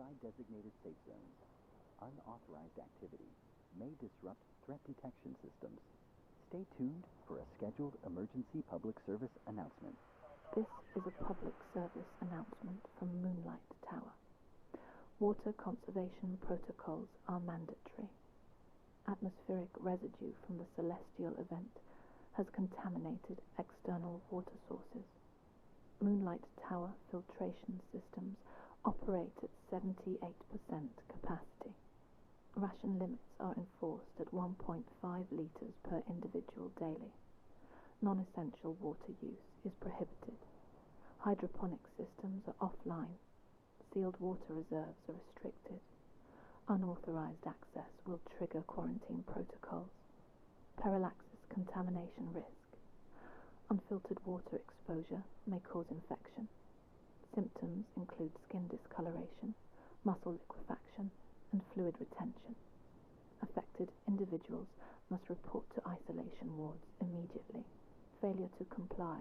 outside designated safe zones. Unauthorized activity may disrupt threat detection systems. Stay tuned for a scheduled emergency public service announcement. This is a public service announcement from Moonlight Tower. Water conservation protocols are mandatory. Atmospheric residue from the celestial event has contaminated external water sources. Moonlight Tower filtration systems operate at 78% capacity. Ration limits are enforced at 1.5 litres per individual daily. Non-essential water use is prohibited. Hydroponic systems are offline. Sealed water reserves are restricted. Unauthorized access will trigger quarantine protocols. Parallaxis contamination risk. Unfiltered water exposure may cause infection. Symptoms include skin discoloration, muscle liquefaction, and fluid retention. Affected individuals must report to isolation wards immediately. Failure to comply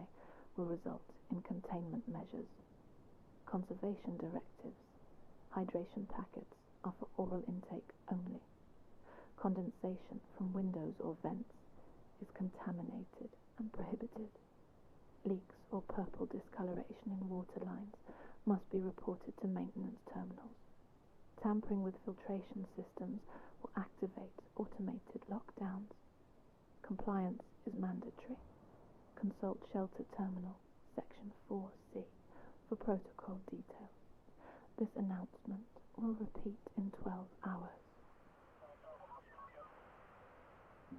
will result in containment measures. Conservation directives. Hydration packets are for oral intake only. Condensation from windows or vents is contaminated and prohibited. Leaks or purple discoloration in water lines must be reported to maintenance terminals. Tampering with filtration systems will activate automated lockdowns. Compliance is mandatory. Consult Shelter Terminal, Section 4C, for protocol details. This announcement will repeat in 12 hours.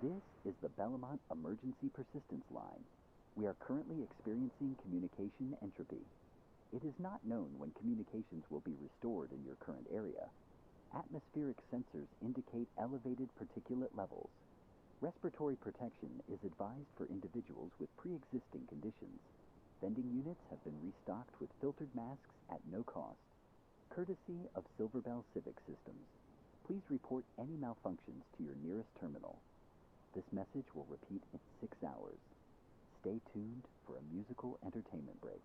This is the Bellamont Emergency Persistence Line. We are currently experiencing communication entropy. It is not known when communications will be restored in your current area. Atmospheric sensors indicate elevated particulate levels. Respiratory protection is advised for individuals with pre-existing conditions. Vending units have been restocked with filtered masks at no cost. Courtesy of Silverbell Civic Systems. Please report any malfunctions to your nearest terminal. This message will repeat in 6 hours. Stay tuned for a musical entertainment break.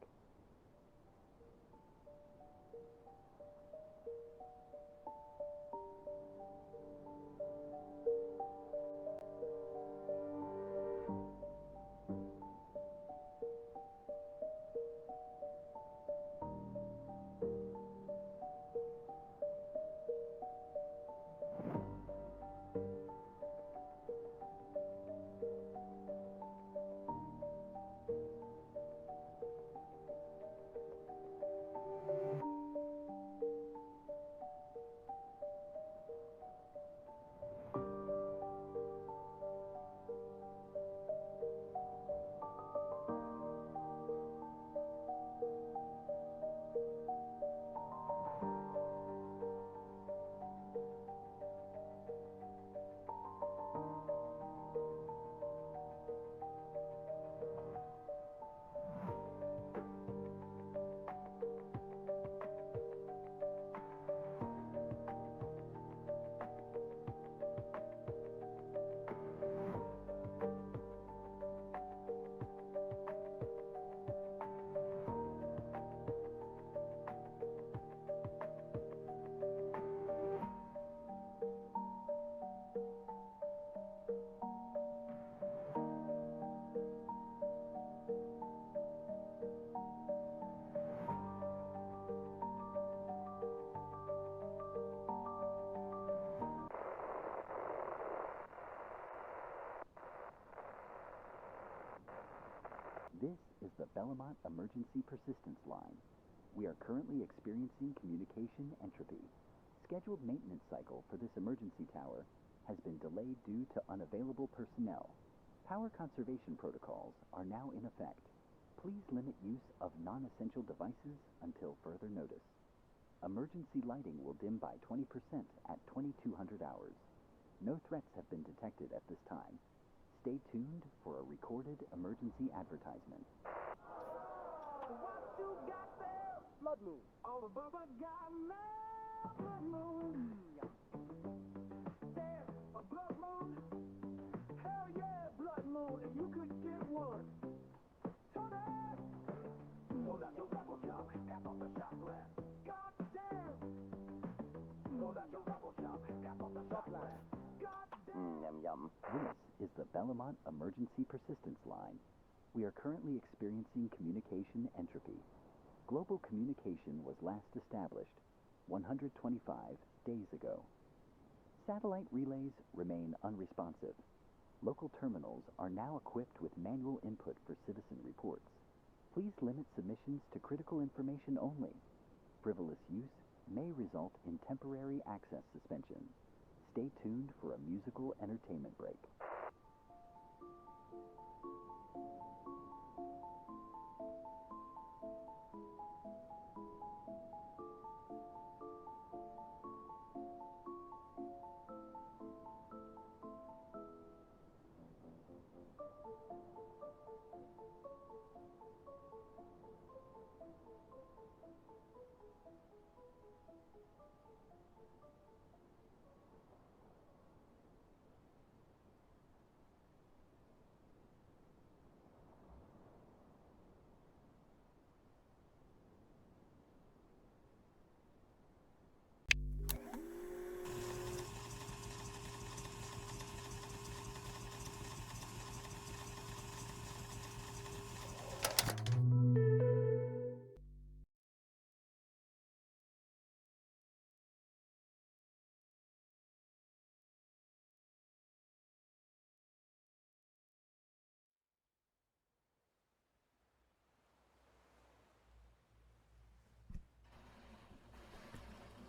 This is the Bellamont Emergency Persistence Line. We are currently experiencing communication entropy. Scheduled maintenance cycle for this emergency tower has been delayed due to unavailable personnel. Power conservation protocols are now in effect. Please limit use of non-essential devices until further notice. Emergency lighting will dim by 20% at 2200 hours. No threats have been detected at this time. Stay tuned for a recorded emergency advertisement. What you got there? Blood moon. All the Bubba got now. Blood moon. There's a blood moon. Hell yeah, blood moon. And you could get one. Tony! Hold out your rifle, Chuck. Tap off the shot glass. God damn! Yum yum. This is the Bellamont Emergency Persistence Line. We are currently experiencing communication entropy. Global communication was last established 125 days ago. Satellite relays remain unresponsive. Local terminals are now equipped with manual input for citizen reports. Please limit submissions to critical information only. Frivolous use may result in temporary access suspension. Stay tuned for a musical entertainment break.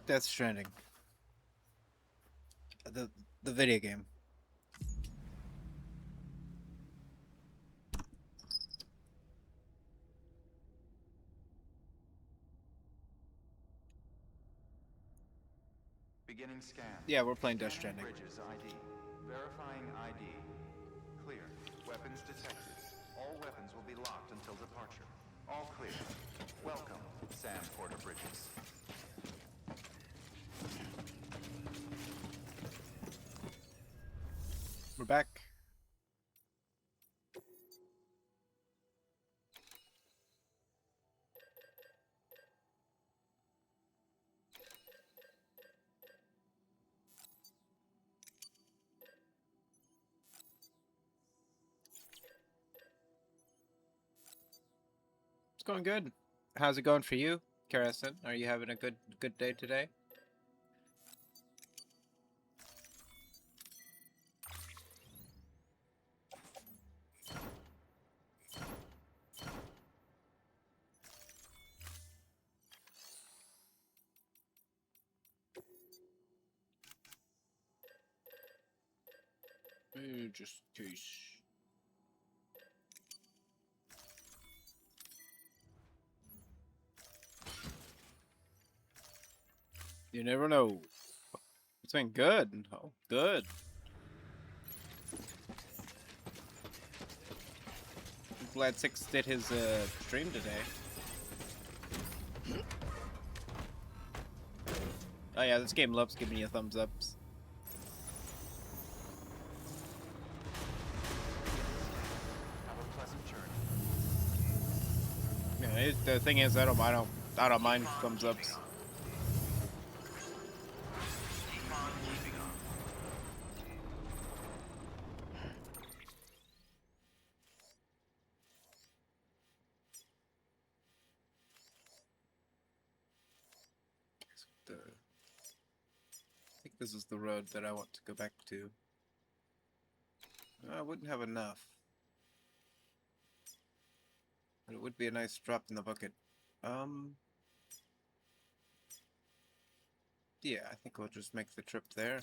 Death Stranding. The video game. Beginning scan. Yeah, we're playing Death Scanning Stranding. Bridges ID. Verifying ID. Clear. Weapons detected. All weapons will be locked until departure. All clear. Welcome, Sam Porter Bridges. We're back. It's going good. How's it going for you, Karasin? Are you having a good day today? Just in case. You never know. It's been good. Oh, good. I'm glad Six did his stream today. Oh yeah, this game loves giving you thumbs ups. Have a pleasant journey. Yeah, the thing is, I don't mind thumbs ups. Keep on keeping on. I think this is the road that I want to go back to. I wouldn't have enough. But it would be a nice drop in the bucket. Yeah, I think we'll just make the trip there.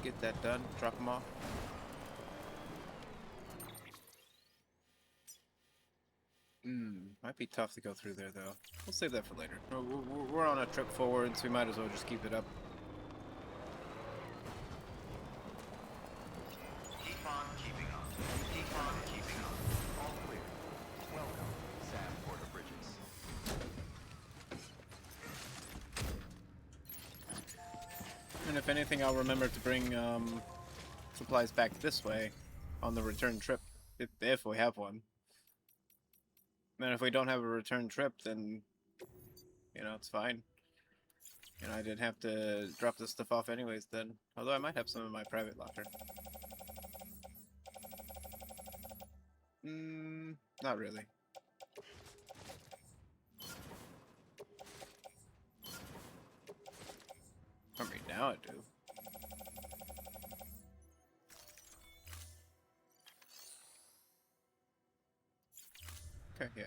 Get that done, drop them off. Might be tough to go through there though. We'll save that for later. We're on a trip forward, so we might as well just keep it up. Keep on keeping on. Keep on keeping on. All clear. Welcome, Sam Porter Bridges. And if anything, I'll remember to bring supplies back this way on the return trip, if we have one. And if we don't have a return trip, then, you know, it's fine. And I didn't have to drop this stuff off anyways then. Although I might have some in my private locker. Not really. I mean, now I do. Okay, yeah.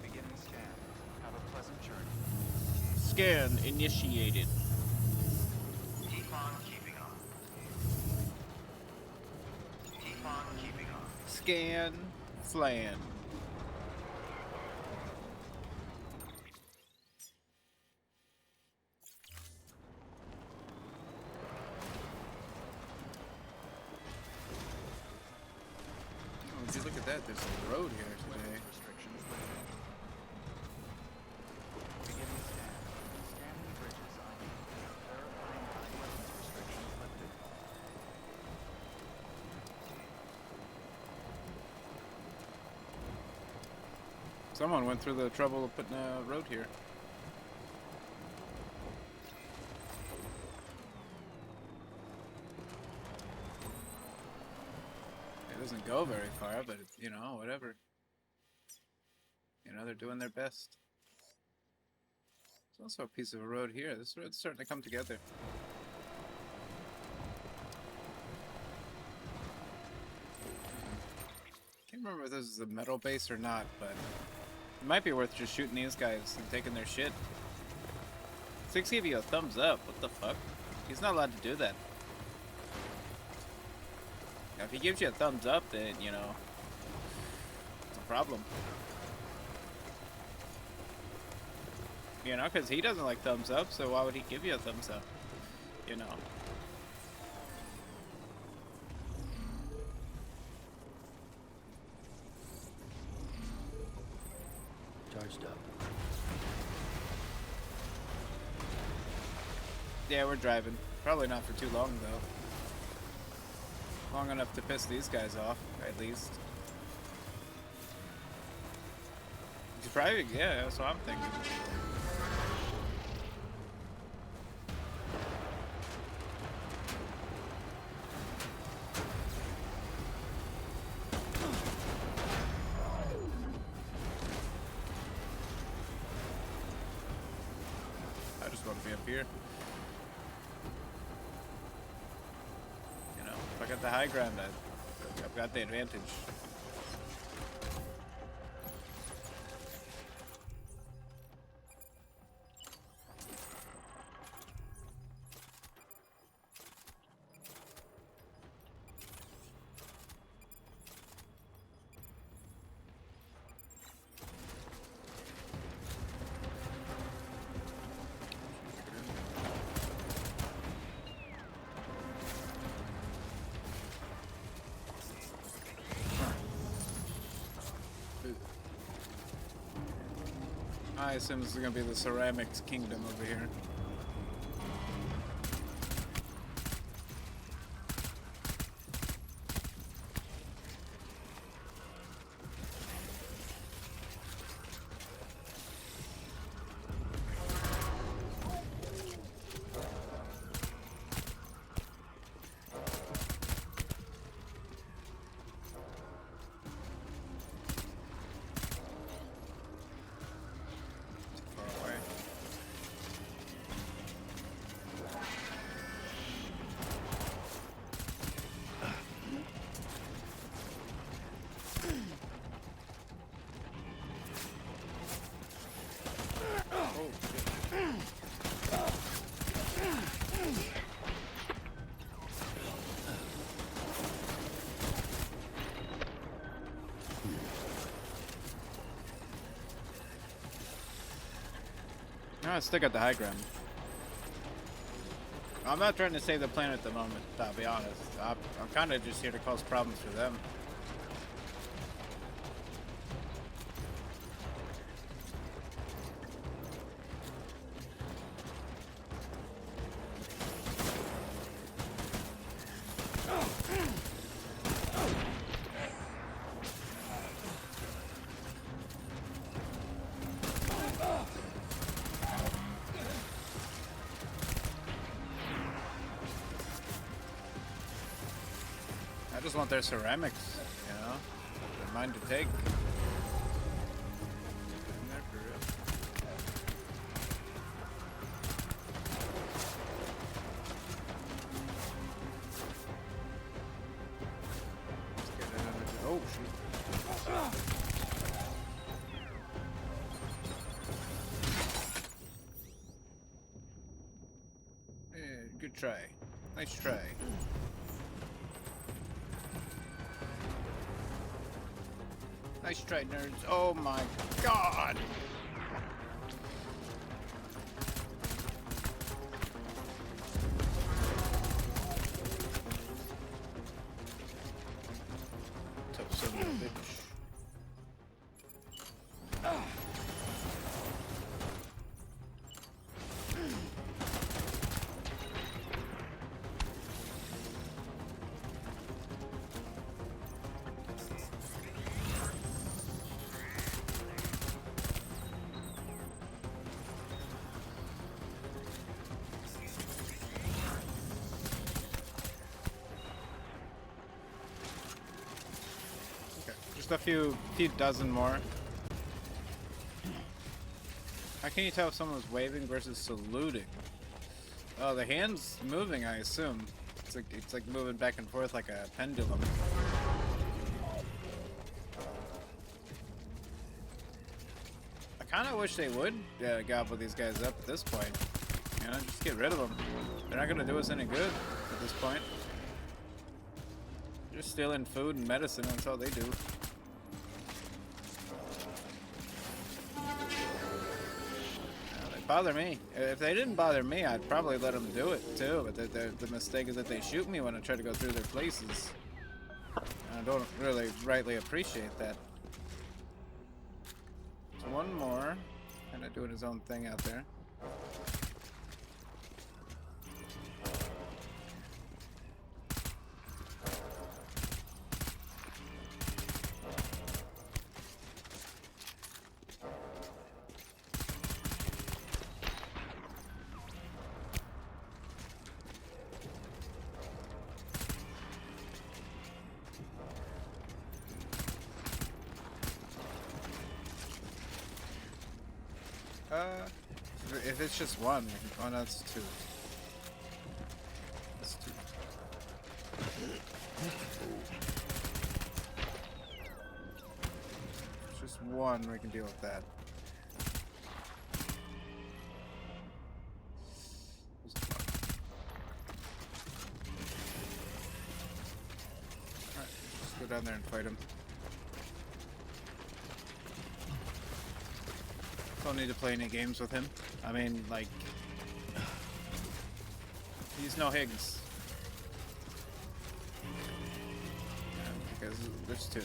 Beginning scan. Have a pleasant journey. Scan initiated. Keep on keeping on. Keep on keeping on. Scan flan. Oh, would you look at that? There's a road here today. Restrictions lifted. Beginning scan. Scanning bridges ID. Verifying weapons restrictions lifted. Someone went through the trouble of putting a road here. It doesn't go very far, but it's, you know, whatever. You know, they're doing their best. There's also a piece of a road here. This road's starting to come together. Can't remember if this is a metal base or not, but it might be worth just shooting these guys and taking their shit. 6 gave you a thumbs up. What the fuck? He's not allowed to do that. Now, if he gives you a thumbs up, then, you know, it's a problem. You know, because he doesn't like thumbs up, so why would he give you a thumbs up? You know. Charged up. Yeah, we're driving. Probably not for too long, though. Long enough to piss these guys off, at least. It's probably, yeah, that's what I'm thinking. I just want to be up here. You know, if I got the high ground, I've got the advantage. I assume this is gonna be the ceramics kingdom over here. Far away. Oh, shit. No, I still got the high ground. I'm not trying to save the planet at the moment, I'll be honest. I'm kind of just here to cause problems for them. just want their ceramics, you know? They're mine to take. In there for real. Let's get it under the- oh, shoot. Good try. Nice try. Nice try, nerds. Oh my god! Tough son of a bitch. Just a few dozen more. How can you tell if someone's waving versus saluting? Oh, the hand's moving, I assume. It's like moving back and forth like a pendulum. I kind of wish they would gobble these guys up at this point. You know, just get rid of them. They're not gonna do us any good at this point. They're just stealing food and medicine. That's all they do. Bother me. If they didn't bother me, I'd probably let them do it too. But the mistake is that they shoot me when I try to go through their places. And I don't really rightly appreciate that. So one more, kind of doing his own thing out there. If it's just one, we can, oh no, it's two. It's two. If it's just one, we can deal with that. Alright, just go down there and fight him. Don't need to play any games with him. I mean, like, he's no Higgs. Yeah, because there's two.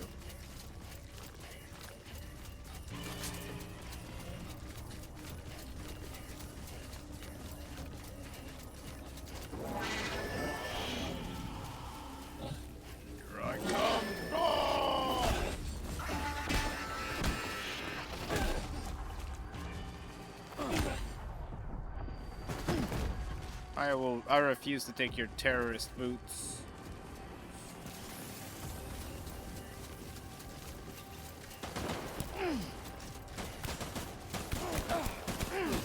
Here I come. I refuse to take your terrorist boots.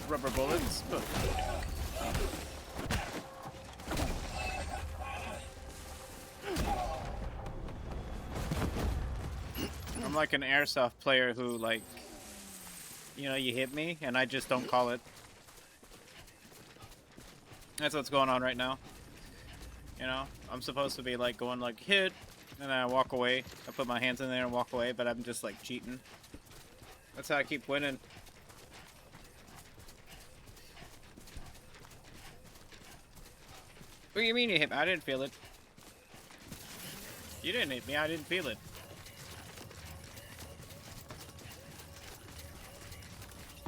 Rubber bullets. I'm like an airsoft player who, like, you know, you hit me and I just don't call it. That's what's going on right now. You know, I'm supposed to be like going like hit, and then I walk away. I put my hands in there and walk away, but I'm just like cheating. That's how I keep winning. What do you mean you hit me? I didn't feel it. You didn't hit me, I didn't feel it.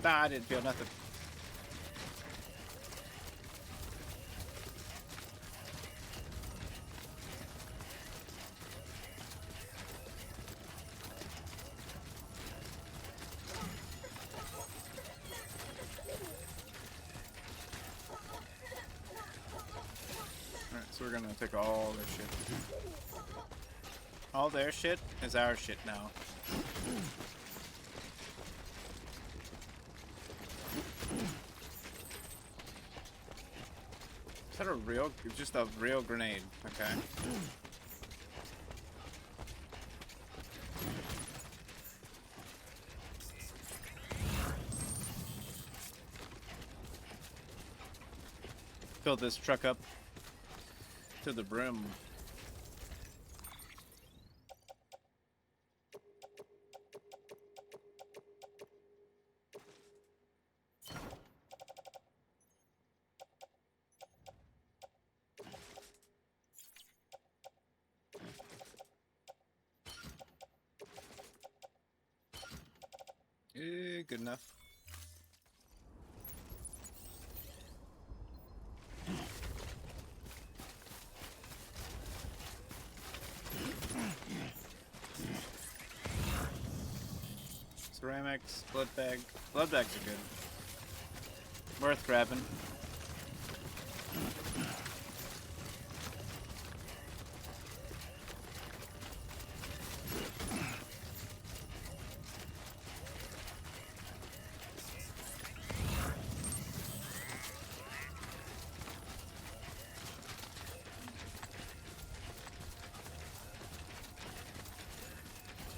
Nah, I didn't feel nothing. So we're gonna take all this shit. All their shit is our shit now. Is that a real, just a real grenade? Okay. Fill this truck up to the brim. Good enough. Ceramics, blood bag. Blood bags are good. Worth grabbing.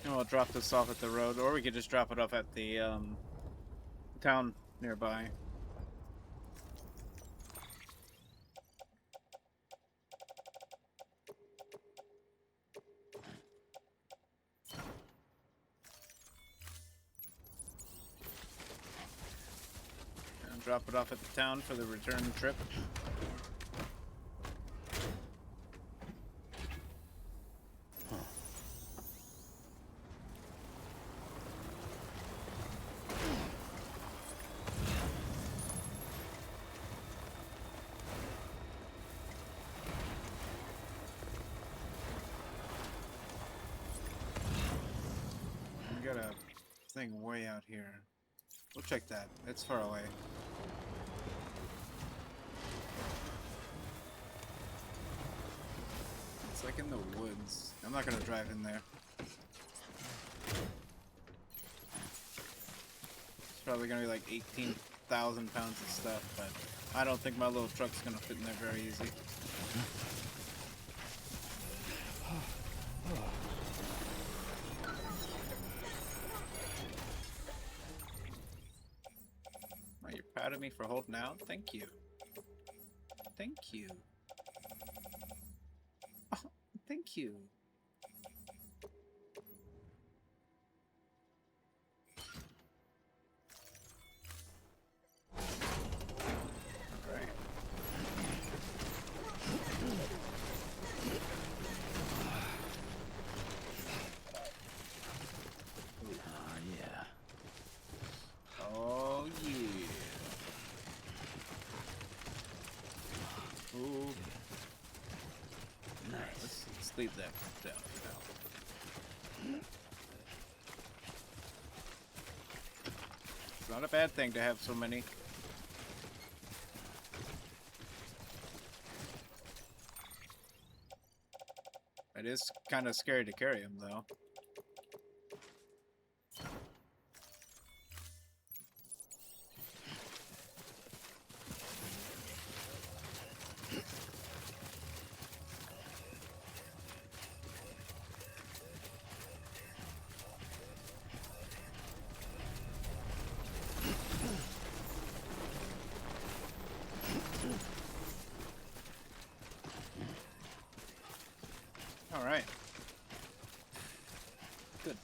And we'll drop this off at the road, or we could just drop it off at the town nearby. And drop it off at the town for the return trip. Got a thing way out here. We'll check that. It's far away. It's like in the woods. I'm not gonna drive in there. It's probably gonna be like 18,000 pounds of stuff, but I don't think my little truck's gonna fit in there very easy. Proud of me for holding out? Thank you. Thank you. Oh, thank you. Alright. Yeah. Oh yeah. Ooh. Nice. Let's leave that down for now. It's not a bad thing to have so many. It is kind of scary to carry them, though. All right. Good.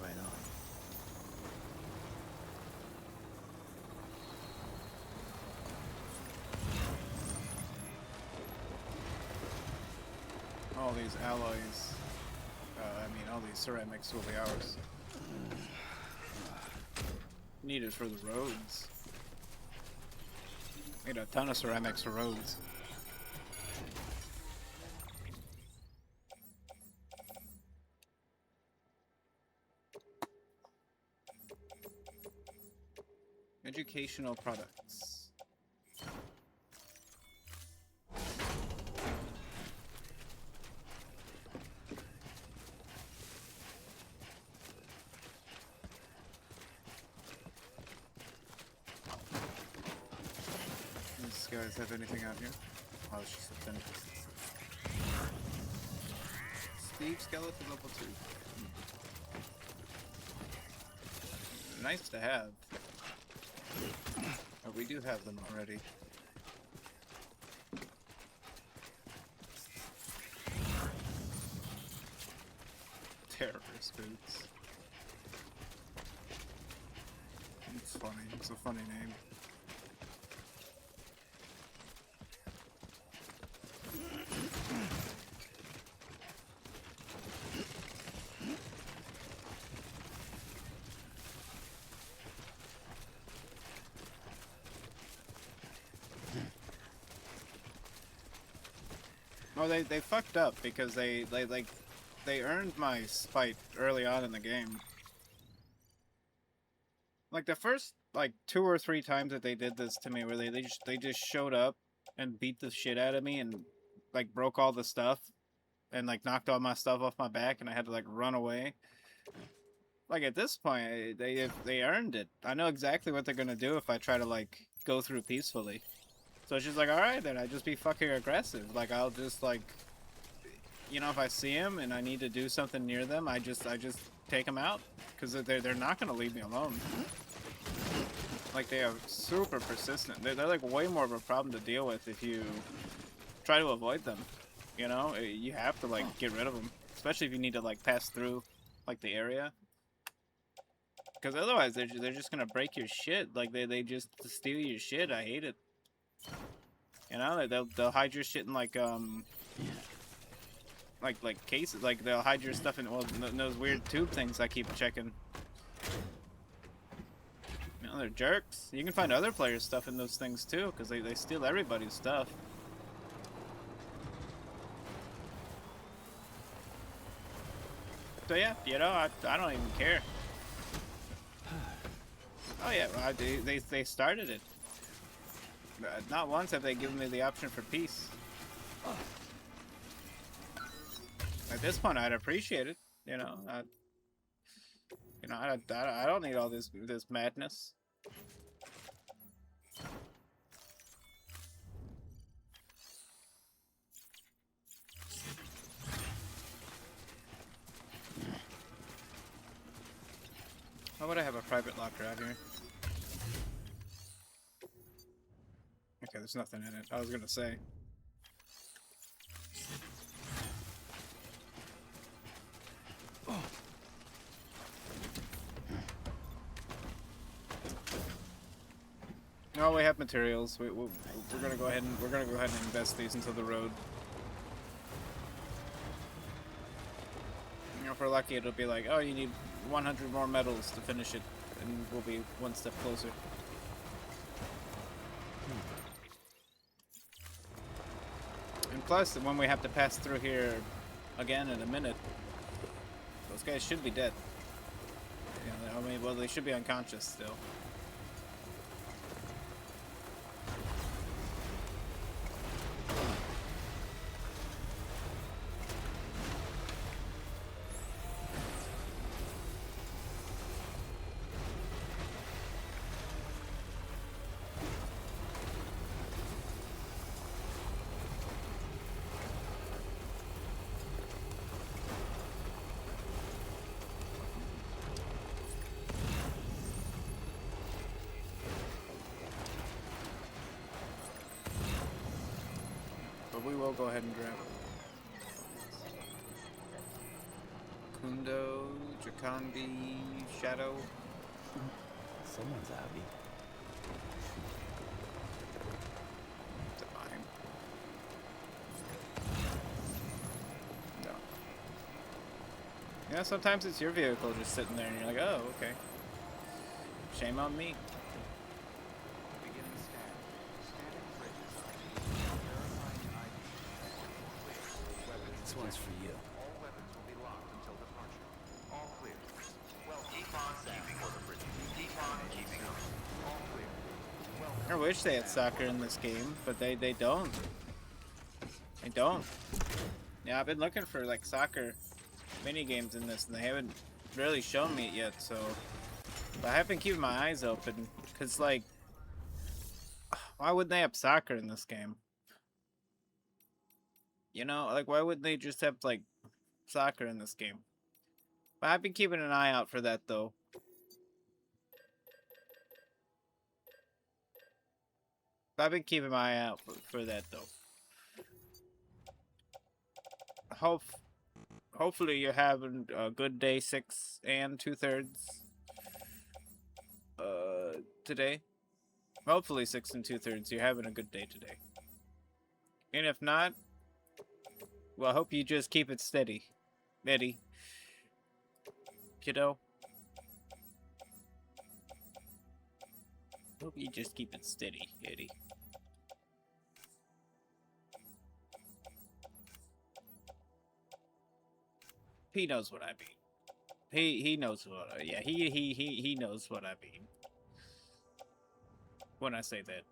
Right on. All these alloys. I mean, all these ceramics will be ours. Needed for the roads. Need a ton of ceramics for roads. Educational products. These guys have anything out here? Oh, it's just a thin. Steve Skeleton level 2. Nice to have. Oh, we do have them already. Terrorist boots. It's funny. It's a funny name. Oh, they fucked up because they earned my spite early on in the game. Like the first like 2 or 3 times that they did this to me, where they just showed up and beat the shit out of me and like broke all the stuff and like knocked all my stuff off my back and I had to like run away. Like at this point, they earned it. I know exactly what they're gonna do if I try to like go through peacefully. So it's just like, alright then, I just be fucking aggressive. Like, I'll just, like, you know, if I see them and I need to do something near them, I just take them out. Because they're not going to leave me alone. Like, they are super persistent. They're, like, way more of a problem to deal with if you try to avoid them. You know? You have to, like, get rid of them. Especially if you need to, like, pass through, like, the area. Because otherwise, they're just going to break your shit. Like, they just steal your shit. I hate it. You know, they'll hide your shit in like cases. Like they'll hide your stuff in those weird tube things I keep checking. You know, they're jerks. You can find other players' stuff in those things too, because they steal everybody's stuff. So yeah, you know, I don't even care. Oh yeah, well, they started it. Not once have they given me the option for peace. At this point, I'd appreciate it. You know, I don't need all this madness. Why would I have a private locker out here? Okay, there's nothing in it. I was gonna say. No, we have materials. We're gonna go ahead and invest these into the road. You know, if we're lucky, it'll be like, oh, you need 100 more metals to finish it, and we'll be one step closer. And plus, when we have to pass through here again in a minute, those guys should be dead. You know, I mean, well, they should be unconscious still. We will go ahead and grab Kundo, Jakandi, Shadow. Someone's hobby. Divine. No. know, sometimes it's your vehicle just sitting there and you're like, oh, okay. Shame on me. Beginning scan. Scanning bridges ID. Verifying ID. Clear. Weapons This one's for you. All weapons will be locked until departure. All clear. Well, keep on keeping on the bridge. Keep on keeping on. All clear. I wish they had soccer in this game, but they don't. They don't. Yeah, I've been looking for like soccer mini games in this, and they haven't really shown me it yet. So, but I have been keeping my eyes open, cause like, why wouldn't they have soccer in this game? You know, like why wouldn't they just have like soccer in this game? But I've been keeping an eye out for that though. I've been keeping my eye out for that though. Hopefully you're having a good day 6 2/3 today. Hopefully 6 2/3 you're having a good day today. And if not, well, I hope you just keep it steady, Eddie. Kiddo. Hope you just keep it steady, Eddie. He knows what I mean. He knows what yeah, he knows what I mean when I say that.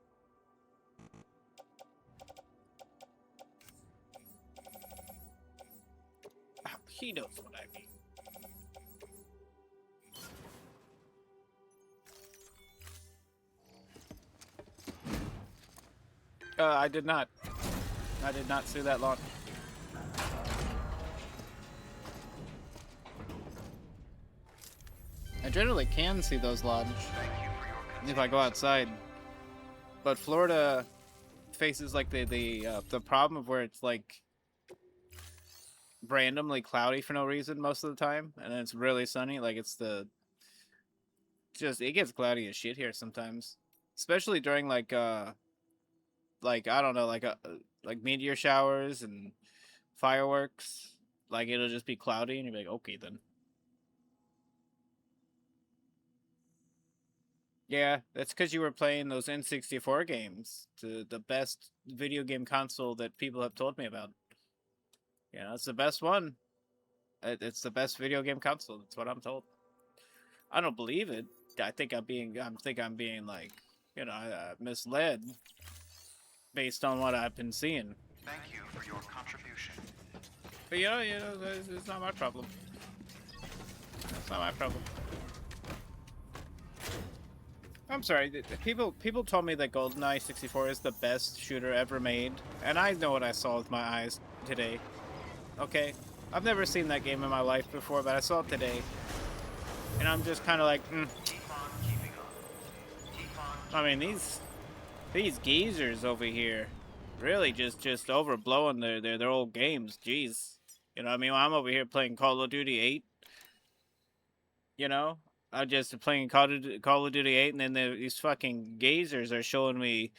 He knows what I mean. I did not. I did not see that launch. I generally can see those launch if I go outside, but Florida faces like the problem of where it's like randomly cloudy for no reason most of the time, and then it's really sunny. Like it's it gets cloudy as shit here sometimes, especially during like I don't know, like meteor showers and fireworks. Like it'll just be cloudy, and you'll be like, okay then. Yeah, that's because you were playing those N64 games, the best video game console that people have told me about. Yeah, it's the best one. It's the best video game console. That's what I'm told. I don't believe it. I think I'm being like, you know, misled based on what I've been seeing. Thank you for your contribution. But you know, it's not my problem. It's not my problem. I'm sorry. People told me that GoldenEye 64 is the best shooter ever made, and I know what I saw with my eyes today. Okay, I've never seen that game in my life before, but I saw it today, and I'm just kind of like, Keep on keeping on. Keep on. I mean, these geezers over here, really just overblowing their old games. Jeez, you know what I mean? I'm over here playing Call of Duty 8. You know. I'm just playing Call of Duty 8, and then these fucking gazers are showing me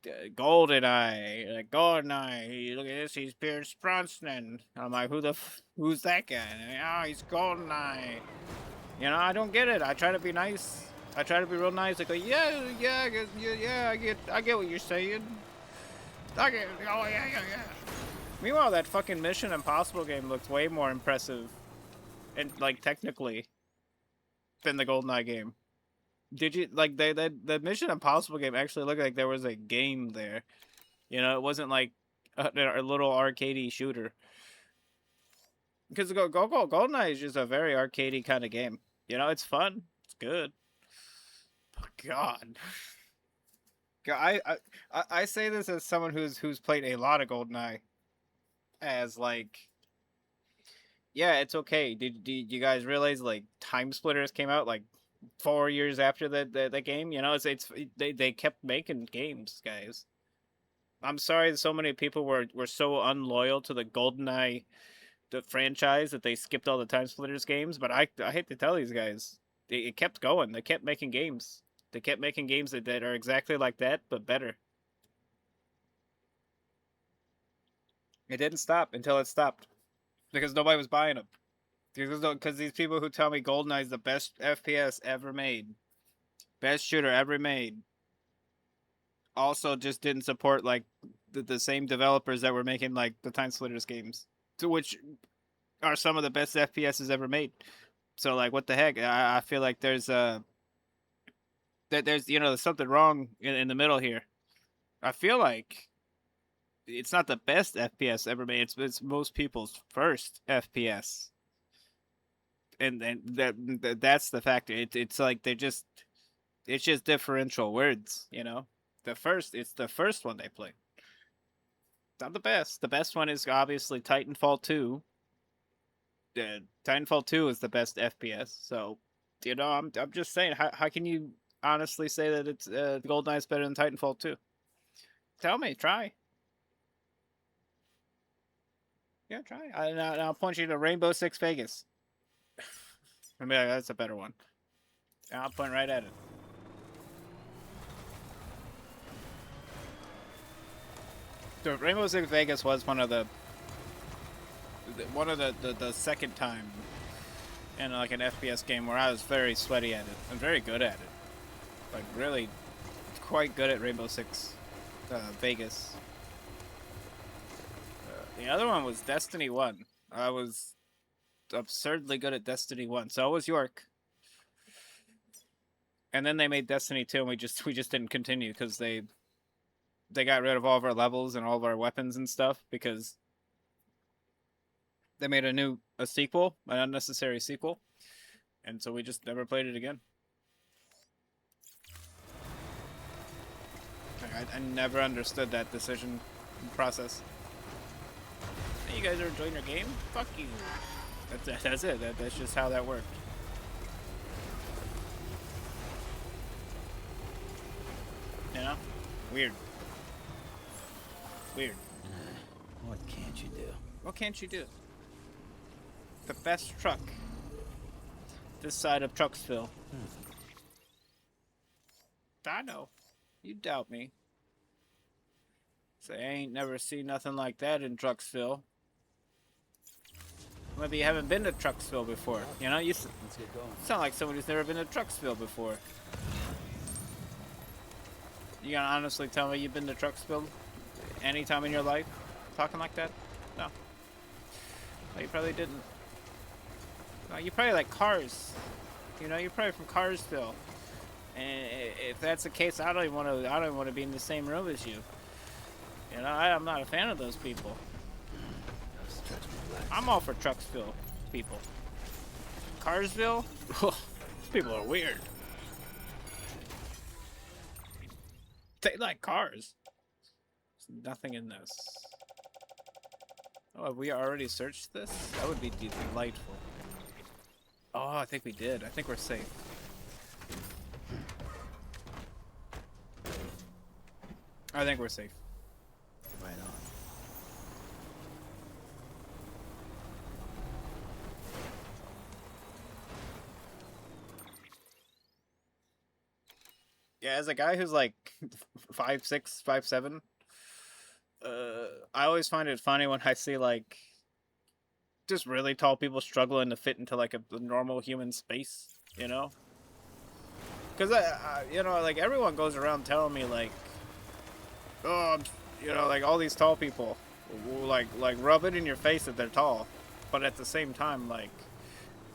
GoldenEye, like GoldenEye. Look at this, he's Pierce Brosnan. I'm like, who's that guy? Oh, he's GoldenEye. You know, I don't get it. I try to be nice. I try to be real nice. I go, I get what you're saying. Oh yeah. Meanwhile, that fucking Mission Impossible game looks way more impressive, and like technically, than the GoldenEye game. Did you like the Mission Impossible game actually looked like there was a game there? You know, it wasn't like a little arcadey shooter. Because GoldenEye is just a very arcadey kind of game. You know, it's fun, it's good. But God, I say this as someone who's played a lot of GoldenEye. As like. Yeah, it's okay. Did you guys realize like Time Splitters came out like 4 years after the game? You know, they kept making games, guys. I'm sorry that so many people were so unloyal to the GoldenEye the franchise that they skipped all the Time Splitters games, but I hate to tell these guys, it kept going. They kept making games. They kept making games that are exactly like that but better. It didn't stop until it stopped. Because nobody was buying them. Because these people who tell me GoldenEye is the best FPS ever made, best shooter ever made, also just didn't support like the same developers that were making like the Time Splitters games, to which are some of the best FPSs ever made. So like, what the heck? I feel like there's there's there's something wrong in the middle here. I feel like it's not the best FPS ever made. It's most people's first FPS, and that's the factor. It's like it's just differential words, you know. It's the first one they play. Not the best. The best one is obviously Titanfall 2. Titanfall 2 is the best FPS. So, I'm just saying, how can you honestly say that it's GoldenEye is better than Titanfall 2? Tell me, try. Yeah, try. I'll point you to Rainbow Six Vegas. I mean, that's a better one. I'll point right at it. So Rainbow Six Vegas was one of the second time in like an FPS game where I was very sweaty at it and very good at it. Like really quite good at Rainbow Six Vegas. The other one was Destiny 1. I was absurdly good at Destiny 1. So was York. And then they made Destiny 2 and we just didn't continue because they got rid of all of our levels and all of our weapons and stuff because they made a sequel, an unnecessary sequel. And so we just never played it again. I never understood that decision process. Hey, you guys are enjoying your game? Fuck you. That's it. That's just how that worked. You know? Weird. Weird. What can't you do? What can't you do? The best truck this side of Trucksville. I know. You doubt me. Say, I ain't never seen nothing like that in Trucksville. Maybe you haven't been to Trucksville before. You know, you Let's get going. sound like someone who's never been to Trucksville before. You gonna honestly tell me you've been to Trucksville any time in your life? Talking like that? No. No, you probably didn't. No, you probably like cars. You know, you're probably from Carsville. And if that's the case, I don't even want to be in the same room as you. You know, I'm not a fan of those people. Stretch my legs. I'm all for Trucksville people. Carsville? Those people are weird. They like cars. There's nothing in this. Oh, have we already searched this? That would be delightful. Oh, I think we did. I think we're safe. I think we're safe. Right on. Yeah, as a guy who's like 5'6", 5'7", I always find it funny when I see like just really tall people struggling to fit into like a normal human space, you know? Because you know, like everyone goes around telling me like, oh, you know, like all these tall people, will, like rub it in your face that they're tall, but at the same time, like,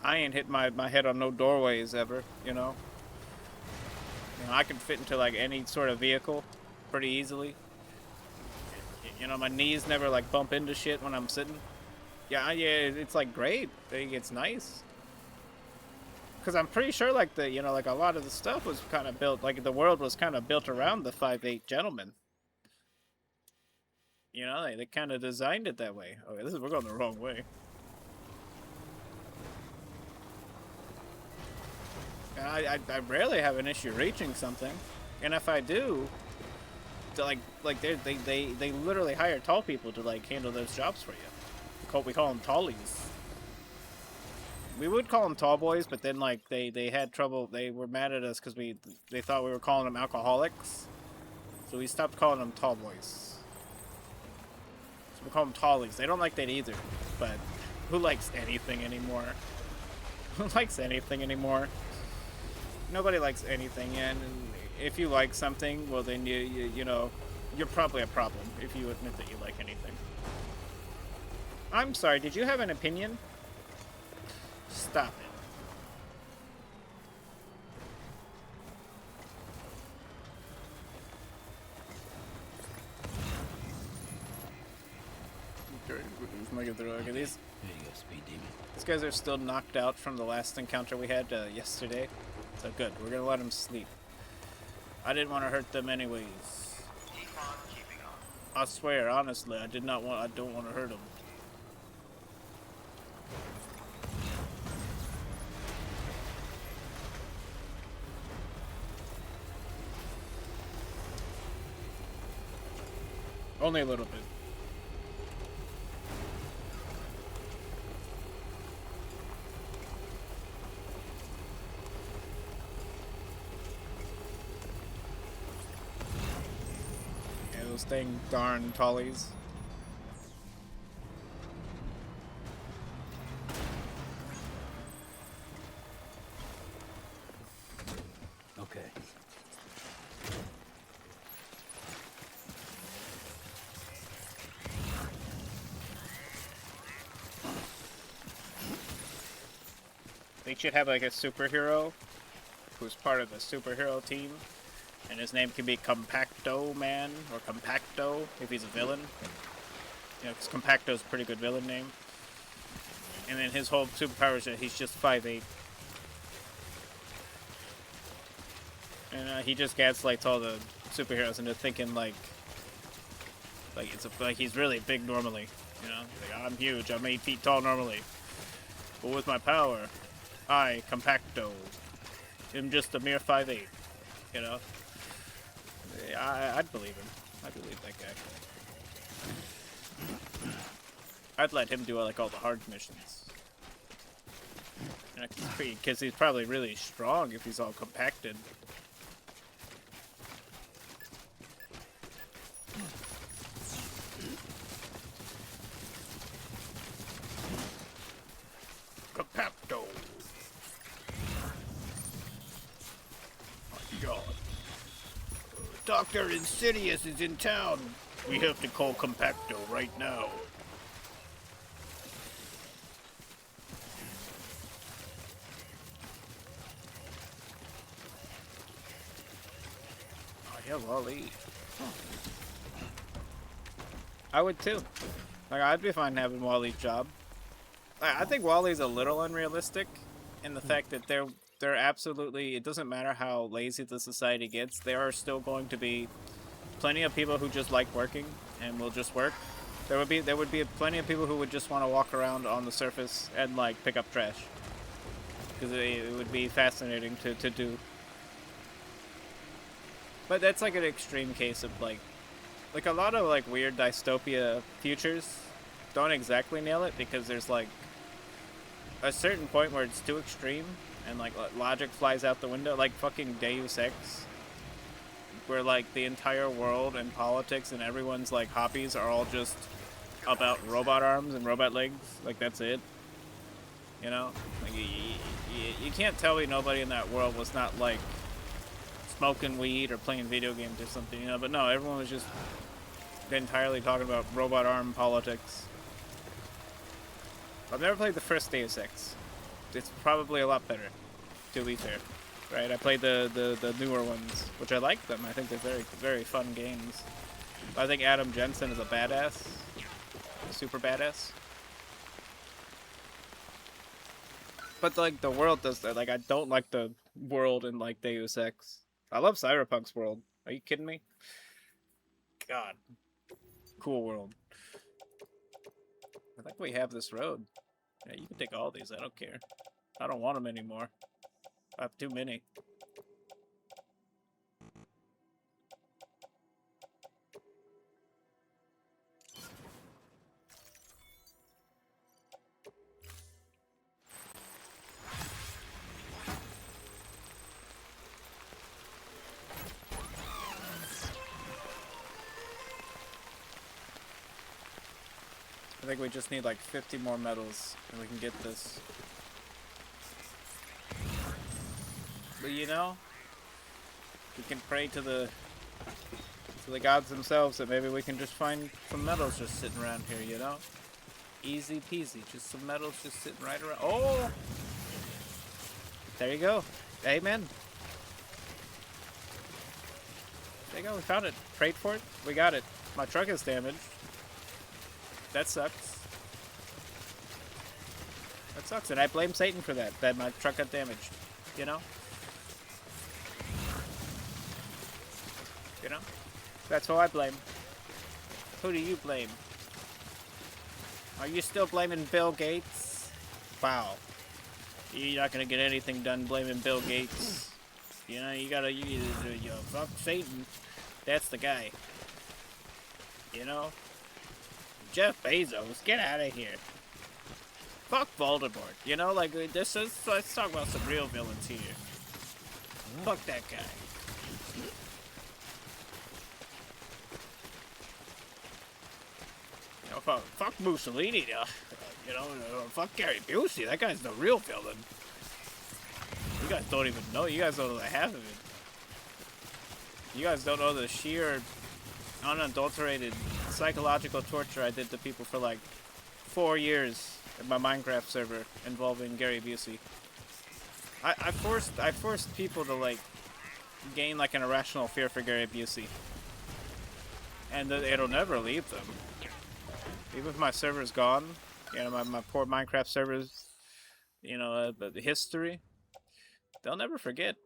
I ain't hit my head on no doorways ever, you know? You know, I can fit into like any sort of vehicle pretty easily. You know, my knees never like bump into shit when I'm sitting. Yeah, it's like great. It's nice. Because I'm pretty sure like you know, like a lot of the stuff was kind of built, like the world was kind of built around the 5'8" gentleman. You know, they kind of designed it that way. Okay, we're going the wrong way. And I rarely have an issue reaching something, and if I do, they literally hire tall people to like handle those jobs for you. We call them tallies. We would call them tall boys, but then like they had trouble. They were mad at us because they thought we were calling them alcoholics, so we stopped calling them tall boys. So we call them tallies. They don't like that either, but Who likes anything anymore? Who likes anything anymore? Nobody likes anything, and if you like something, well then you know, you're probably a problem if you admit that you like anything. I'm sorry, did you have an opinion? Stop it. Look at these. There you go, Speed Demon. These guys are still knocked out from the last encounter we had yesterday. So good, we're gonna let them sleep. I didn't want to hurt them anyways. Defon keeping on. I swear, honestly, I don't want to hurt them. Only a little bit. Yeah, those dang darn tallies. Okay. They should have like a superhero who's part of the superhero team, and his name can be Compacto Man or Compacto if he's a villain. You know, because Compacto's a pretty good villain name. And then his whole superpower is that he's just 5'8". And he just gaslights all the superheroes into thinking like he's really big normally. You know, like, I'm huge. I'm 8 feet tall normally, but with my power, I, Compacto, am just a mere 5'8". You know, I'd believe him. I believe that guy. I'd let him do like all the hard missions. Because he's probably really strong if he's all compacted. Compacto. My God. Dr. Insidious is in town. We have to call Compacto right now. Oh, yeah, Wally. I would too. Like, I'd be fine having Wally's job. I think Wally's a little unrealistic in the fact that they're absolutely, it doesn't matter how lazy the society gets, there are still going to be plenty of people who just like working and will just work. There would be plenty of people who would just want to walk around on the surface and like pick up trash. Because it would be fascinating to do. But that's like an extreme case of like a lot of like weird dystopia futures don't exactly nail it because there's like a certain point where it's too extreme and like logic flies out the window, like fucking Deus Ex, where like the entire world and politics and everyone's like hobbies are all just about robot arms and robot legs. Like that's it. You know, like you can't tell me nobody in that world was not like smoking weed or playing video games or something, you know. But no, everyone was just entirely talking about robot arm politics. I've never played the first Deus Ex. It's probably a lot better, to be fair. Right? I played the newer ones, which I like them. I think they're very, very fun games. I think Adam Jensen is a badass. Super badass. But like the world does that. Like I don't like the world in like Deus Ex. I love Cyberpunk's world. Are you kidding me? God. Cool world. I think we have this road. Yeah, you can take all these. I don't care. I don't want them anymore. I have too many. I think we just need like 50 more medals and we can get this. But you know, we can pray to the gods themselves that maybe we can just find some medals just sitting around here, you know? Easy peasy, just some medals just sitting right around. Oh! There you go. Amen. There you go, we found it. Prayed for it. We got it. My truck is damaged. That sucks. That sucks, and I blame Satan for that my truck got damaged. You know? You know? That's who I blame. Who do you blame? Are you still blaming Bill Gates? Wow. You're not gonna get anything done blaming Bill Gates. You know, you fuck Satan. That's the guy. You know? Jeff Bezos, get out of here. Fuck Voldemort. You know, like, let's talk about some real villains here. Fuck that guy. You know, fuck Mussolini, you know, fuck Gary Busey. That guy's the real villain. You guys don't even know. You guys don't know the half of it. You guys don't know the sheer, unadulterated psychological torture I did to people for like 4 years in my Minecraft server involving Gary Busey. I forced people to like gain like an irrational fear for Gary Busey, and it'll never leave them. Even if my server's gone, you know, my poor Minecraft server's, you know, the history, they'll never forget.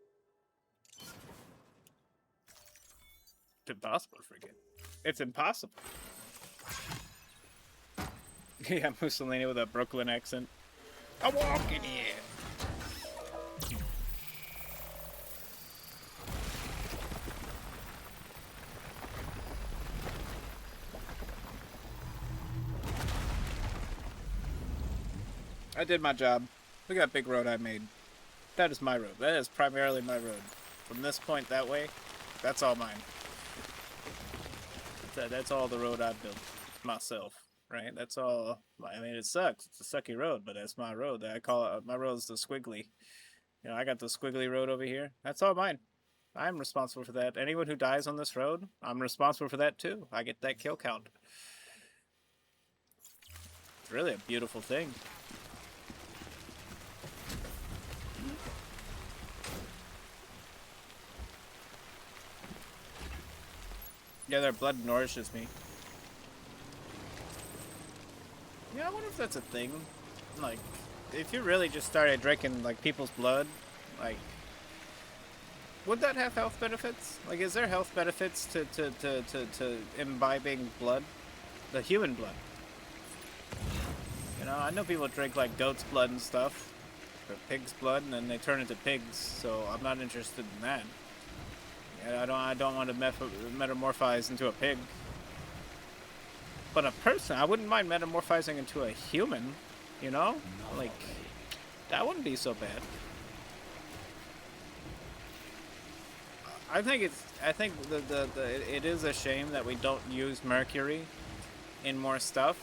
It's impossible to forget. It's impossible. Yeah, Mussolini with a Brooklyn accent. I'm walking here. I did my job. Look at that big road I made. That is my road. That is primarily my road. From this point that way, that's all mine. That's all the road I built myself, right? That's all. I mean, it sucks. It's a sucky road, but that's my road. I call it, my road is the squiggly. You know, I got the squiggly road over here. That's all mine. I'm responsible for that. Anyone who dies on this road, I'm responsible for that too. I get that kill count. It's really a beautiful thing. Yeah, their blood nourishes me. Yeah, I wonder if that's a thing. Like, if you really just started drinking, like, people's blood, like, would that have health benefits? Like, is there health benefits to imbibing blood? The human blood. You know, I know people drink, like, goat's blood and stuff, or pig's blood, and then they turn into pigs, so I'm not interested in that. I don't want to metamorphose into a pig. But a person, I wouldn't mind metamorphosing into a human, you know? Like, that wouldn't be so bad. I think it is a shame that we don't use mercury in more stuff,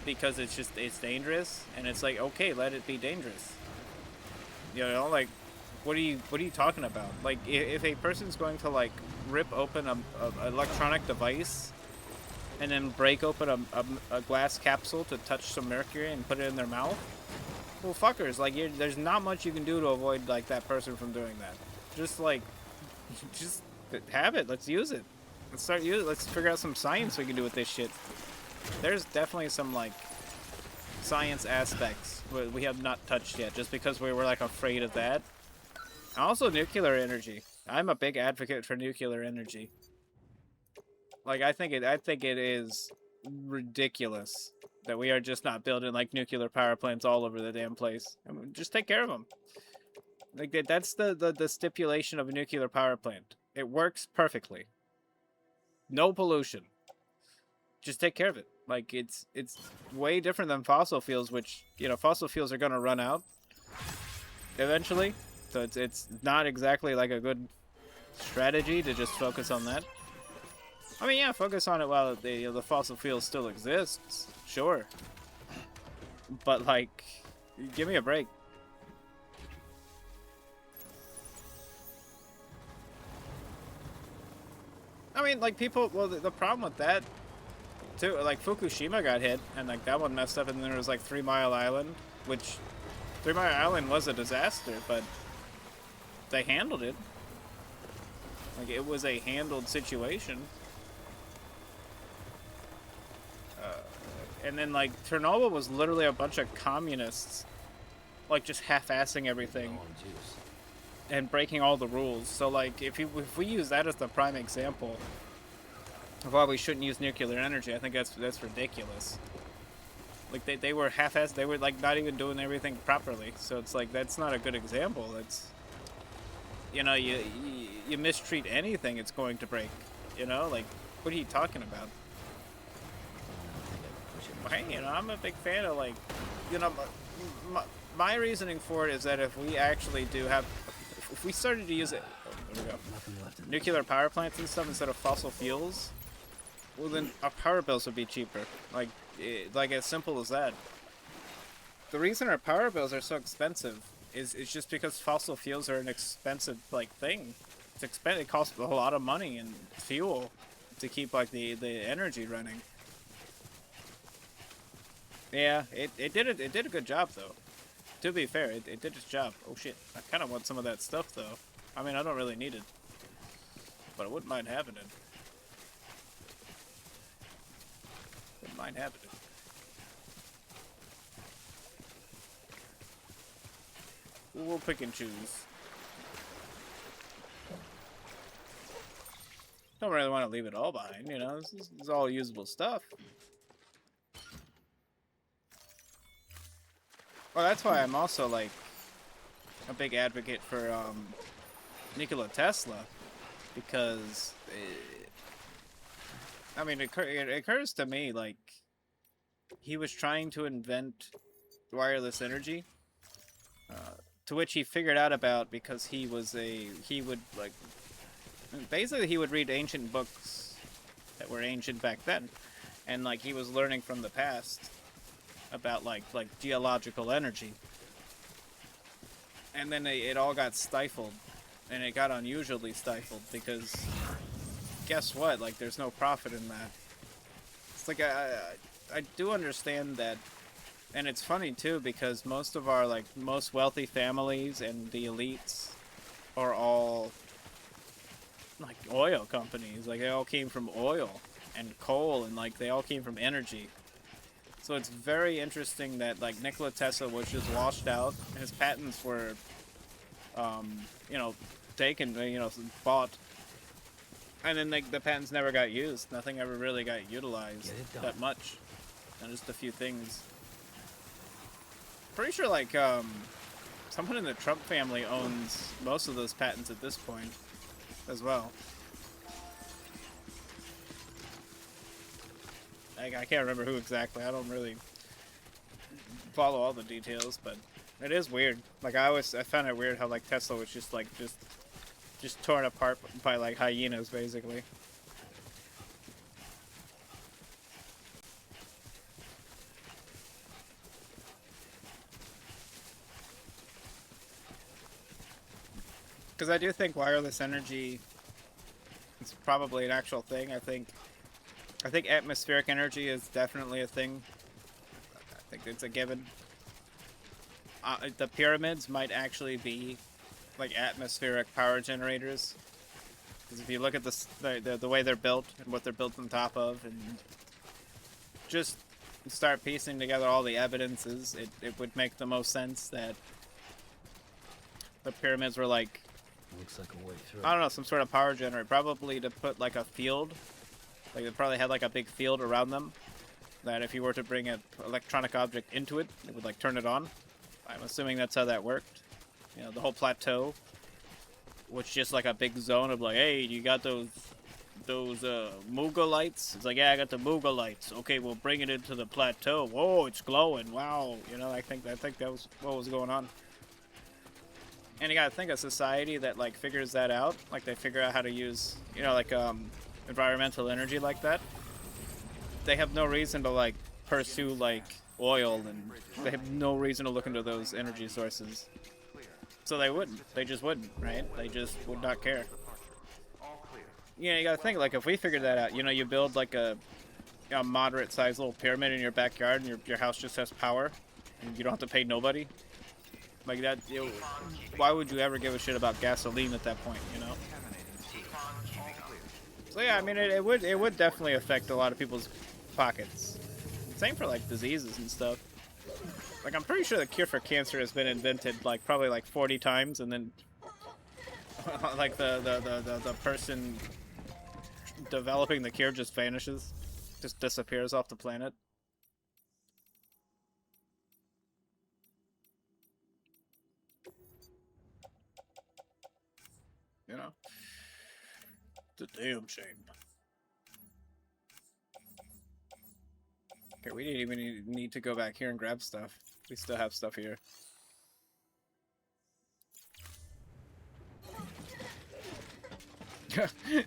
because it's dangerous, and it's like, okay, let it be dangerous. You know, like, what are you talking about? Like, if a person's going to like rip open a electronic device and then break open a glass capsule to touch some mercury and put it in their mouth, well, fuckers, like, there's not much you can do to avoid like that person from doing that. Just have it. Let's use it. Let's figure out some science we can do with this shit. There's definitely some like science aspects we have not touched yet, just because we were like afraid of that. Also, nuclear energy. I'm a big advocate for nuclear energy. Like, I think it is ridiculous that we are just not building like nuclear power plants all over the damn place. I mean, just take care of them. Like, that's the stipulation of a nuclear power plant. It works perfectly. No pollution. Just take care of it. Like, it's way different than fossil fuels, which, you know, fossil fuels are gonna run out eventually. So it's not exactly like a good strategy to just focus on that. I mean, yeah, focus on it while the fossil fuel still exists, sure. But like, give me a break. I mean, like people. Well, the problem with that too, like Fukushima got hit, and like that one messed up, and then there was like 3 Mile Island, which 3 Mile Island was a disaster, but they handled it. Like it was a handled situation. And then like Chernobyl was literally a bunch of communists, like just half-assing everything Low on juice. and breaking all the rules. So like if we use that as the prime example of why we shouldn't use nuclear energy, I think that's ridiculous. Like they were half-assed, they were like not even doing everything properly. So it's like that's not a good example. It's, you know, you mistreat anything, it's going to break. You know, like what are you talking about? Hey, you know, I'm a big fan of like, you know, my reasoning for it is that if we actually do have, if we started to use it, there we go, Nothing left in nuclear power plants and stuff instead of fossil fuels, well then our power bills would be cheaper. Like as simple as that. The reason our power bills are so expensive is just because fossil fuels are an expensive like thing. It's expensive. It costs a lot of money and fuel to keep like the energy running. Yeah, it did a good job though. To be fair, it did its job. Oh shit, I kind of want some of that stuff though. I mean, I don't really need it, but I wouldn't mind having it. Wouldn't mind having it. We'll pick and choose. Don't really want to leave it all behind, you know. This is all usable stuff. Well, that's why I'm also like a big advocate for Nikola Tesla, because I mean, it occurs to me like he was trying to invent wireless energy, to which he figured out about because he would like basically he would read ancient books that were ancient back then, and like he was learning from the past about like geological energy, and then it all got stifled, and it got unusually stifled because guess what, like there's no profit in that. It's like I do understand that, and it's funny too because most of our like most wealthy families and the elites are all like oil companies. Like they all came from oil and coal, and like they all came from energy. So it's very interesting that like Nikola Tesla was just washed out, and his patents were, you know, taken, you know, bought, and then like the patents never got used. Nothing ever really got utilized that much, and just a few things. Pretty sure like someone in the Trump family owns most of those patents at this point, as well. I can't remember who exactly. I don't really follow all the details, but it is weird. Like I found it weird how like Tesla was just torn apart by like hyenas, basically. Because I do think wireless energy is probably an actual thing. I think atmospheric energy is definitely a thing. I think it's a given. The pyramids might actually be like atmospheric power generators, because if you look at the way they're built and what they're built on top of, and just start piecing together all the evidences, it would make the most sense that the pyramids were like, Looks like a way through. I don't know, some sort of power generator, probably to put like a field. Like they probably had like a big field around them that if you were to bring an electronic object into it, it would like turn it on. I'm assuming that's how that worked. You know, the whole plateau was just like a big zone of like, hey, you got those Mughal lights? It's like, yeah, I got the Mughal lights. Okay, we'll bring it into the plateau. Whoa, it's glowing. Wow. You know, I think that was what was going on. And you gotta think a society that like figures that out, like they figure out how to use, you know, like environmental energy like that, they have no reason to like pursue like oil, and they have no reason to look into those energy sources. So they wouldn't. They just wouldn't, right? They just would not care. You know, you gotta think, like, if we figured that out, you know, you build like a moderate-sized little pyramid in your backyard, and your house just has power, and you don't have to pay nobody. Like that, you know, why would you ever give a shit about gasoline at that point, you know? So yeah, I mean, it would definitely affect a lot of people's pockets. Same for like diseases and stuff. Like, I'm pretty sure the cure for cancer has been invented like probably like 40 times, and then like the person developing the cure just vanishes, just disappears off the planet. You know, it's a damn shame. Okay, we didn't even need to go back here and grab stuff. We still have stuff here.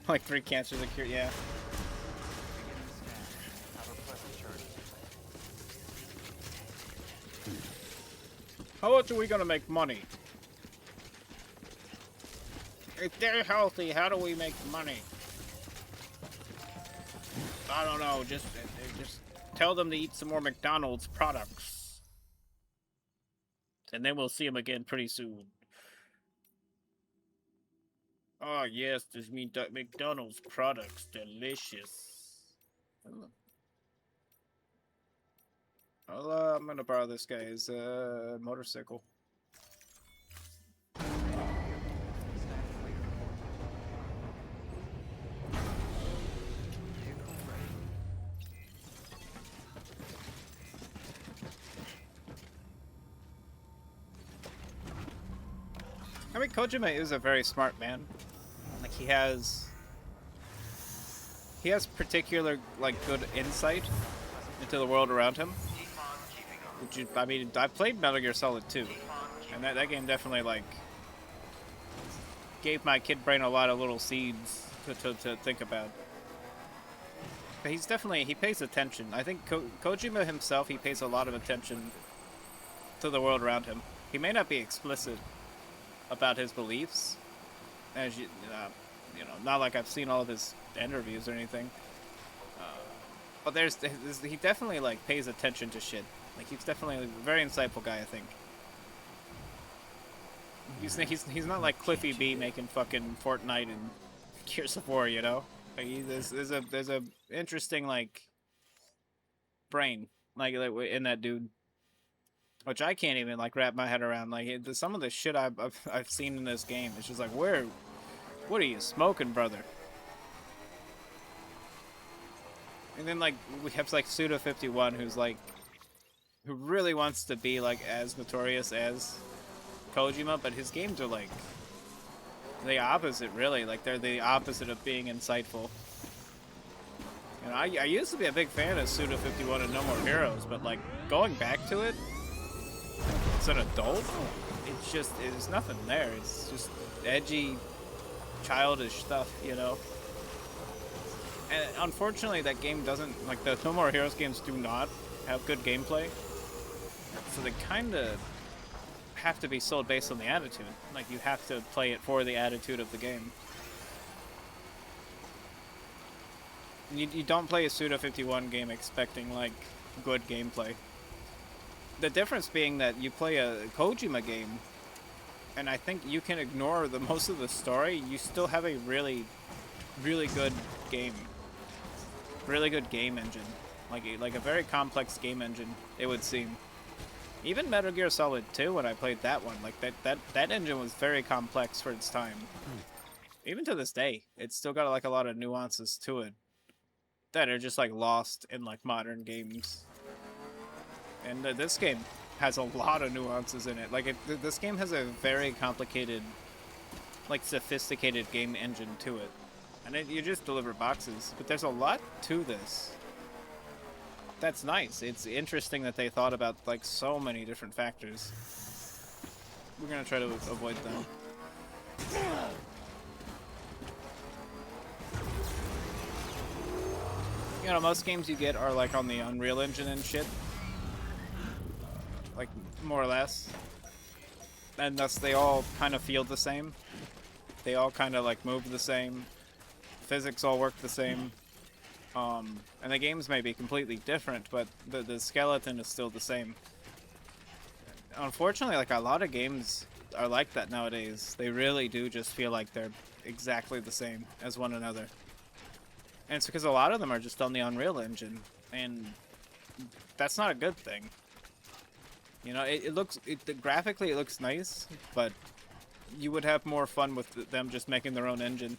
Like 3 cancers a cure, yeah. How much are we gonna make money? If they're healthy, how do we make money? I don't know, just tell them to eat some more McDonald's products. And then we'll see them again pretty soon. Oh yes, this means McDonald's products, delicious. I'm gonna borrow this guy's motorcycle. I mean, Kojima is a very smart man. Like, he has particular, like, good insight into the world around him. Which is, I mean, I played Metal Gear Solid 2, and that game definitely, like, gave my kid brain a lot of little seeds to think about. But he's definitely, he pays attention. I think Kojima himself, he pays a lot of attention to the world around him. He may not be explicit about his beliefs, as you know, not like I've seen all of his interviews or anything, but he definitely like pays attention to shit. Like, he's definitely a very insightful guy, I think. He's not like Cliffy B making fucking Fortnite and Gears of War, you know. Like, there's a interesting like brain like in that dude, which I can't even like wrap my head around. Like, some of the shit I've seen in this game, it's just like, what are you smoking, brother? And then like we have like Suda51, who really wants to be like as notorious as Kojima, but his games are like the opposite, really. Like, they're the opposite of being insightful. You know, I used to be a big fan of Suda51 and No More Heroes, but like going back to it as an adult, there's nothing there. It's just edgy, childish stuff, you know. And unfortunately, that game doesn't, like, the No More Heroes games do not have good gameplay, so they kind of have to be sold based on the attitude. Like, you have to play it for the attitude of the game. You don't play a Suda51 game expecting, like, good gameplay. The difference being that you play a Kojima game, and I think you can ignore most of the story, you still have a really, really good game. Really good game engine. Like a very complex game engine, it would seem. Even Metal Gear Solid 2, when I played that one, like, that engine was very complex for its time. Even to this day, it's still got like a lot of nuances to it that are just like lost in like modern games. And this game has a lot of nuances in it. Like, this game has a very complicated, like, sophisticated game engine to it. And you just deliver boxes, but there's a lot to this. That's nice. It's interesting that they thought about, like, so many different factors. We're gonna try to avoid them. You know, most games you get are like on the Unreal Engine and shit. Like, more or less. And thus they all kind of feel the same. They all kind of like move the same. Physics all work the same. And the games may be completely different, but the skeleton is still the same. Unfortunately, like a lot of games are like that nowadays. They really do just feel like they're exactly the same as one another. And it's because a lot of them are just on the Unreal Engine, and that's not a good thing. You know, graphically it looks nice, but you would have more fun with them just making their own engine.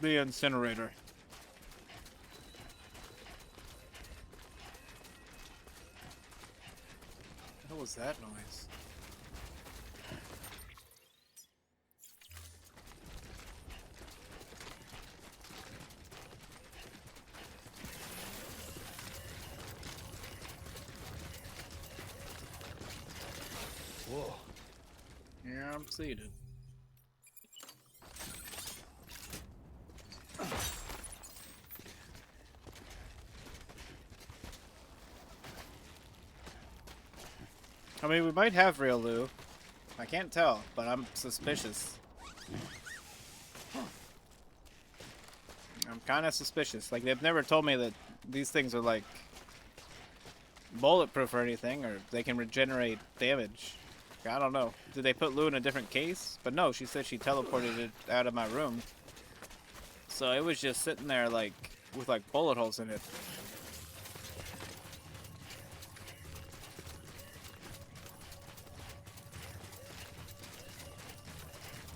The incinerator. What was that noise? Whoa. Yeah, I'm seated. I mean, we might have real loot. I can't tell, but I'm suspicious. I'm kind of suspicious. Like, they've never told me that these things are, like, bulletproof or anything, or they can regenerate damage. I don't know. Did they put Lou in a different case? But no, she said she teleported it out of my room. So it was just sitting there, like, with, like, bullet holes in it.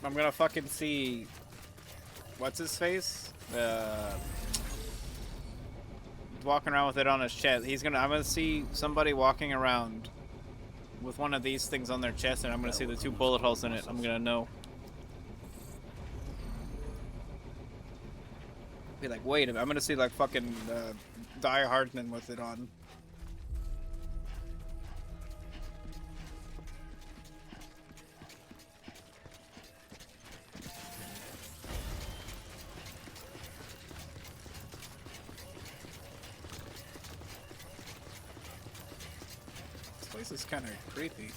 I'm gonna fucking see... What's his face? Walking around with it on his chest. I'm gonna see somebody walking around with one of these things on their chest, and I'm gonna see the 2 bullet holes in it. I'm gonna know. Be like, wait a minute. I'm gonna see like fucking Die Hardman with it on. This place is kind of creepy.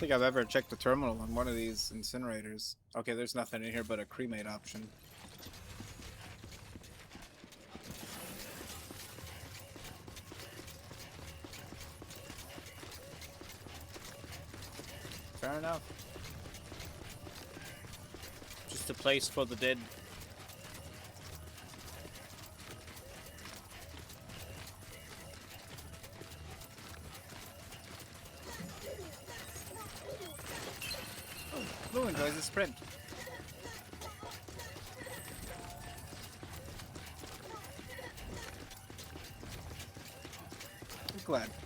I don't think I've ever checked the terminal on one of these incinerators. Okay, there's nothing in here but a cremate option. Fair enough. Just a place for the dead. Who enjoys the sprint?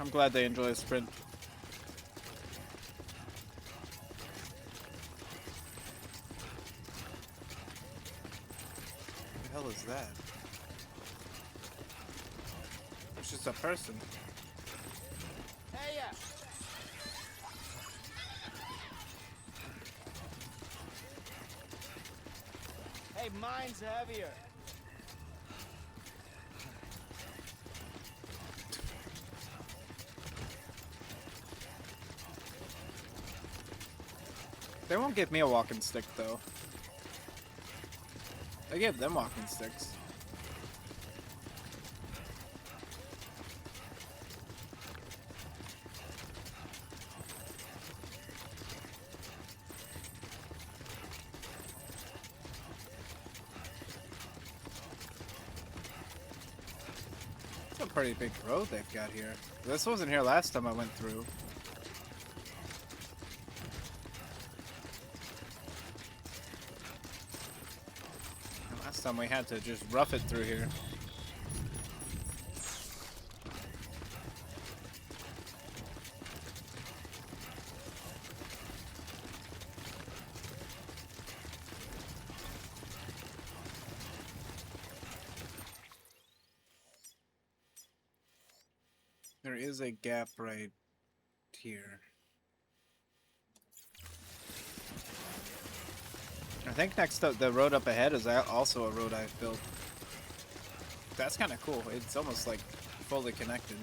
I'm glad they enjoy a sprint. What the hell is that? It's just a person. Hey, yeah. Hey, mine's heavier. They won't give me a walking stick, though. They give them walking sticks. It's a pretty big road they've got here. This wasn't here last time I went through. Last time we had to just rough it through here. There is a gap right here. I think next up, the road up ahead is also a road I've built. That's kind of cool. It's almost like fully connected.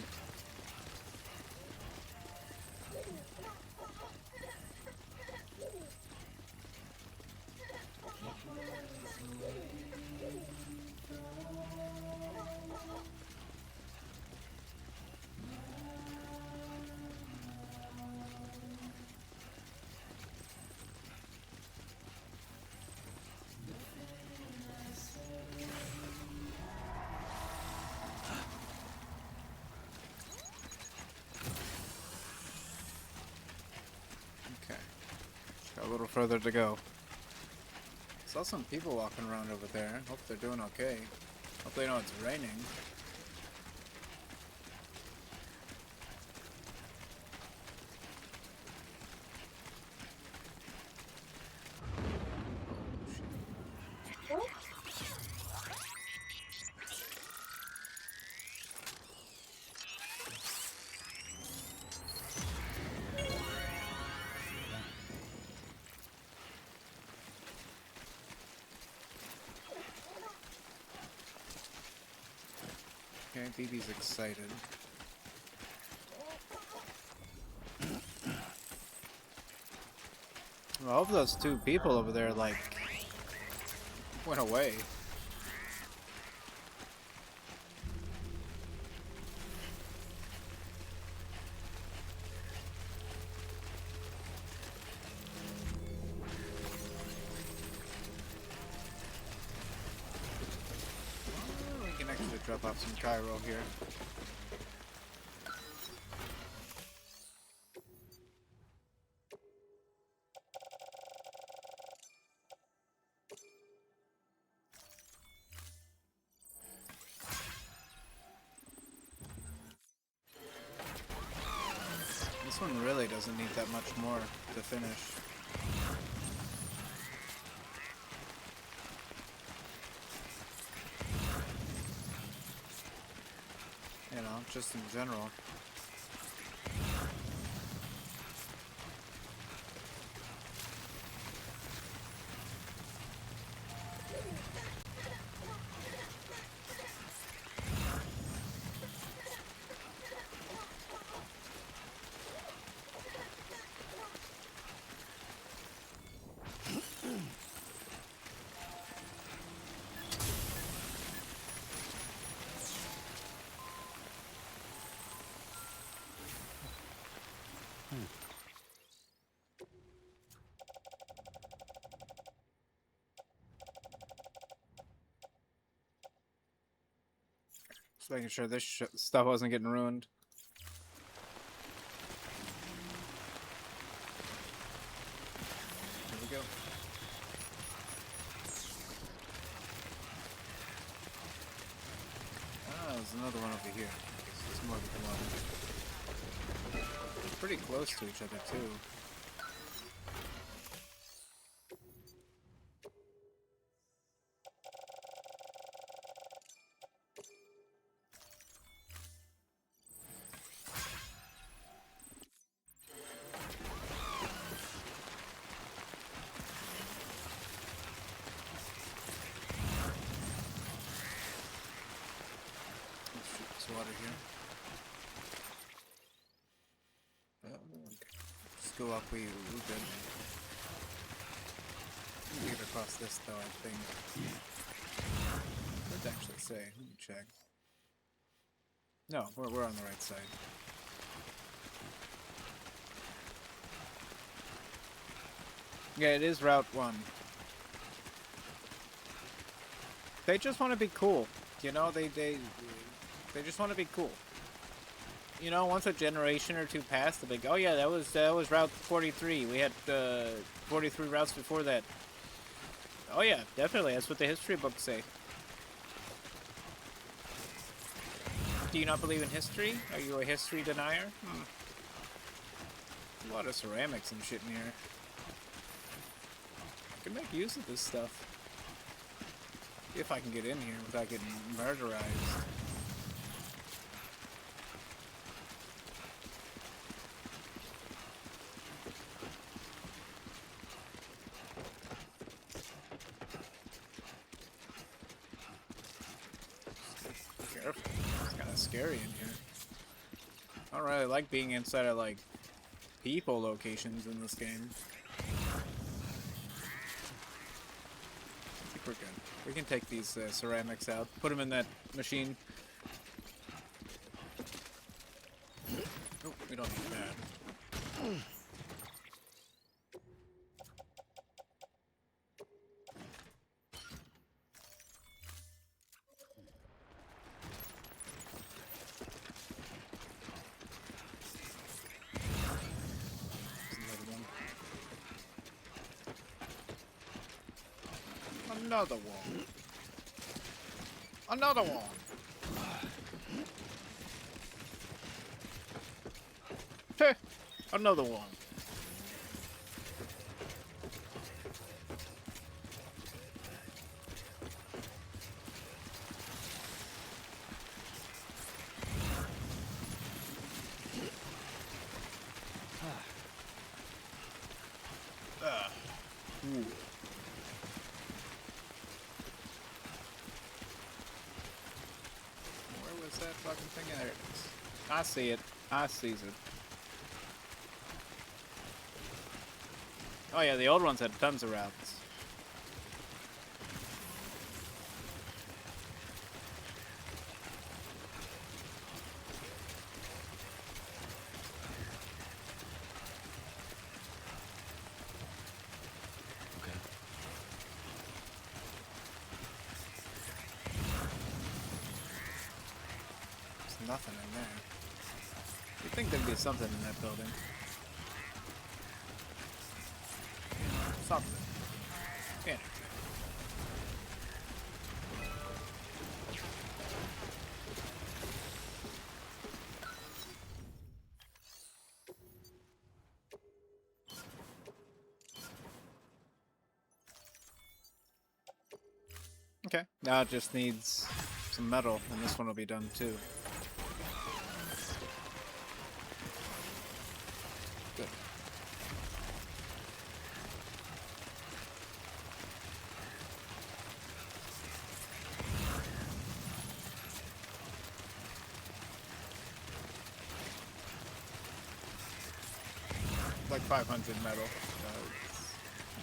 Got a little further to go. Saw some people walking around over there. Hope they're doing okay. Hope they know it's raining. Okay, BB's excited. Well, I hope those two people over there, like, went away. We can actually drop off some Cairo here. This one really doesn't need that much more to finish. You know, just in general. Just making sure this stuff wasn't getting ruined. Here we go. Ah, there's another one over here. I guess there's more than one. They're pretty close to each other too. Water here. Just go up, we're good. We get across this though, I think. What did it actually say? Let me check. No, we're on the right side. Yeah, it is Route 1. They just want to be cool. You know, they just want to be cool. You know, once a generation or two passed, they'll be like, oh yeah, that was Route 43. We had 43 routes before that. Oh yeah, definitely. That's what the history books say. Do you not believe in history? Are you a history denier? A lot of ceramics and shit in here. I can make use of this stuff. If I can get in here without getting murderized. scary in here. I don't really like being inside of like people locations in this game. I think we're good. We can take these ceramics out, put them in that machine. Oh, we don't need that. Another one. Another one. Heh, another one. Ooh. Where was that fucking thing? There it is. I see it. I sees it. Oh yeah, the old ones had tons of routes. Okay. There's nothing in there. You'd think there'd be something in that building. Something. Can't. Okay. Now it just needs some metal, and this one will be done too. Good. Like 500 metal.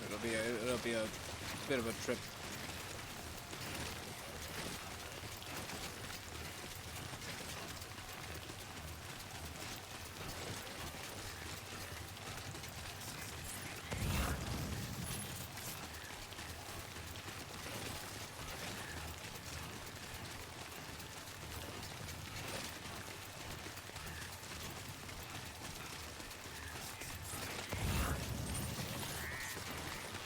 It'll be a bit of a trip.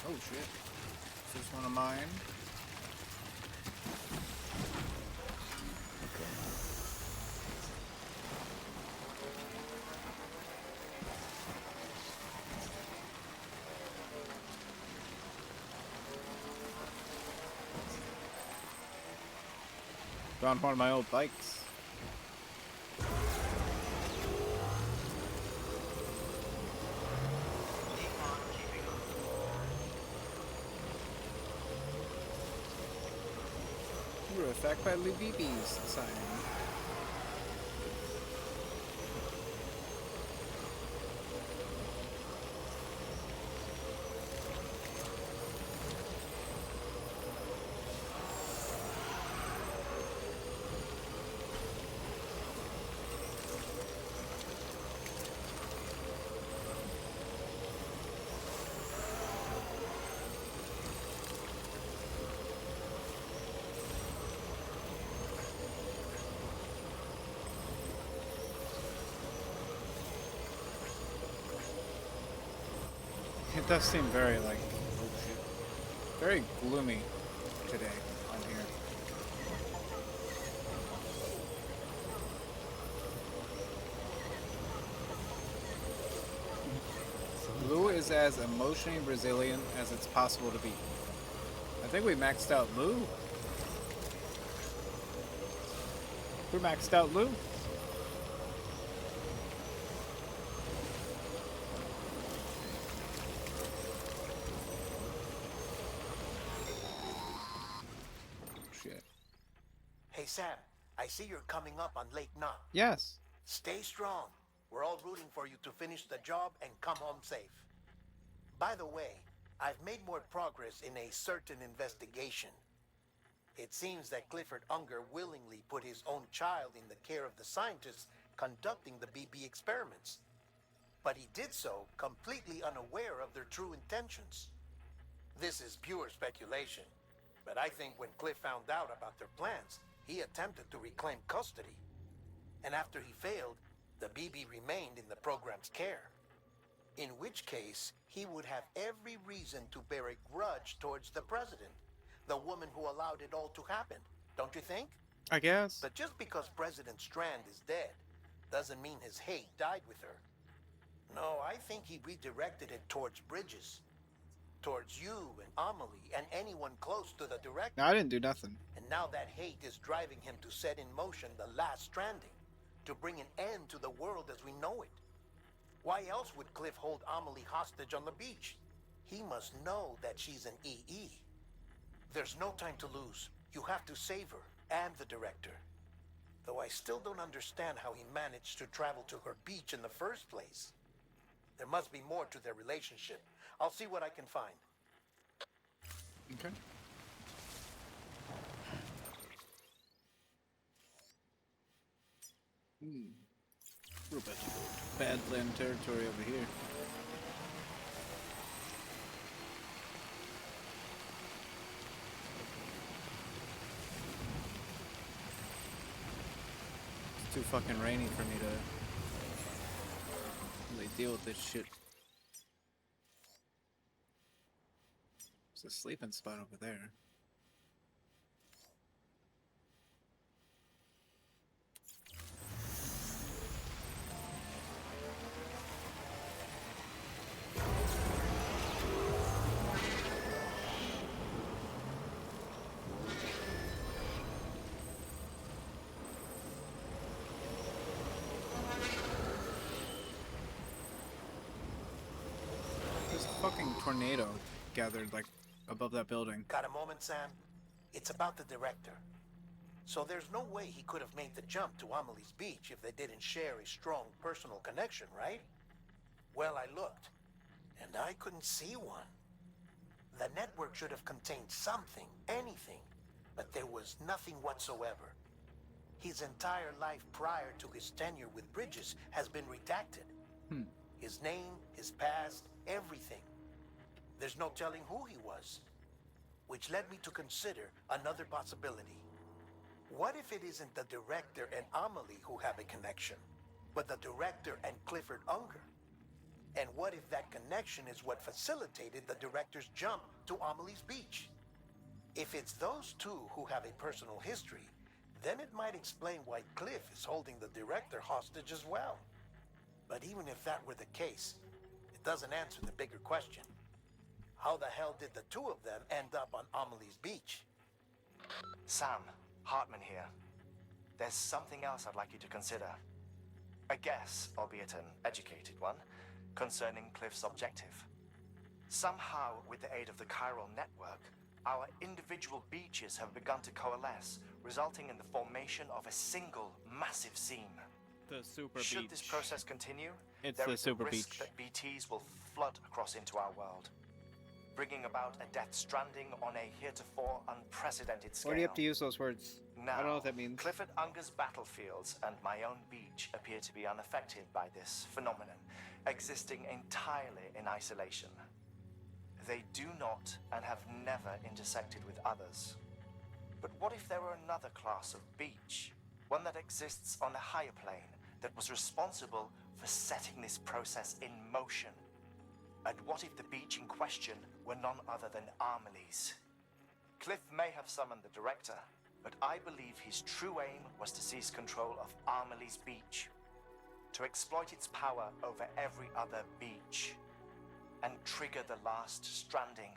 Oh shit. Is this one of mine? Found one of my old bikes. You were attacked by Lubibi's sign. It does seem very like, oh shit, very gloomy today on here. Lou is as emotionally resilient as it's possible to be. I think we maxed out Lou. We maxed out Lou. Hey Sam, I see you're coming up on Lake Knot. Yes. Stay strong. We're all rooting for you to finish the job and come home safe. By the way, I've made more progress in a certain investigation. It seems that Clifford Unger willingly put his own child in the care of the scientists conducting the BB experiments. But he did so completely unaware of their true intentions. This is pure speculation, but I think when Cliff found out about their plans, he attempted to reclaim custody. And after he failed, the BB remained in the program's care. In which case, he would have every reason to bear a grudge towards the president, the woman who allowed it all to happen, don't you think? I guess. But just because President Strand is dead, doesn't mean his hate died with her. No, I think he redirected it towards Bridges. Towards you and Amelie and anyone close to the director. No, I didn't do nothing. And now that hate is driving him to set in motion the last stranding, to bring an end to the world as we know it. Why else would Cliff hold Amelie hostage on the beach? He must know that she's an EE. There's no time to lose. You have to save her and the director. Though I still don't understand how he managed to travel to her beach in the first place. There must be more to their relationship. I'll see what I can find. Okay. We're about to go to Badland territory over here. It's too fucking rainy for me to really deal with this shit. There's a sleeping spot over there. There's a fucking tornado gathered like above that building. Got a moment, Sam? It's about the director. So there's no way he could have made the jump to Amelie's beach if they didn't share a strong personal connection, right? Well, I looked, and I couldn't see one. The network should have contained something, anything, but there was nothing whatsoever. His entire life prior to his tenure with Bridges has been redacted. His name, his past, everything. There's no telling who he was. Which led me to consider another possibility. What if it isn't the director and Amelie who have a connection, but the director and Clifford Unger? And what if that connection is what facilitated the director's jump to Amelie's beach? If it's those two who have a personal history, then it might explain why Cliff is holding the director hostage as well. But even if that were the case, it doesn't answer the bigger question. How the hell did the two of them end up on Amelie's beach? Sam, Hartman here. There's something else I'd like you to consider. A guess, albeit an educated one, concerning Cliff's objective. Somehow, with the aid of the chiral network, our individual beaches have begun to coalesce, resulting in the formation of a single massive seam. The super Should beach. this process continue, It's there the is super a risk beach. that BTs will flood across into our world, bringing about a death stranding on a heretofore unprecedented scale. Why do you have to use those words? Now, I don't know what that means. Clifford Unger's battlefields and my own beach appear to be unaffected by this phenomenon, existing entirely in isolation. They do not and have never intersected with others. But what if there were another class of beach, one that exists on a higher plane, that was responsible for setting this process in motion? And what if the beach in question were none other than Amelie's? Cliff may have summoned the director, but I believe his true aim was to seize control of Amelie's beach, to exploit its power over every other beach, and trigger the last stranding.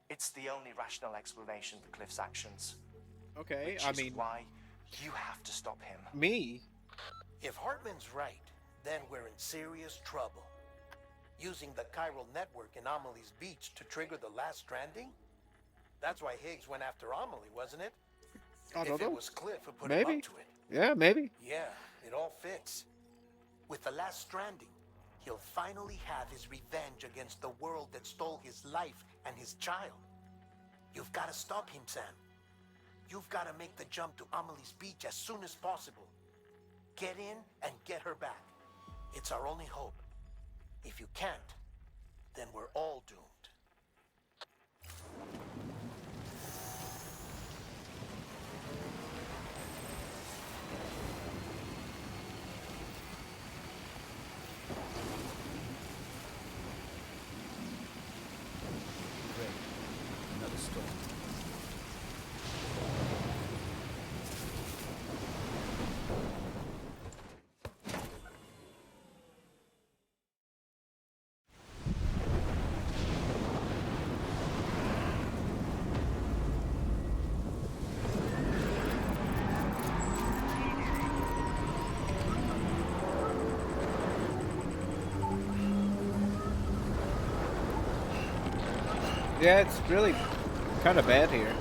It's the only rational explanation for Cliff's actions. Okay, Which I is mean, why you have to stop him. me? If Hartman's right, then we're in serious trouble. Using the chiral network in Amelie's beach to trigger the last stranding? That's why Higgs went after Amelie, wasn't it? I If don't it know. was Cliff who put him Maybe. up to it. Yeah, maybe. Yeah, it all fits. With the last stranding, he'll finally have his revenge against the world that stole his life and his child. You've got to stop him, Sam. You've got to make the jump to Amelie's Beach as soon as possible. Get in and get her back. It's our only hope. If you can't, then we're all doomed. Great. Another storm. Yeah, it's really kind of bad here.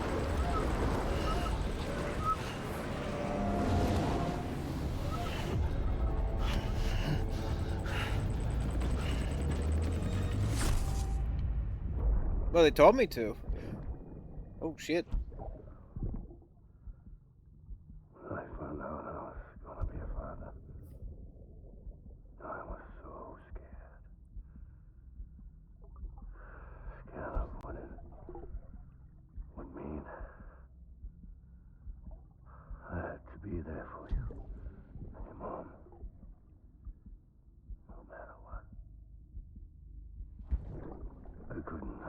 Well, they told me to. Oh, shit. I found out I was gonna be a father. I was so scared. Scared of what it would mean. I had to be there for you and your mom. No matter what. I couldn't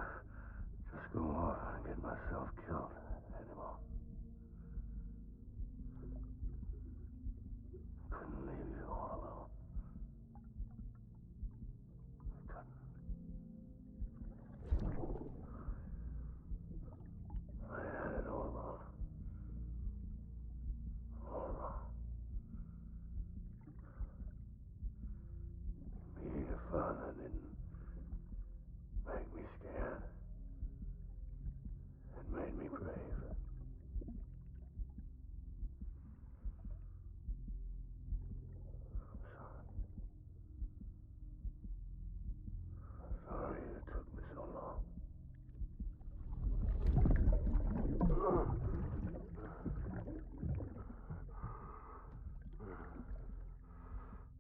just go off and get myself killed anymore. Couldn't leave you all alone. I couldn't. I had it all wrong. All wrong. Being a father didn't make me scared. It made me brave. Sorry it took me so long.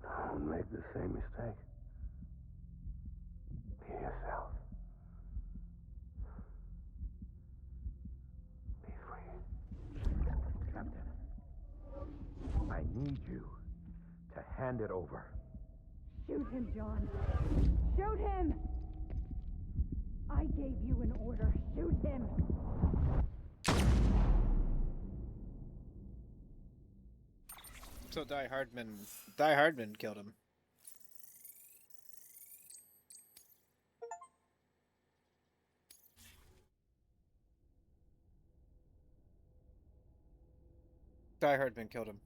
Don't make the same mistake. Be yourself. Be free. Captain, I need you to hand it over. Shoot him, John. Shoot him! I gave you an order. Shoot him! So Die Hardman killed him. Die Hardman killed him.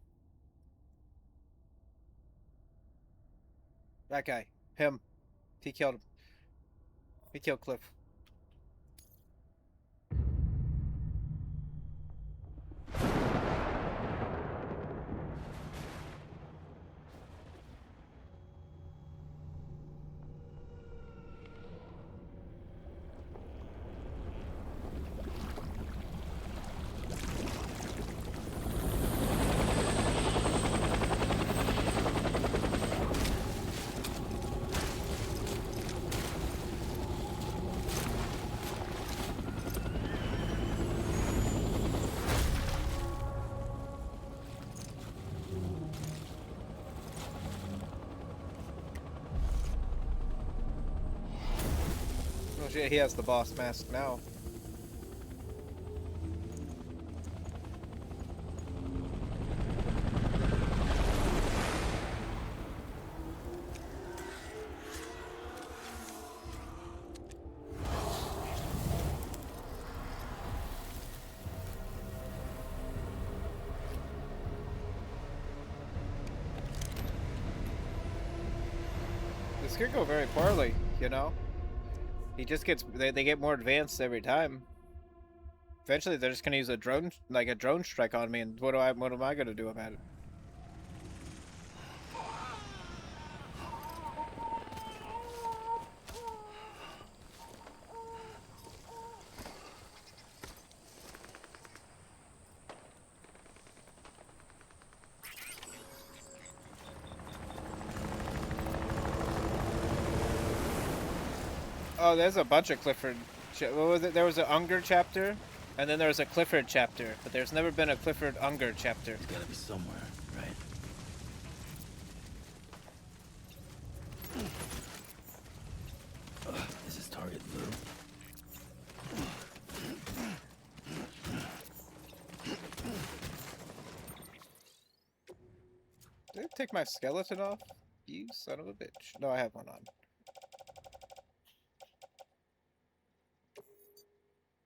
That guy. Him. He killed him. He killed Cliff. Oh shit, he has the boss mask now. This could go very poorly, you know? He just gets, they get more advanced every time. Eventually, they're just gonna use a drone, like a drone strike on me, and what am I gonna do about it? Oh, there's a bunch of Clifford. What was it? There was an Unger chapter, and then there was a Clifford chapter, but there's never been a Clifford Unger chapter. It's gotta be somewhere, right? This is target blue. Did I take my skeleton off? You son of a bitch. No, I have one on.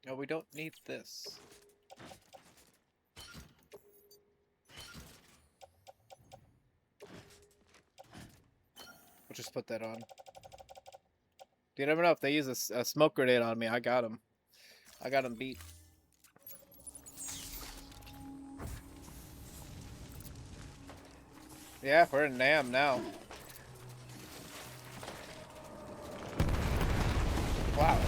No, we don't need this. We'll just put that on. You never know if they use a smoke grenade on me. I got him. I got him beat. Yeah, we're in Nam now. Wow.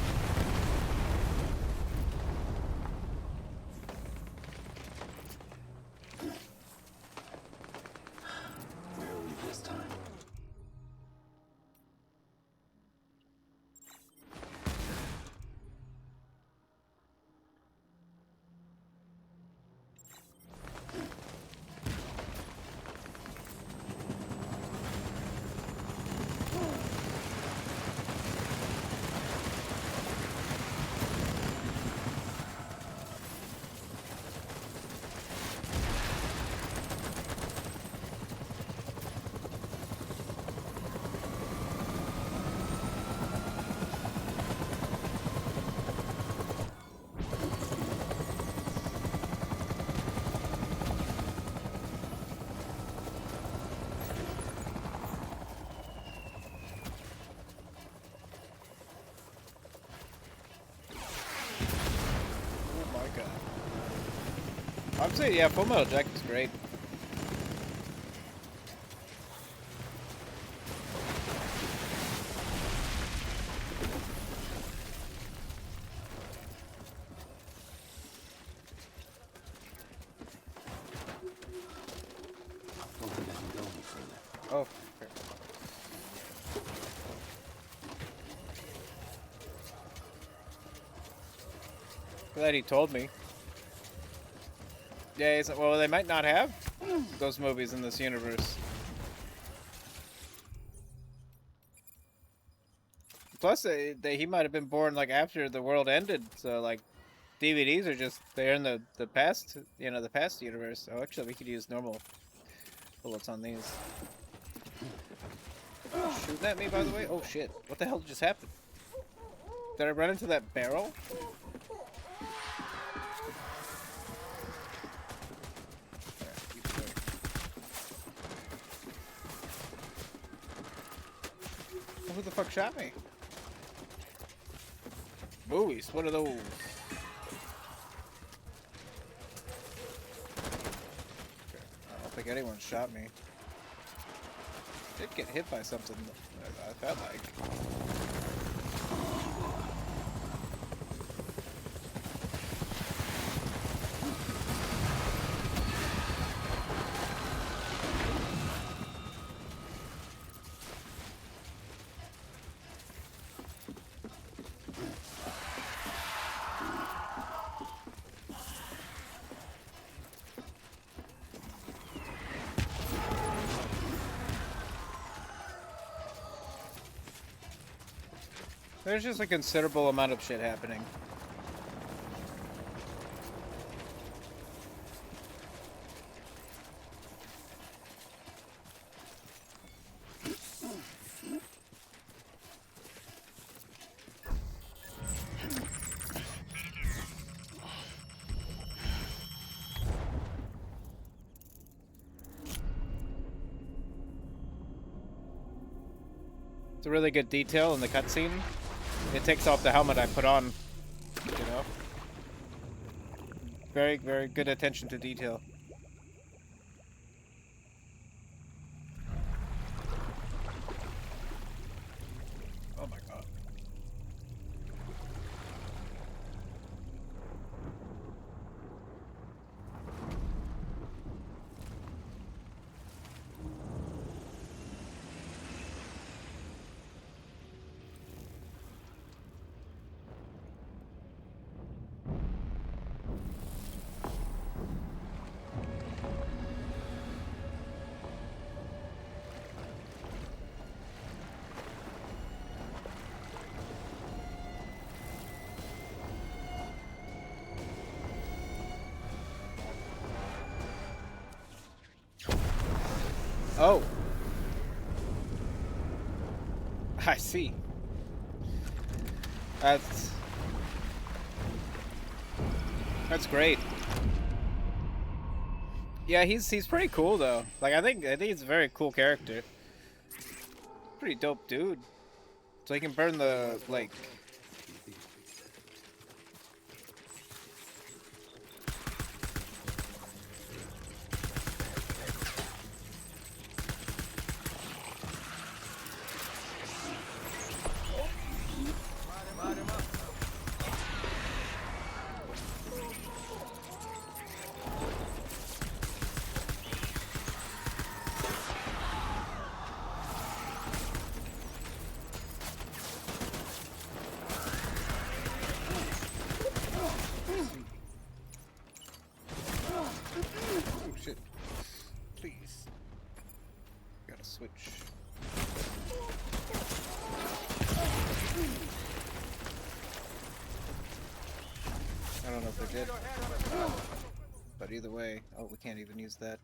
Barely this time. I'm saying, yeah, Full Metal Jacket's great. I don't think I can go any further. Oh, okay. Glad he told me. Yeah, well, they might not have those movies in this universe. Plus, he might have been born like after the world ended, so like DVDs are just they're in the past, you know, the past universe. Oh, actually, we could use normal bullets on these. Oh, shooting at me, by the way. Oh shit! What the hell just happened? Did I run into that barrel? Who the fuck shot me? Movies, what are those? Okay. I don't think anyone shot me. Did get hit by something, I felt like. There's just a considerable amount of shit happening. It's a really good detail in the cutscene. It takes off the helmet I put on, you know? Very, very good attention to detail. Oh my god. Oh. I see. That's great. Yeah, he's pretty cool though. Like I think he's a very cool character. Pretty dope dude. So he can burn the like but either way, oh, we can't even use that.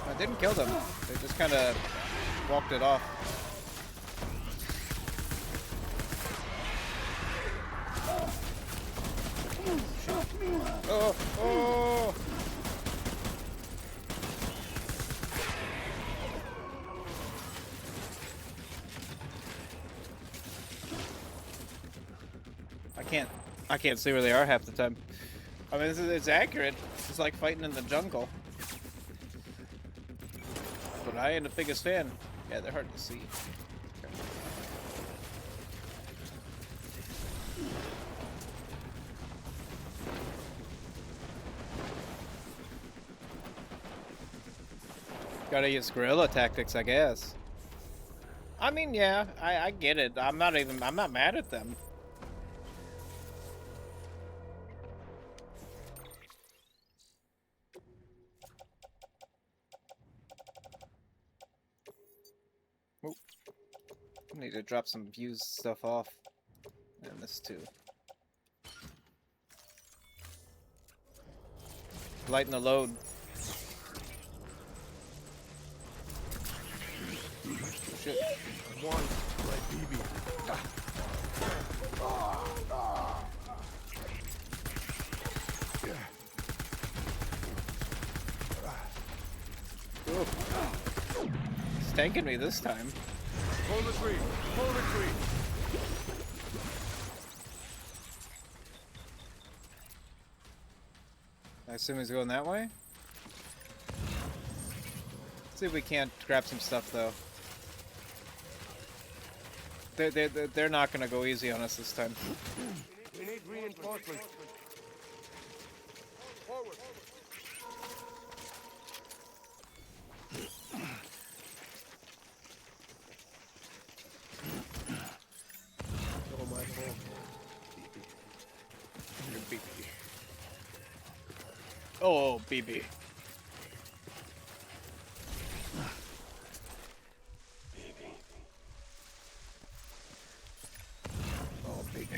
I didn't kill them. They just kind of walked it off. Oh, oh! I can't see where they are half the time. I mean, it's accurate. It's like fighting in the jungle. But I ain't the biggest fan. Yeah, they're hard to see. Gotta use guerrilla tactics, I guess. I mean, yeah, I get it. I'm not mad at them. Oh. I need to drop some views stuff off. And this too. Lighten the load. Shit. One, like BB. It's tanking me this time. Pull the tree. Pull the tree. I assume he's going that way? Let's see if we can't grab some stuff though. They're not gonna go easy on us this time. We need reinforcements. Forward. Oh my God. BB. Oh, BB. Oh, BB.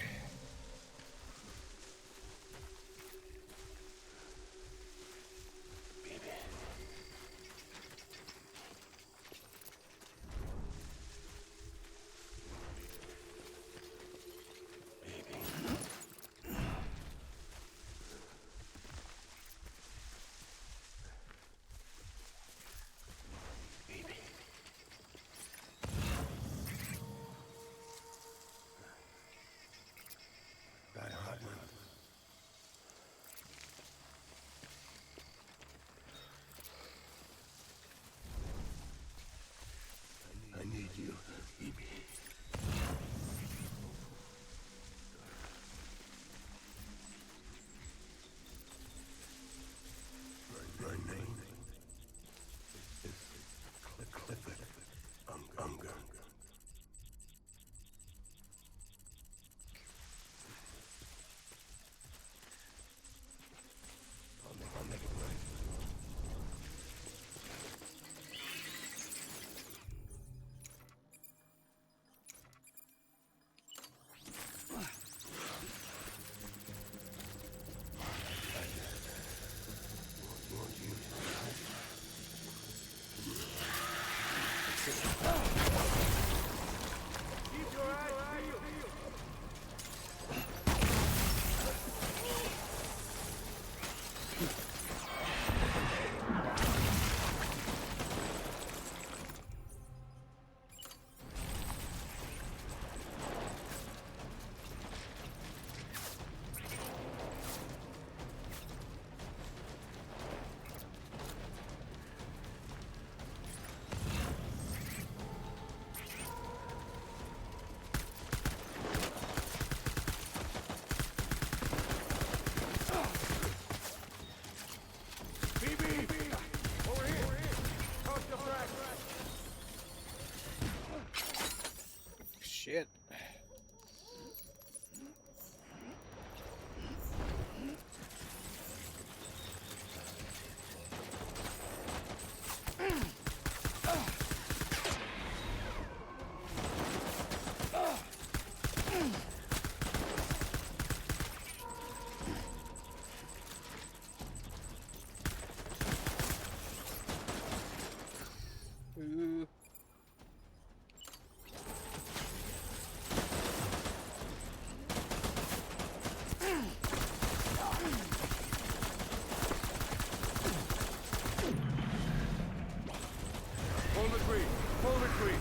retreat.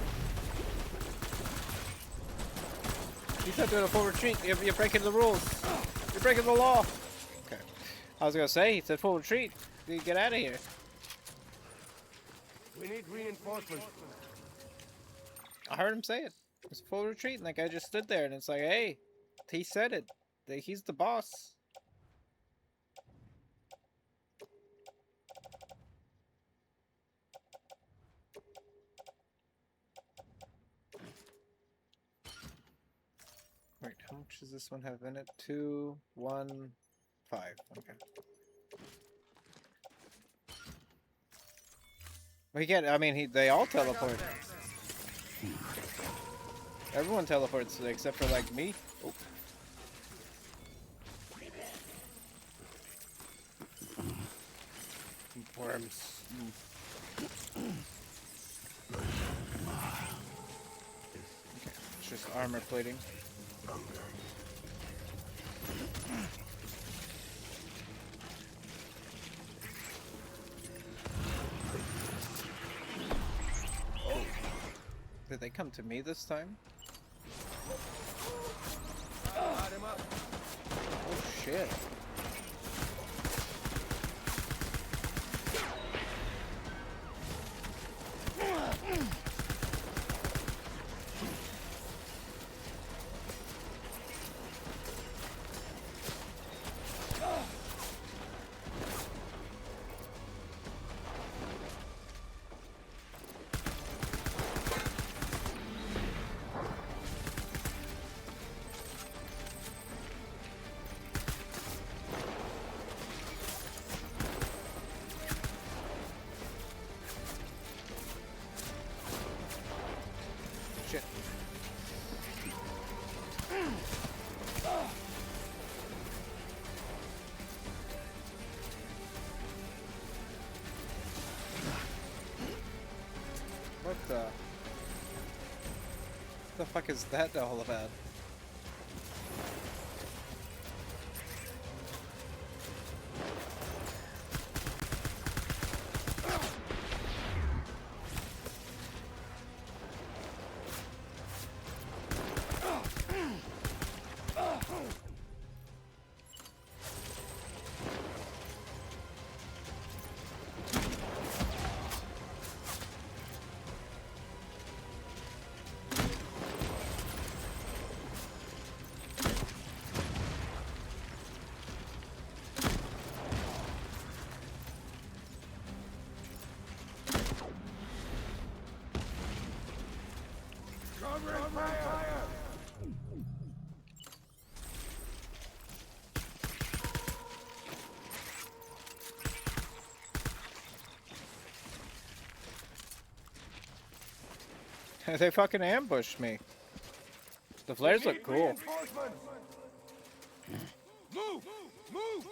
He's not doing a full retreat. You're breaking the rules. You're breaking the law. Okay. I was gonna say, he said full retreat. You get out of here. We need reinforcements. I heard him say it. It's full retreat, and that guy just stood there, and it's like, hey, he said it. He's the boss. Wait, how much does this one have in it? 2, 1, 5. Okay. We get. I mean, they all teleport. Everyone teleports except for like me. Oh. Worms. Okay, it's just armor plating. Did they come to me this time? Oh shit. Shit. What the fuck is that all about? They fucking ambushed me. The flares look cool. Move! Move!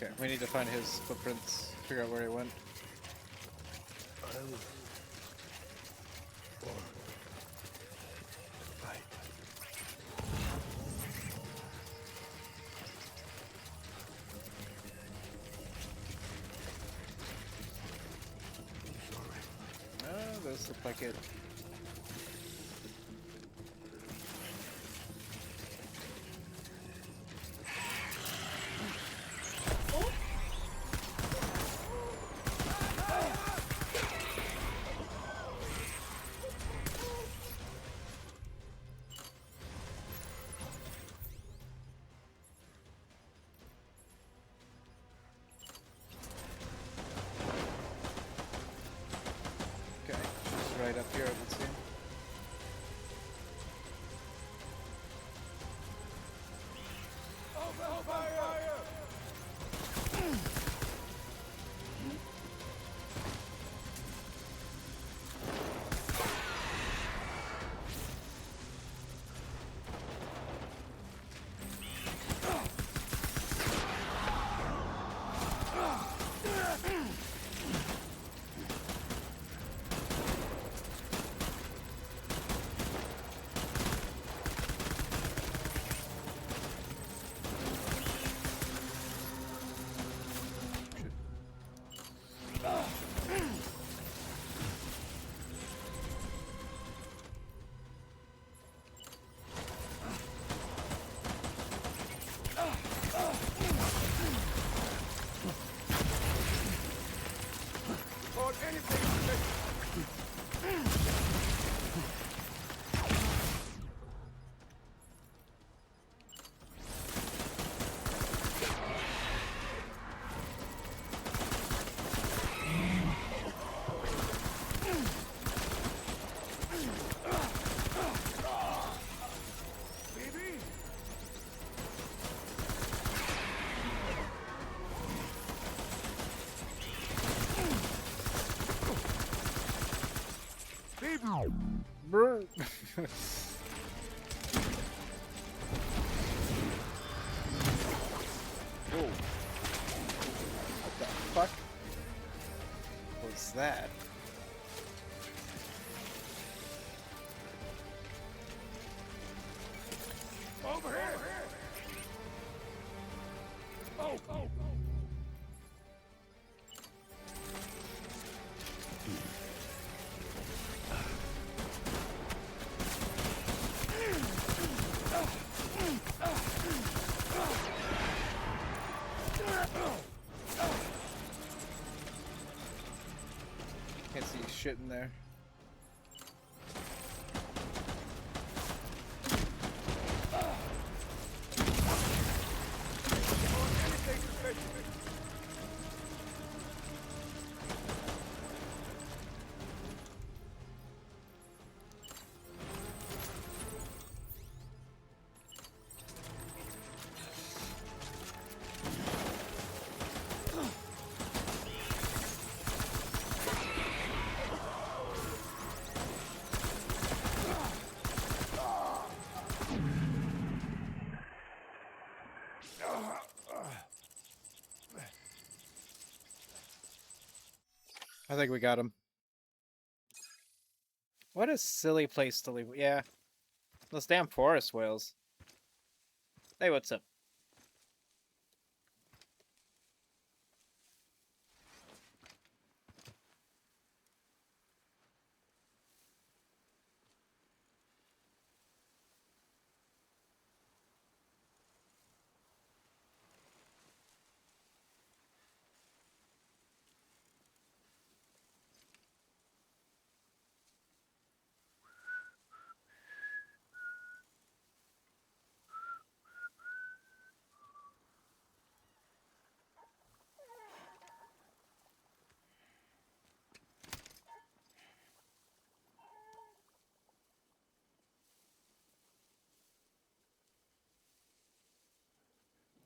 Okay, we need to find his footprints, figure out where he went. Oh, those look like it. Right up here, I would see. Open fire! Brr. Whoa. What the fuck was that? Over here! Oh, oh, oh. Can't see shit in there. I think we got him. What a silly place to leave. Yeah. Those damn forest whales. Hey, what's up?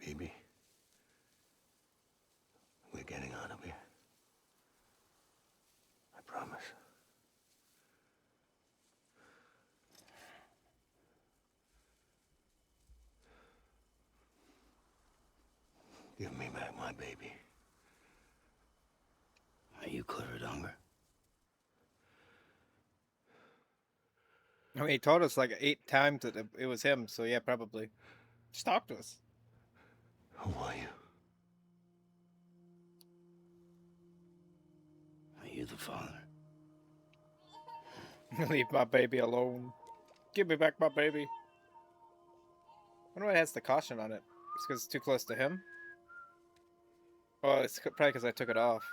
Baby, we're getting out of here. I promise. Give me back my baby. Are you Clifford Unger? I mean, he told us like 8 times that it was him, so yeah, probably. Just talk to us. Who are you? Are you the father? Leave my baby alone. Give me back my baby. I wonder why it has the caution on it. It's because it's too close to him? Oh, it's probably because I took it off.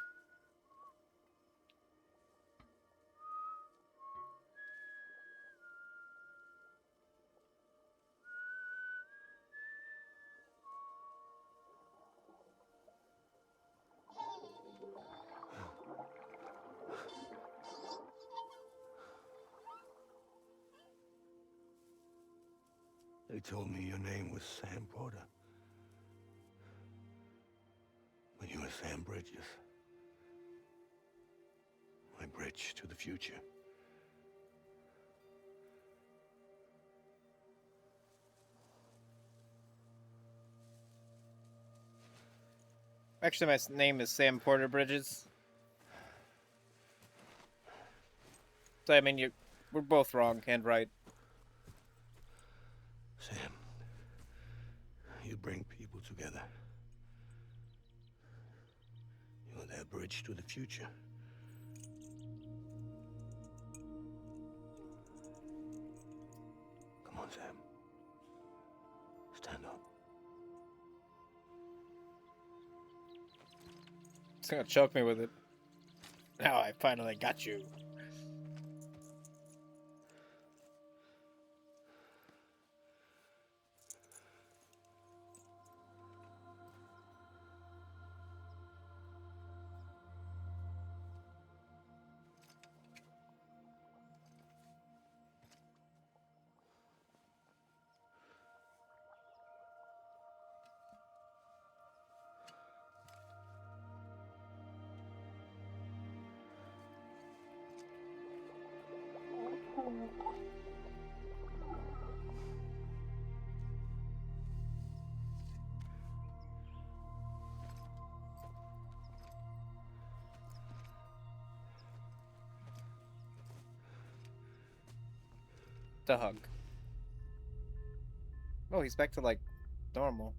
They told me your name was Sam Porter. But you were Sam Bridges. My bridge to the future. Actually, my name is Sam Porter Bridges. So, I mean, we're both wrong and right. Sam, you bring people together. You're their bridge to the future. Come on, Sam. Stand up. It's gonna choke me with it. Now I finally got you. The hug. Oh, he's back to like normal.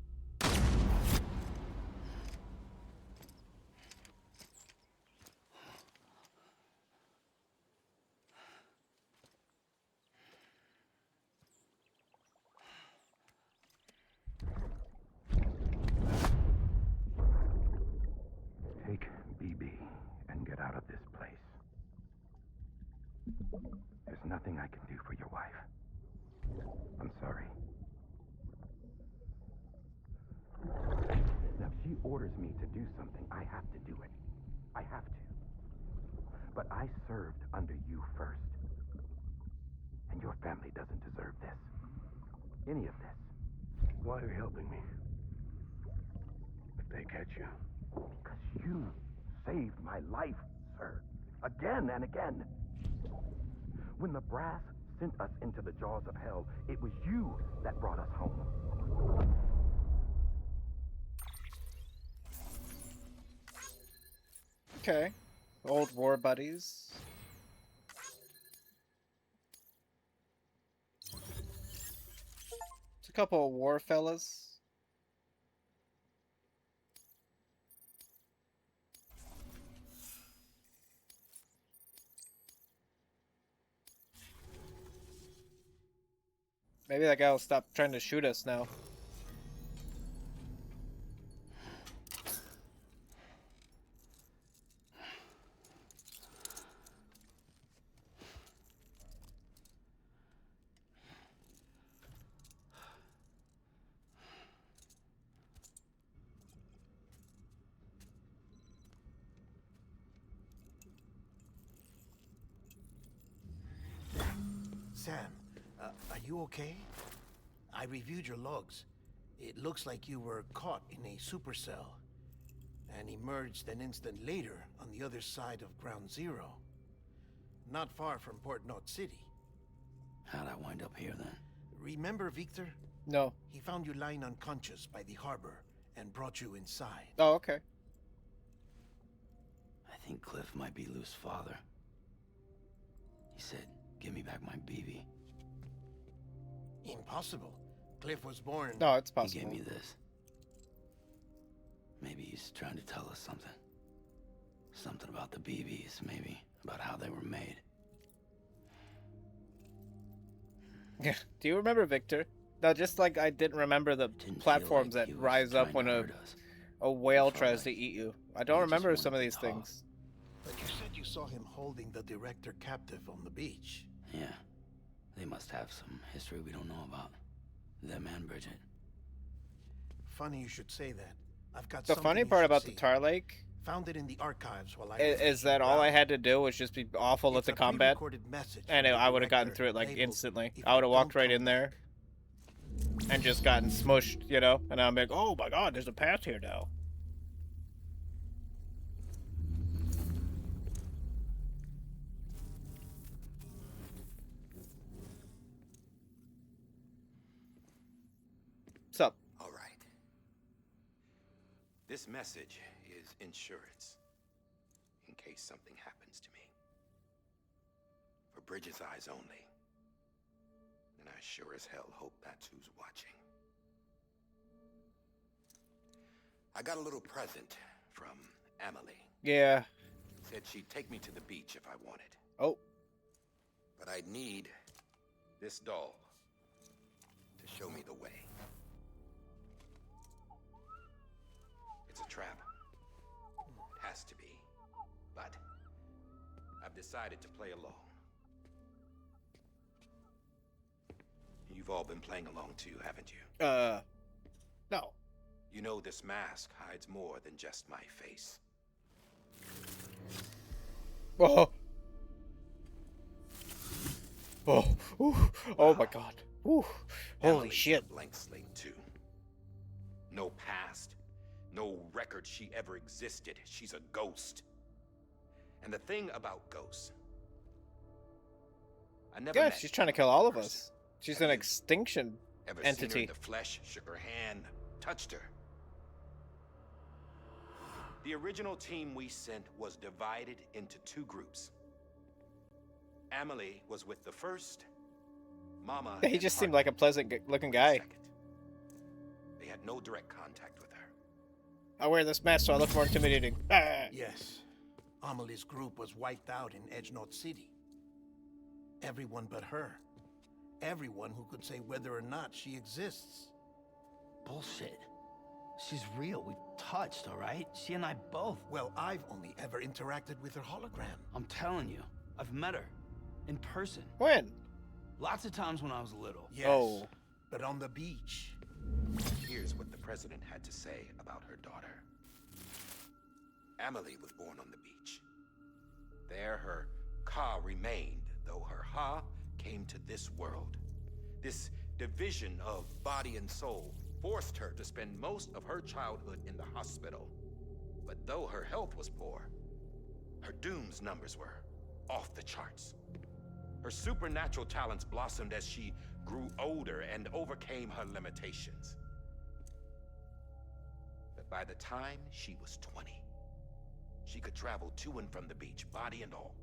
Take BB and get out of this place. There's nothing I can do for your wife. I'm sorry. Now, if she orders me to do something, I have to do it. I have to. But I served under you first. And your family doesn't deserve this. Any of this. Why are you helping me? If they catch you. Because you saved my life, sir. Again and again. When the brass sent us into the jaws of hell, it was you that brought us home. Okay. Old war buddies. It's a couple of war fellas. Maybe that guy will stop trying to shoot us now. Sam, are you okay? I reviewed your logs. It looks like you were caught in a supercell and emerged an instant later on the other side of Ground Zero. Not far from Port Knot City. How'd I wind up here then? Remember Victor? No. He found you lying unconscious by the harbor and brought you inside. Oh, okay. I think Cliff might be Lou's father. He said, "Give me back my BB." Impossible. Cliff was born... No, it's He possible. gave me this. Maybe he's trying to tell us something. Something about the BBs, maybe. About how they were made. Yeah. Do you remember Victor? No, just like I didn't remember the platforms like that he was rise up trying when to a hurt us. whale Felt tries to like eat you. I don't he just remember wanted some of to these talk. things. But you said you saw him holding the director captive on the beach. Yeah. They must have some history we don't know about. Them and Bridget. Funny you should say that. I've got The something funny you part should about the see. Tar Lake Found it in the archives while I is that all I had to do was just be awful at It's the a combat, pre-recorded message and from the I would have gotten director through it like labeled, instantly. "If I would have you walked don't right come in there and just gotten smushed, you know? And I'm like, oh my god, there's a path here now. What's up? All right. This message is insurance. In case something happens to me. For Bridget's eyes only. And I sure as hell hope that's who's watching. I got a little present from Emily. Yeah. Said she'd take me to the beach if I wanted. Oh. But I'd need this doll to show me the way. It's a trap. It has to be. But I've decided to play along. You've all been playing along too, haven't you? No. You know this mask hides more than just my face. Oh. Oh. Ooh. Oh my god. Ooh. Holy Emily's shit. a blank slate too. No past. No record she ever existed. She's a ghost. And the thing about ghosts, I never Yeah, met she's trying to kill all of person. us. She's an extinction Ever seen her entity. in the flesh, shook her hand, touched her? The original team we sent was divided into 2 groups. Amelie was with the first. Mama. Yeah, he and just seemed Hartman like a pleasant looking were the guy. second. They had no direct contact with her. I wear this mask so I look more intimidating. Ah. Yes. Amelie's group was wiped out in Edgenorth City. Everyone but her. Everyone who could say whether or not she exists. Bullshit. She's real. We've touched, all right? She and I both. Well, I've only ever interacted with her hologram. I'm telling you, I've met her. In person. When? Lots of times when I was little. Yes, Oh. but on the beach. Here's what the president had to say about her daughter. Amelie was born on the beach. There her Ka remained, though her Ha came to this world. This division of body and soul forced her to spend most of her childhood in the hospital. But though her health was poor, her Doom's numbers were off the charts. Her supernatural talents blossomed as she grew older and overcame her limitations. But by the time she was 20, she could travel to and from the beach, body and all.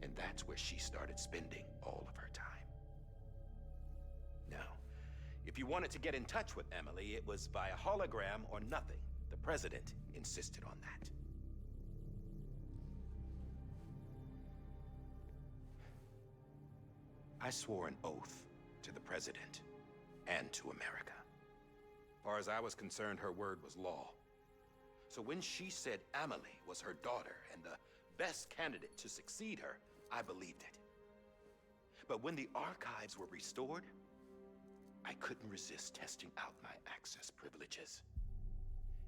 And that's where she started spending all of her time. Now, if you wanted to get in touch with Emily, it was via hologram or nothing. The president insisted on that. I swore an oath to the president and to America. As far as I was concerned, her word was law. So when she said Amelie was her daughter and the best candidate to succeed her, I believed it. But when the archives were restored, I couldn't resist testing out my access privileges.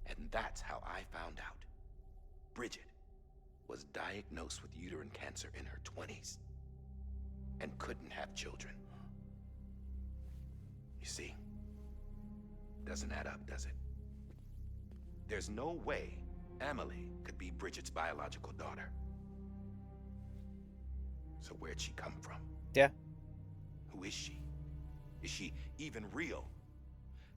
And that's how I found out Bridget was diagnosed with uterine cancer in her 20s and couldn't have children. You see, doesn't add up, does it? There's no way Amelie could be Bridget's biological daughter. So where'd she come from? Yeah. Who is she? Is she even real?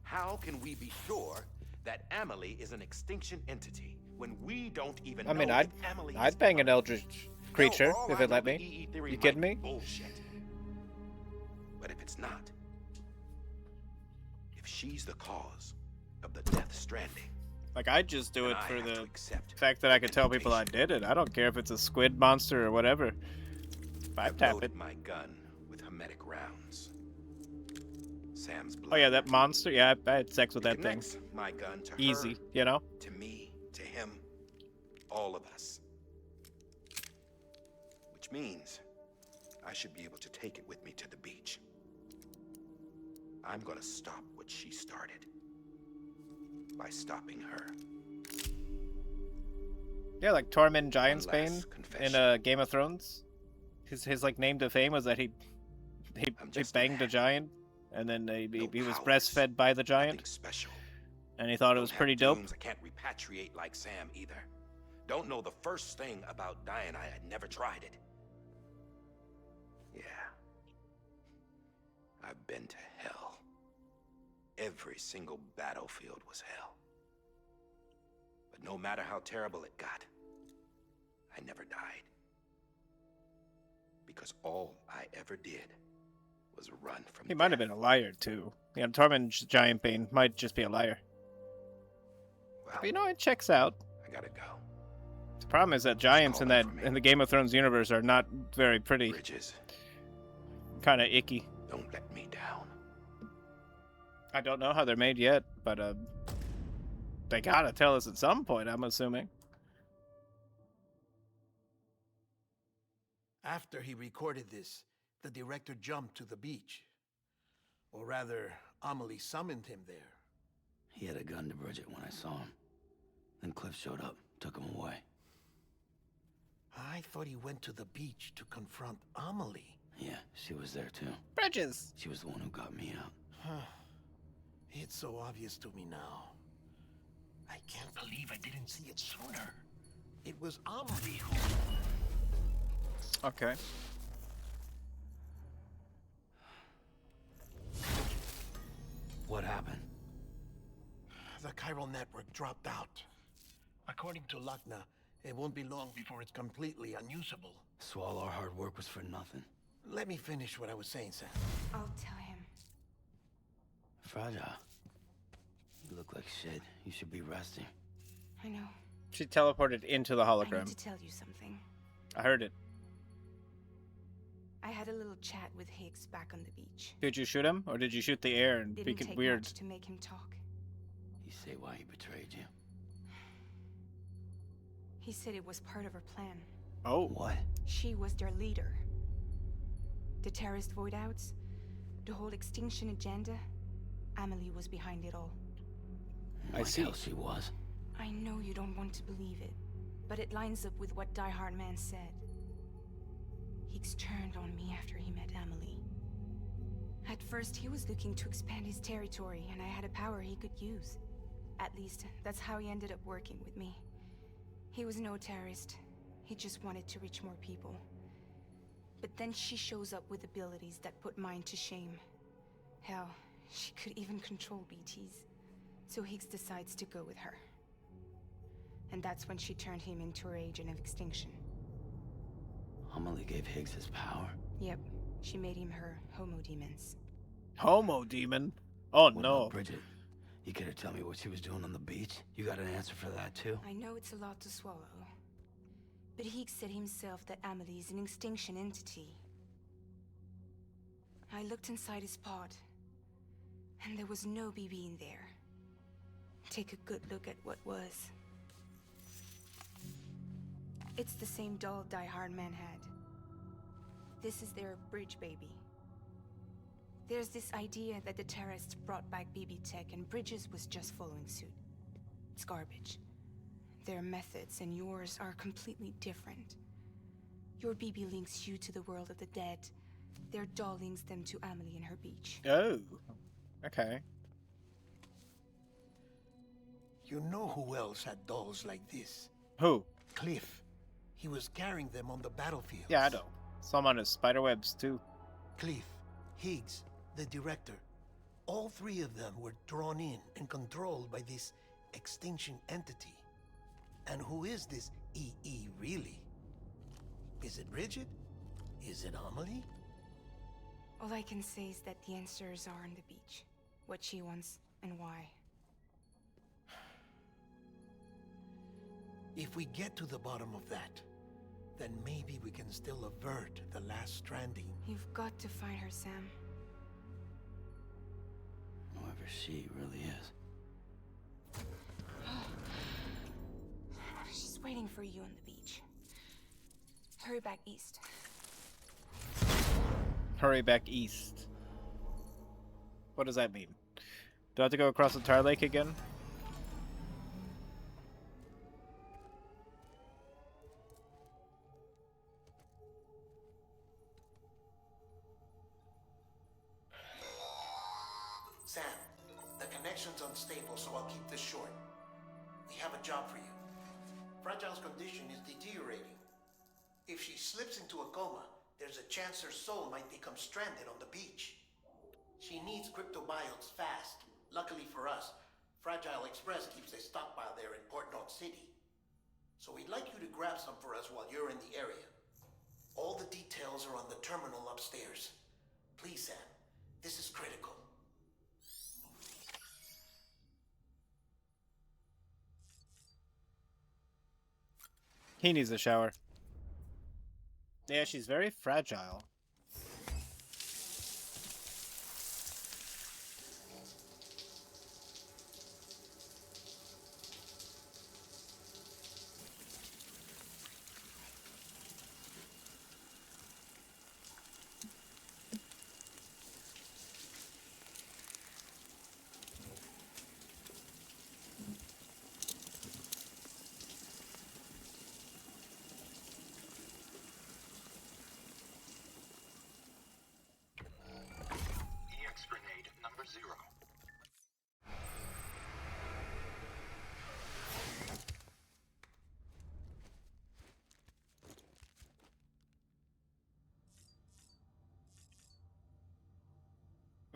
How can we be sure that Amelie is an extinction entity when we don't even know mean, if Amelie I'd is bang an ever? eldritch creature Hell, for all if I it know, let the me. EE theory You might kidding be me? Bullshit. But if it's not, if she's the cause of the Death Stranding, Like, I'd just do then it I for have to the accept fact that I could tell people I did it. I don't care if it's a squid monster or whatever. I've Tap loaded it. my gun with hermetic rounds. Sam's blood. Oh yeah, that monster. Yeah, I had sex with that thing. Connects my gun to Easy, her, you know. to me, to him, all of us. Which means I should be able to take it with me to the beach. I'm gonna stop what she started by stopping her. Yeah, like Tormund Giantsbane last confession. in Game of Thrones. His like name to fame was that he banged a giant, and then he was breastfed by the giant, special. and he thought it Don't was have pretty dope. dooms. I can't repatriate like Sam either. Don't know the first thing about dying. I had never tried it. Yeah. I've been to hell. Every single battlefield was hell. But no matter how terrible it got, I never died. Because all I ever did was run from He might have been a liar too. Yeah, Tormund Giantsbane might just be a liar. But you know, it checks out. I gotta go. The problem is that giants in the Game of Thrones universe are not very pretty. Bridges. Kind of icky. Don't let me down. I don't know how they're made yet, but they gotta tell us at some point, I'm assuming. After he recorded this, the director jumped to the beach. Or rather, Amelie summoned him there. He had a gun to Bridget when I saw him. Then Cliff showed up, took him away. I thought he went to the beach to confront Amelie. Yeah, she was there too. Bridges! She was the one who got me out. It's so obvious to me now. I can't believe I didn't see it sooner. It was Amelie who... Okay. What happened? The chiral network dropped out. According to Lakna, it won't be long before it's completely unusable. So all our hard work was for nothing? Let me finish what I was saying, Sam. I'll tell him. Fragile. You look like shit. You should be resting. I know. She teleported into the I hologram. need to tell you something. I heard it. I had a little chat with Higgs back on the beach. Did you shoot him, or did you shoot the air and Didn't make it take weird? much to make him talk. You say why he betrayed you? He said it was part of her plan. Oh. What? She was their leader. The terrorist voidouts, the whole extinction agenda, Amelie was behind it all. Like how she was. I know you don't want to believe it, but it lines up with what Die Hard Man said. Higgs turned on me after he met Amelie. At first, he was looking to expand his territory, and I had a power he could use. At least, that's how he ended up working with me. He was no terrorist. He just wanted to reach more people. But then she shows up with abilities that put mine to shame. Hell, she could even control BTs. So Higgs decides to go with her. And that's when she turned him into her agent of extinction. Amelie gave Higgs his power? Yep, she made him her Homo Demons. Homo demon? Oh What no. about Bridget? You care to tell me what she was doing on the beach? You got an answer for that too? I know it's a lot to swallow. But Higgs said himself that Amelie is an extinction entity. I looked inside his pod, and there was no BB in there. Take a good look at what was. It's the same doll Die Hard Man had. This is their bridge baby. There's this idea that the terrorists brought back BB tech and Bridges was just following suit. It's garbage. Their methods and yours are completely different. Your BB links you to the world of the dead. Their doll links them to Amelie and her beach. Oh. Okay. You know who else had dolls like this? Who? Cliff. He was carrying them on the battlefield. Yeah, I know. Some on his spiderwebs too. Cliff, Higgs, the director. All three of them were drawn in and controlled by this extinction entity. And who is this EE really? Is it Bridget? Is it Amelie? All I can say is that the answers are on the beach. What she wants and why. If we get to the bottom of that, then maybe we can still avert the last stranding. You've got to find her, Sam. Whoever she really is. She's waiting for you on the beach. Hurry back east. Hurry back east. What does that mean? Do I have to go across the Tar Lake again? Sam, the connection's unstable, so I'll keep this short. We have a job for you. Fragile's condition is deteriorating. If she slips into a coma, there's a chance her soul might become stranded on the beach. She needs cryptobiotes fast. Luckily for us, Fragile Express keeps a stockpile there in Port North City. So we'd like you to grab some for us while you're in the area. All the details are on the terminal upstairs. Please, Sam, this is critical. He needs a shower. Yeah, she's very fragile.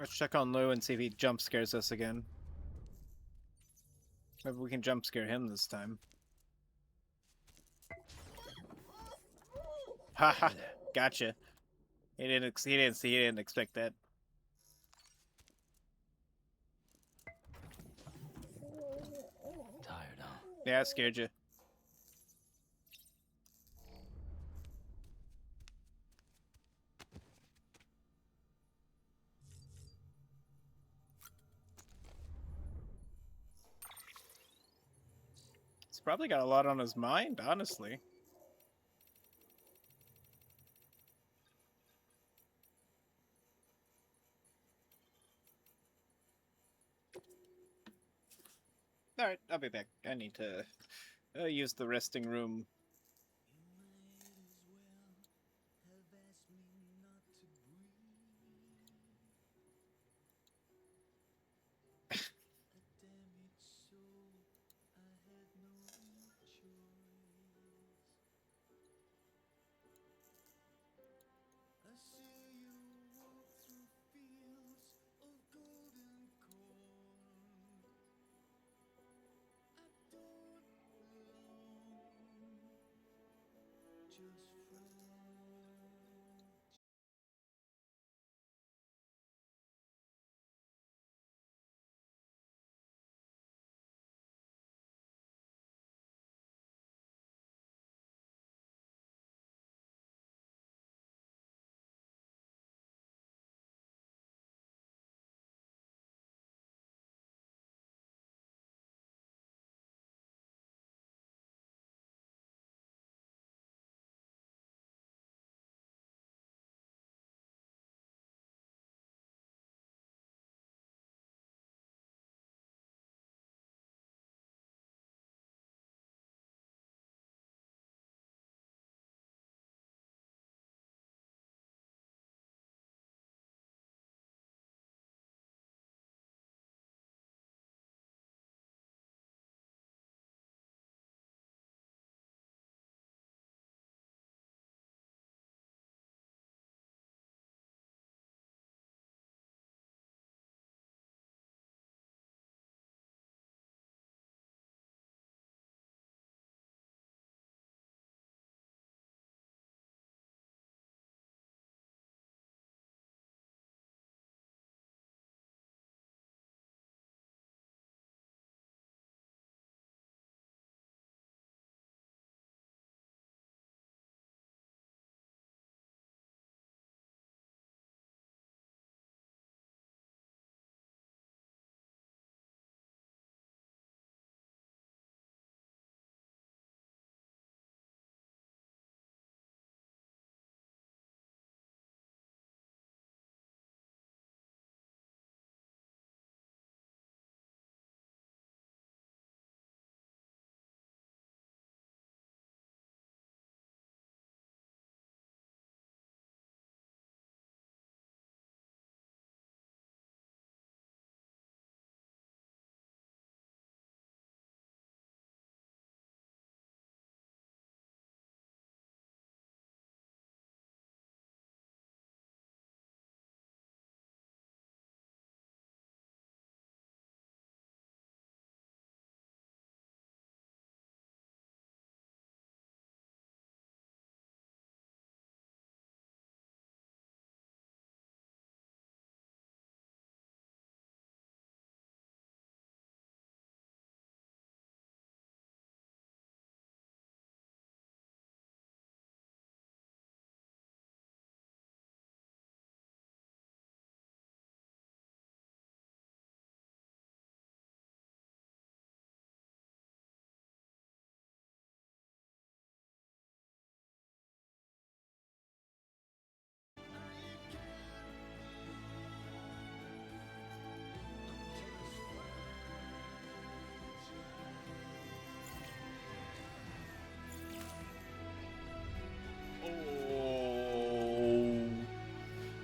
Let's check on Lou and see if he jump scares us again. Maybe we can jump scare him this time. Haha, gotcha. He didn't expect that. Tired, huh? Yeah, I scared you. He's probably got a lot on his mind, honestly. Alright, I'll be back. I need to use the resting room.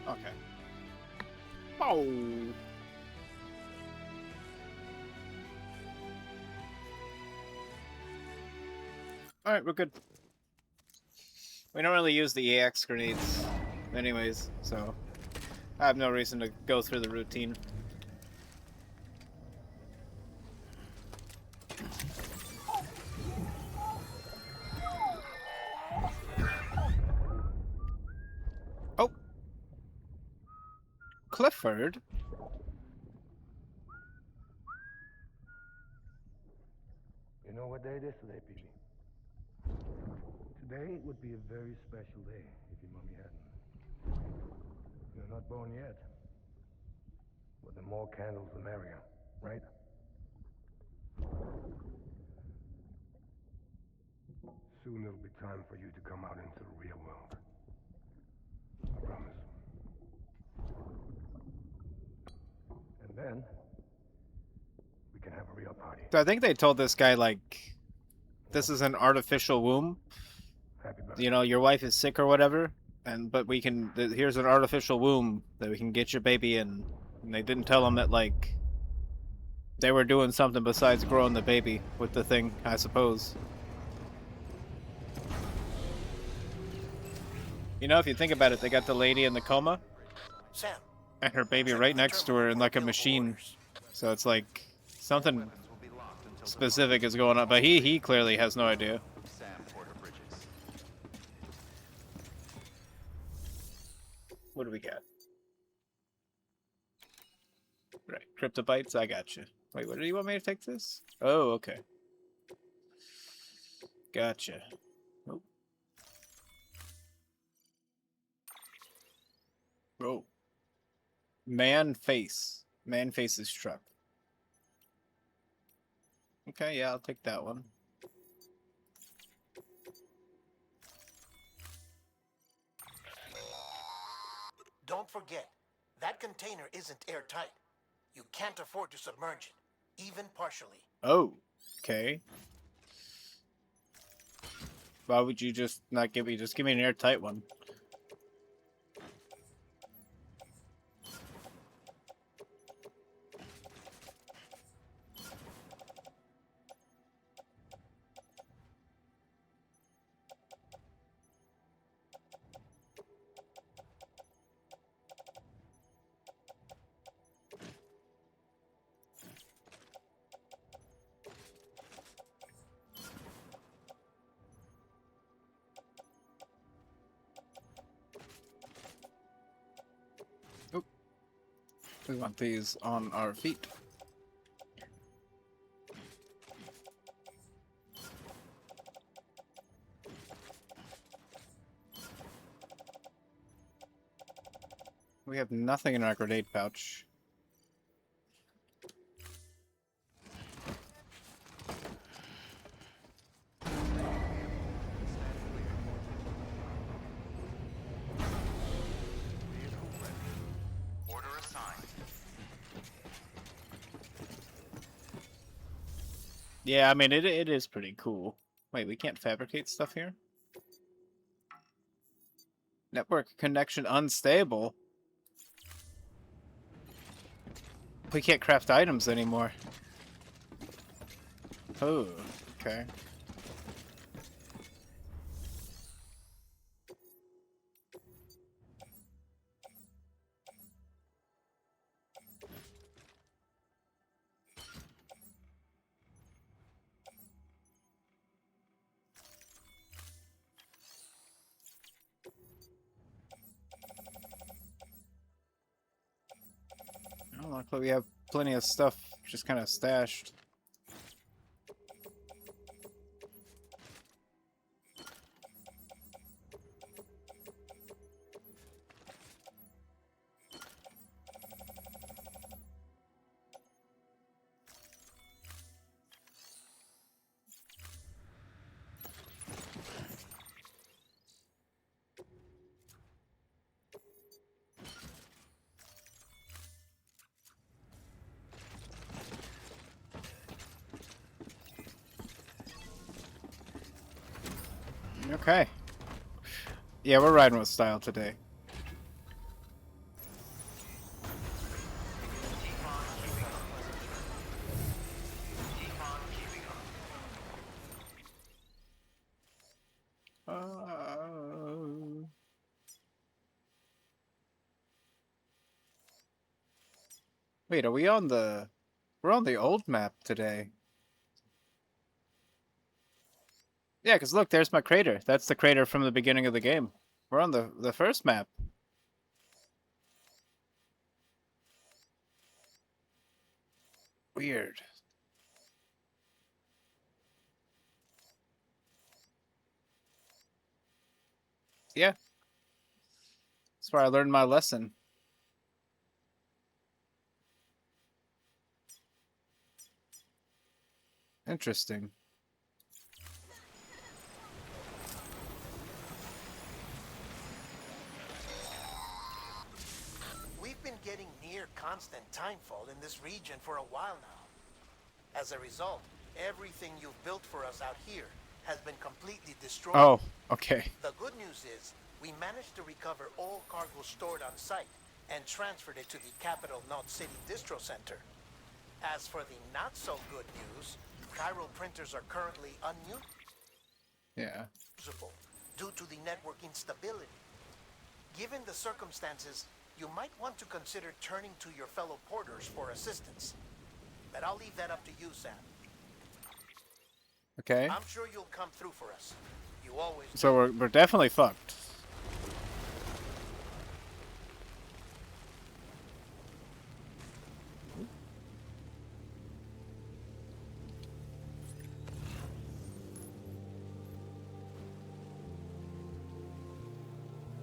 Okay. Oh. Alright, we're good. We don't really use the AX grenades anyways, so I have no reason to go through the routine. Oh. Clifford? You know what day it is today, Peavy? Today would be a very special day if your mommy hadn't. You're not born yet. But the more candles, the merrier, right? Soon it'll be time for you to come out into the real world. I promise. And then, we can have a real party. So I think they told this guy, like, this is an artificial womb. You know, your wife is sick or whatever, but we can, here's an artificial womb that we can get your baby in. And they didn't tell him that, like, they were doing something besides growing the baby with the thing, I suppose. You know, if you think about it, they got the lady in the coma. Sam. And her baby right next to her in, like, a machine. So it's like, something specific is going on. But he clearly has no idea. Sam Porter Bridges. What do we got? Right, cryptobytes, I got you. Wait, what do you want me to take this? Oh, okay. Gotcha. Oh. Oh. Man face. Man face's truck. Okay, yeah, I'll take that one. Don't forget, that container isn't airtight. You can't afford to submerge it, even partially. Oh, okay. Why would you just not give me, just give me an airtight one? We want these on our feet. We have nothing in our grenade pouch. Order assigned. Yeah, I mean, it is pretty cool. Wait, we can't fabricate stuff here? Network connection unstable. We can't craft items anymore. Oh, okay. Oh, luckily we have plenty of stuff just kind of stashed. Okay. Yeah, we're riding with style today. Wait, are we on the... We're on the old map today. Yeah, because look, there's my crater. That's the crater from the beginning of the game. We're on the first map. Weird. Yeah. That's where I learned my lesson. Interesting. We've been getting near constant timefall in this region for a while now. As a result, everything you've built for us out here has been completely destroyed. Oh, okay. The good news is, we managed to recover all cargo stored on site and transferred it to the Capital Knot City Distro Center. As for the not-so-good news, chiral printers are currently unusable due to the network instability. Given the circumstances, you might want to consider turning to your fellow porters for assistance. But I'll leave that up to you, Sam. Okay. I'm sure you'll come through for us. You always do. So we're definitely fucked.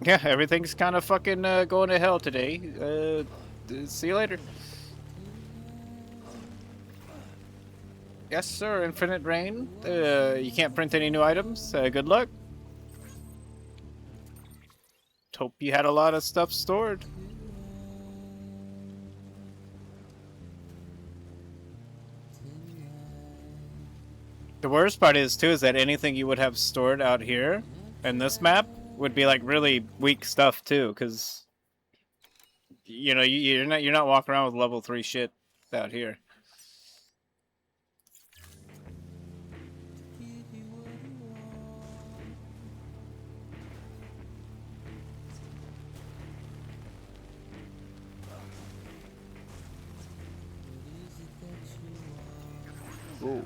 Yeah, everything's kind of fucking going to hell today. See you later. Yes, sir, Infinite Rain. You can't print any new items. Good luck. Hope you had a lot of stuff stored. The worst part is, too, is that anything you would have stored out here in this map would be like really weak stuff too, because you know you're not walking around with level 3 shit out here. Ooh.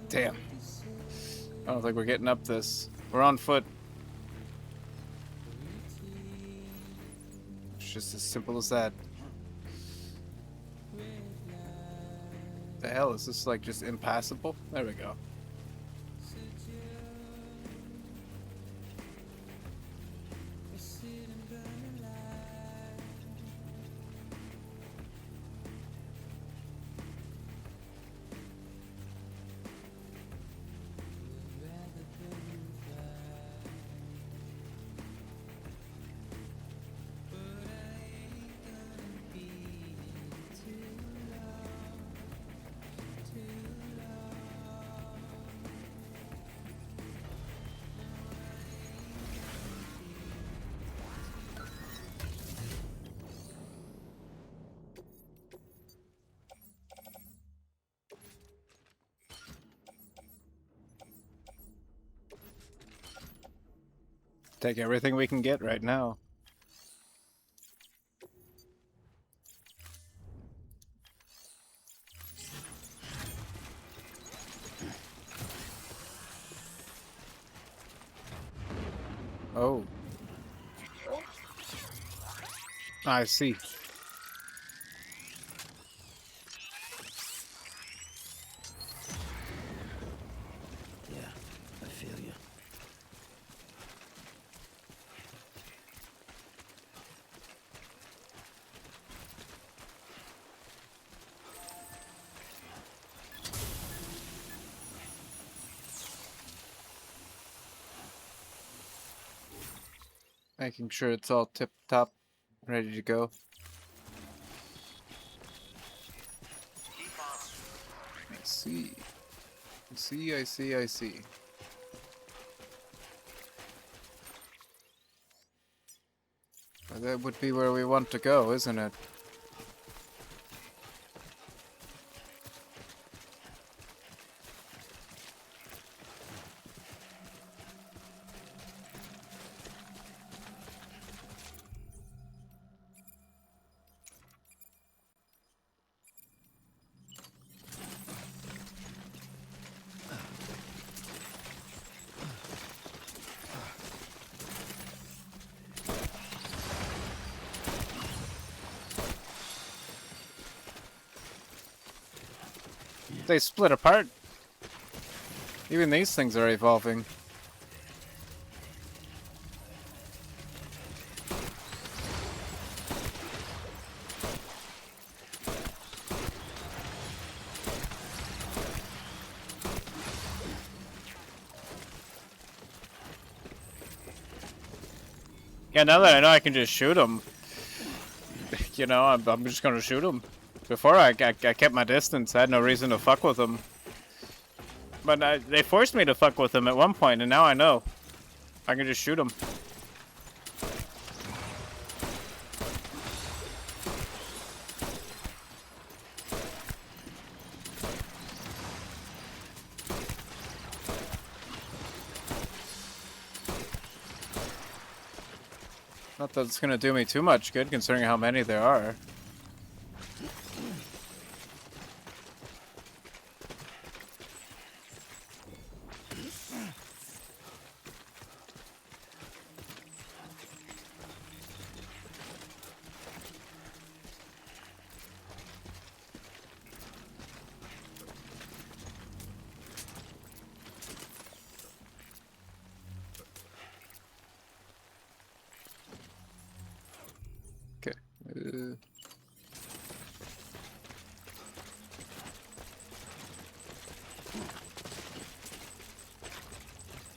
Damn. I don't think we're getting up this. We're on foot. It's just as simple as that. The hell, is this like just impassable? There we go. Take everything we can get right now. Oh. I see. Yeah, I feel you. Making sure it's all tip-top, ready to go. I see. I see. Well, that would be where we want to go, isn't it? They split apart. Even these things are evolving. Yeah, now that I know I can just shoot them, you know, I'm just gonna shoot them. Before I kept my distance, I had no reason to fuck with them. But they forced me to fuck with them at one point, and now I know. I can just shoot them. Not that it's gonna do me too much good, considering how many there are.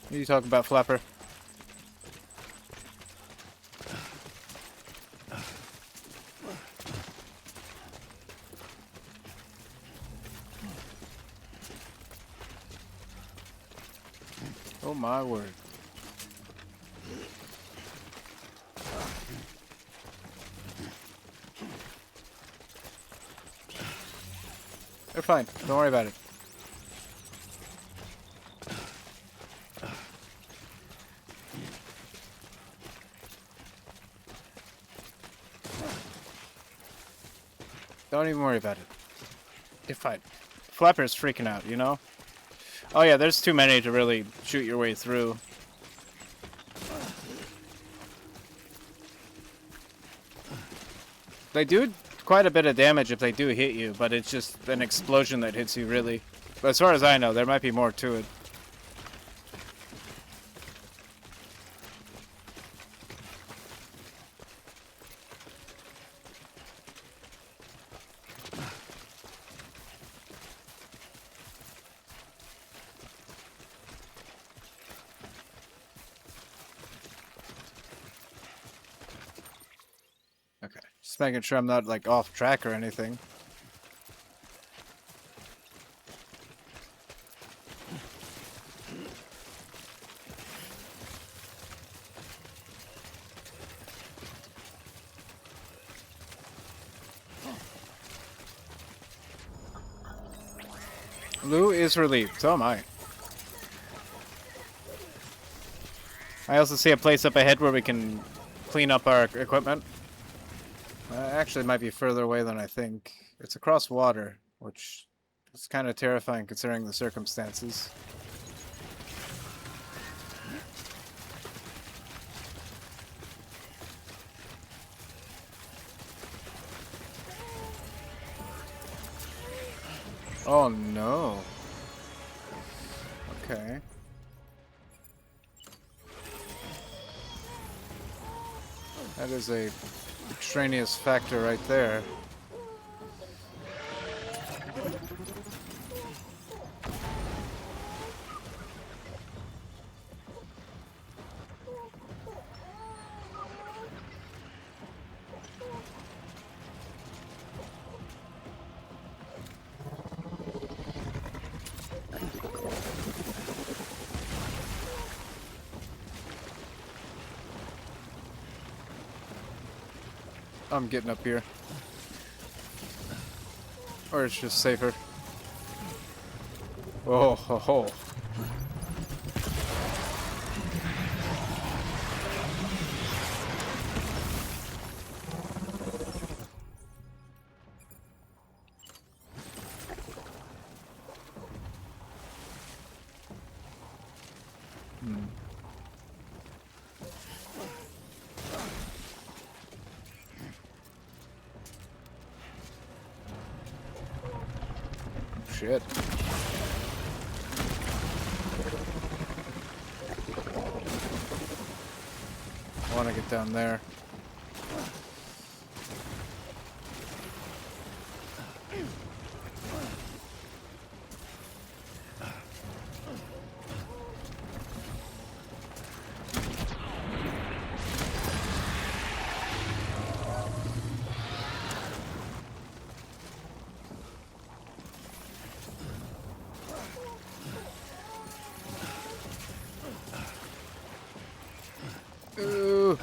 What are you talking about, Flapper? Oh my word. They're fine. Don't worry about it. Don't even worry about it. You're fine. Flapper's freaking out, you know? Oh yeah, there's too many to really shoot your way through. They do quite a bit of damage if they do hit you, but it's just an explosion that hits you, really. But as far as I know, there might be more to it. Okay, just making sure I'm not, like, off track or anything. Lou is relieved, so am I. I also see a place up ahead where we can clean up our equipment. Actually, it might be further away than I think. It's across water, which is kind of terrifying considering the circumstances. Oh no. Okay. That is a extraneous factor right there. I'm getting up here. Or it's just safer. Oh ho ho. shit. I want to get down there. Ooh.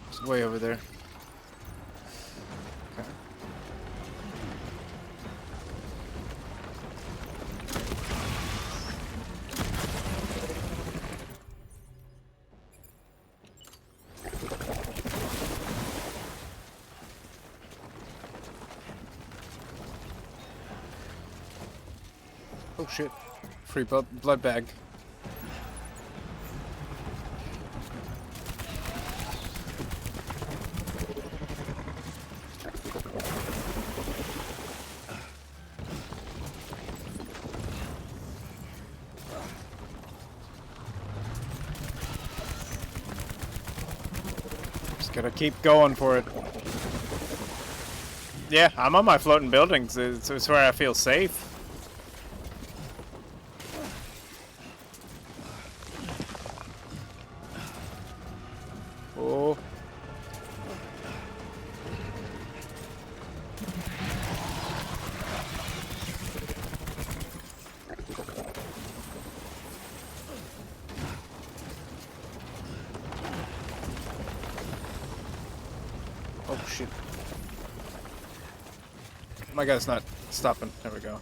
It's way over there. Okay. Oh shit. Free blood bag. Just gotta keep going for it. Yeah, I'm on my floating buildings. It's where I feel safe. Oh. Oh shit. My guy's not stopping. There we go.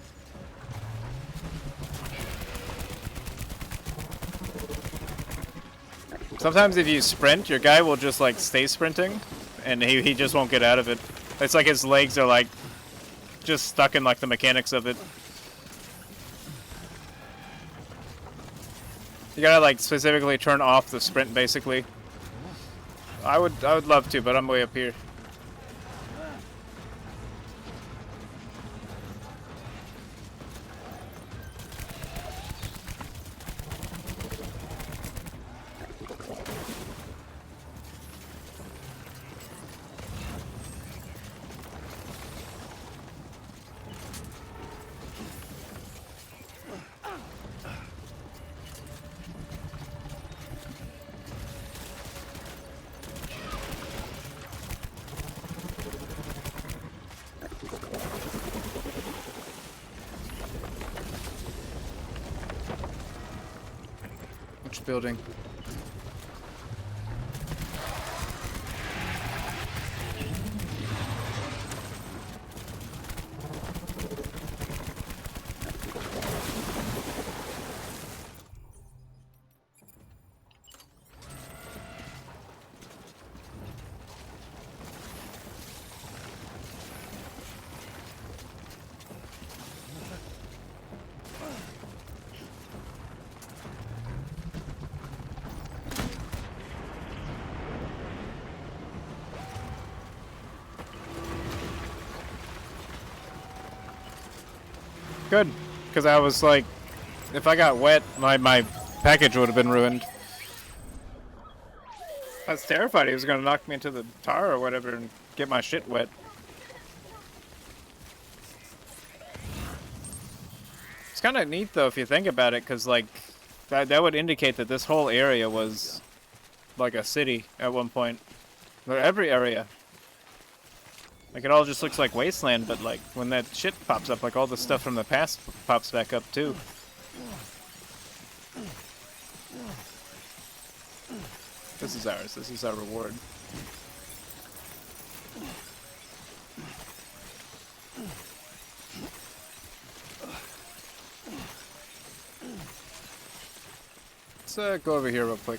Sometimes if you sprint, your guy will just like stay sprinting and he just won't get out of it. It's like his legs are like just stuck in like the mechanics of it. You gotta like specifically turn off the sprint basically. I would love to, but I'm way up here. Which building? Good, because I was like, if I got wet, my package would have been ruined. I was terrified he was going to knock me into the tar or whatever and get my shit wet. It's kind of neat though if you think about it, because like that would indicate that this whole area was like a city at one point. Or every area. Like, it all just looks like wasteland, but, like, when that shit pops up, like, all the stuff from the past pops back up, too. This is ours. This is our reward. Let's go over here real quick.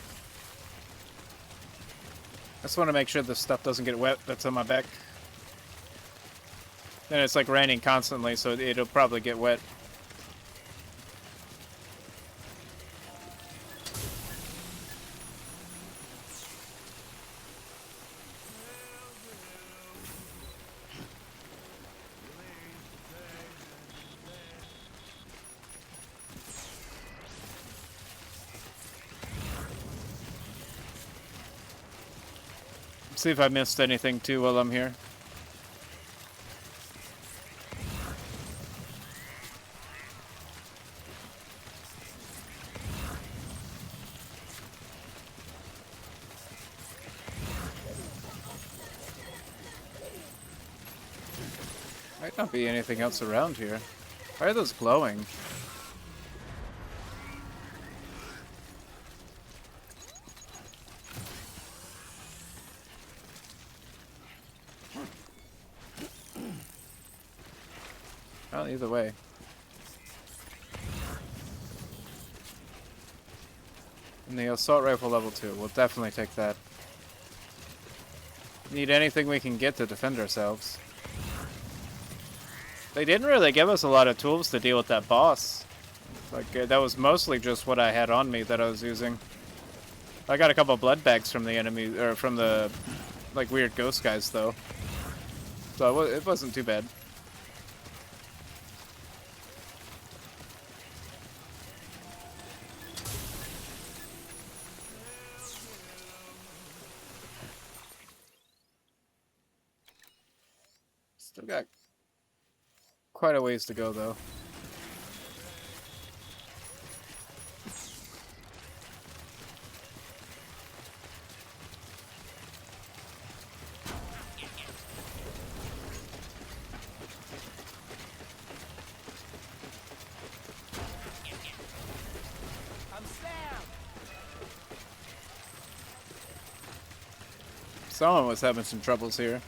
I just want to make sure this stuff doesn't get wet that's on my back. And it's like raining constantly, so it'll probably get wet. See if I missed anything too while I'm here. Might not be anything else around here. Why are those glowing? Well, either way. And the assault rifle level 2. We'll definitely take that. Need anything we can get to defend ourselves. They didn't really give us a lot of tools to deal with that boss. Like, that was mostly just what I had on me that I was using. I got a couple blood bags from the enemy, or from the, like, weird ghost guys, though. So it wasn't too bad. Still got quite a ways to go, though. Someone was having some troubles here.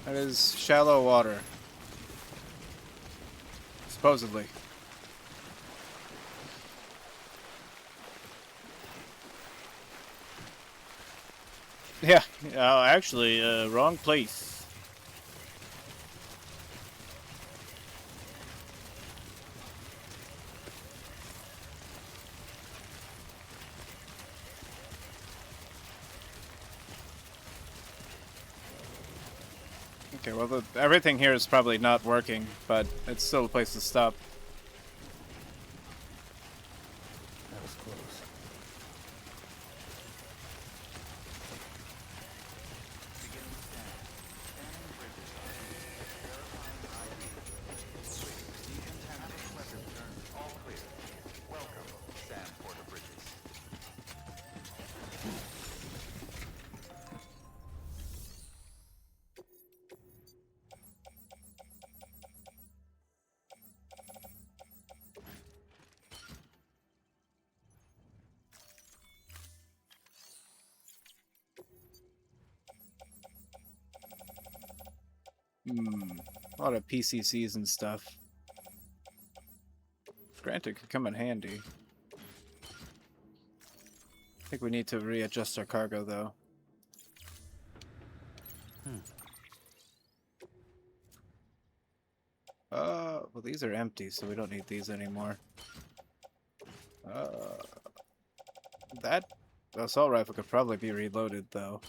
That is shallow water. Supposedly. Yeah, actually, wrong place. Okay, well, everything here is probably not working, but it's still a place to stop. That was close. All clear. Welcome, Sam Porter Bridges. A lot of PCCs and stuff. Granted, could come in handy. I think we need to readjust our cargo, though. Well, these are empty, so we don't need these anymore. That assault rifle could probably be reloaded, though.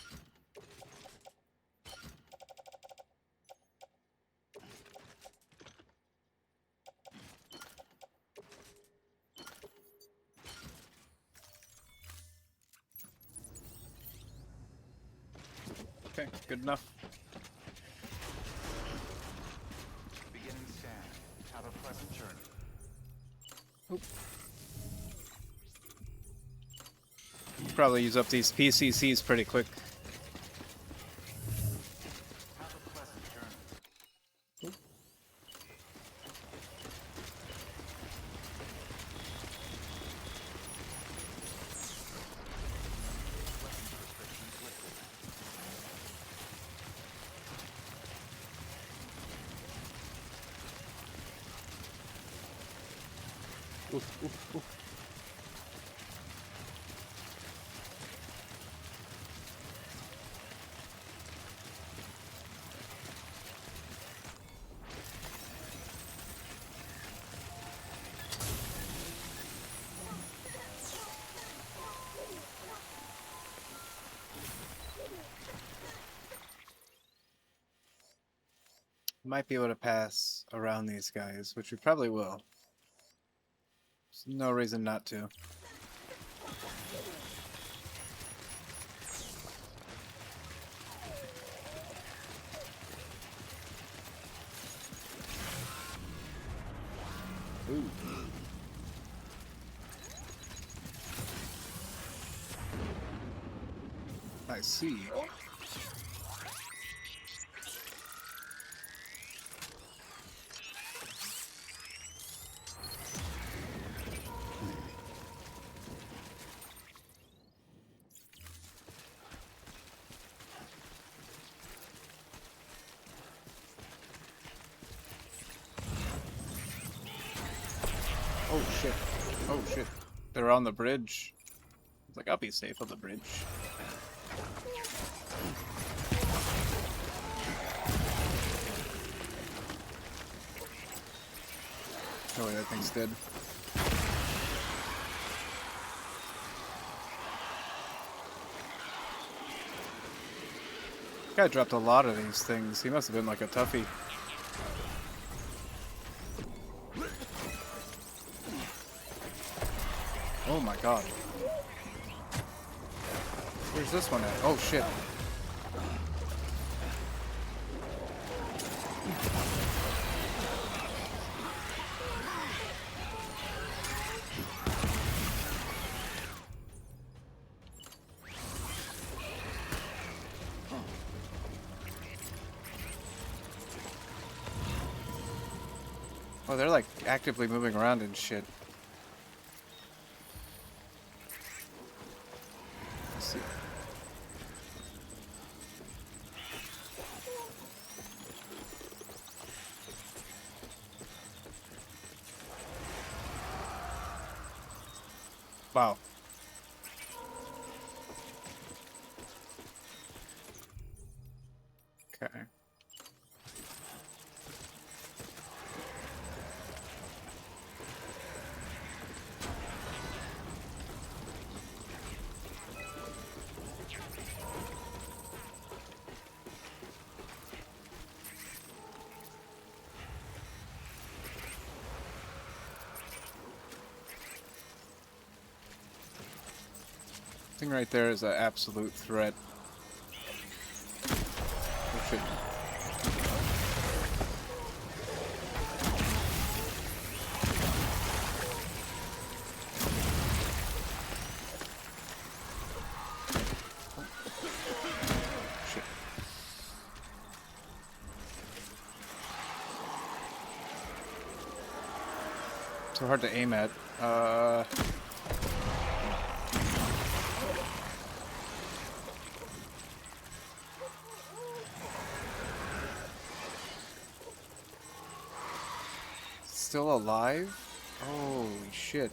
Okay, good enough. Beginning scan. Have a pleasant journey. Oop. Probably use up these PCCs pretty quick. Have a pleasant journey. Might be able to pass around these guys, which we probably will. There's no reason not to. Ooh. I see. Oh shit. Oh shit. They're on the bridge. It's like, I'll be safe on the bridge. Oh wait, that thing's dead. Guy dropped a lot of these things. He must have been like a toughie. Oh my god. Where's this one at? Oh shit. Oh, they're like actively moving around and shit. Let's see. Wow. Okay. Thing right there is an absolute threat. Oh shit. Shit. So hard to aim at. Still alive? Holy shit.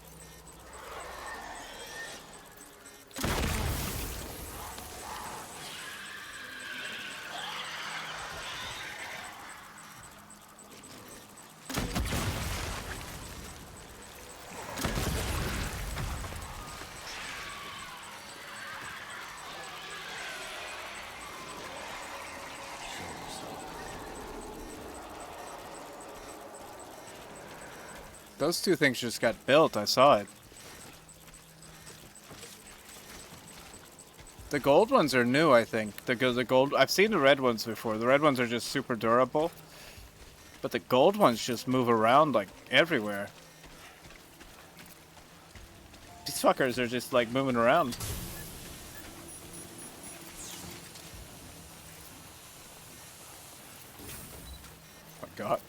Those two things just got built, I saw it. The gold ones are new, I think. The gold, I've seen the red ones before. The red ones are just super durable. But the gold ones just move around like everywhere. These fuckers are just like moving around. Oh my god.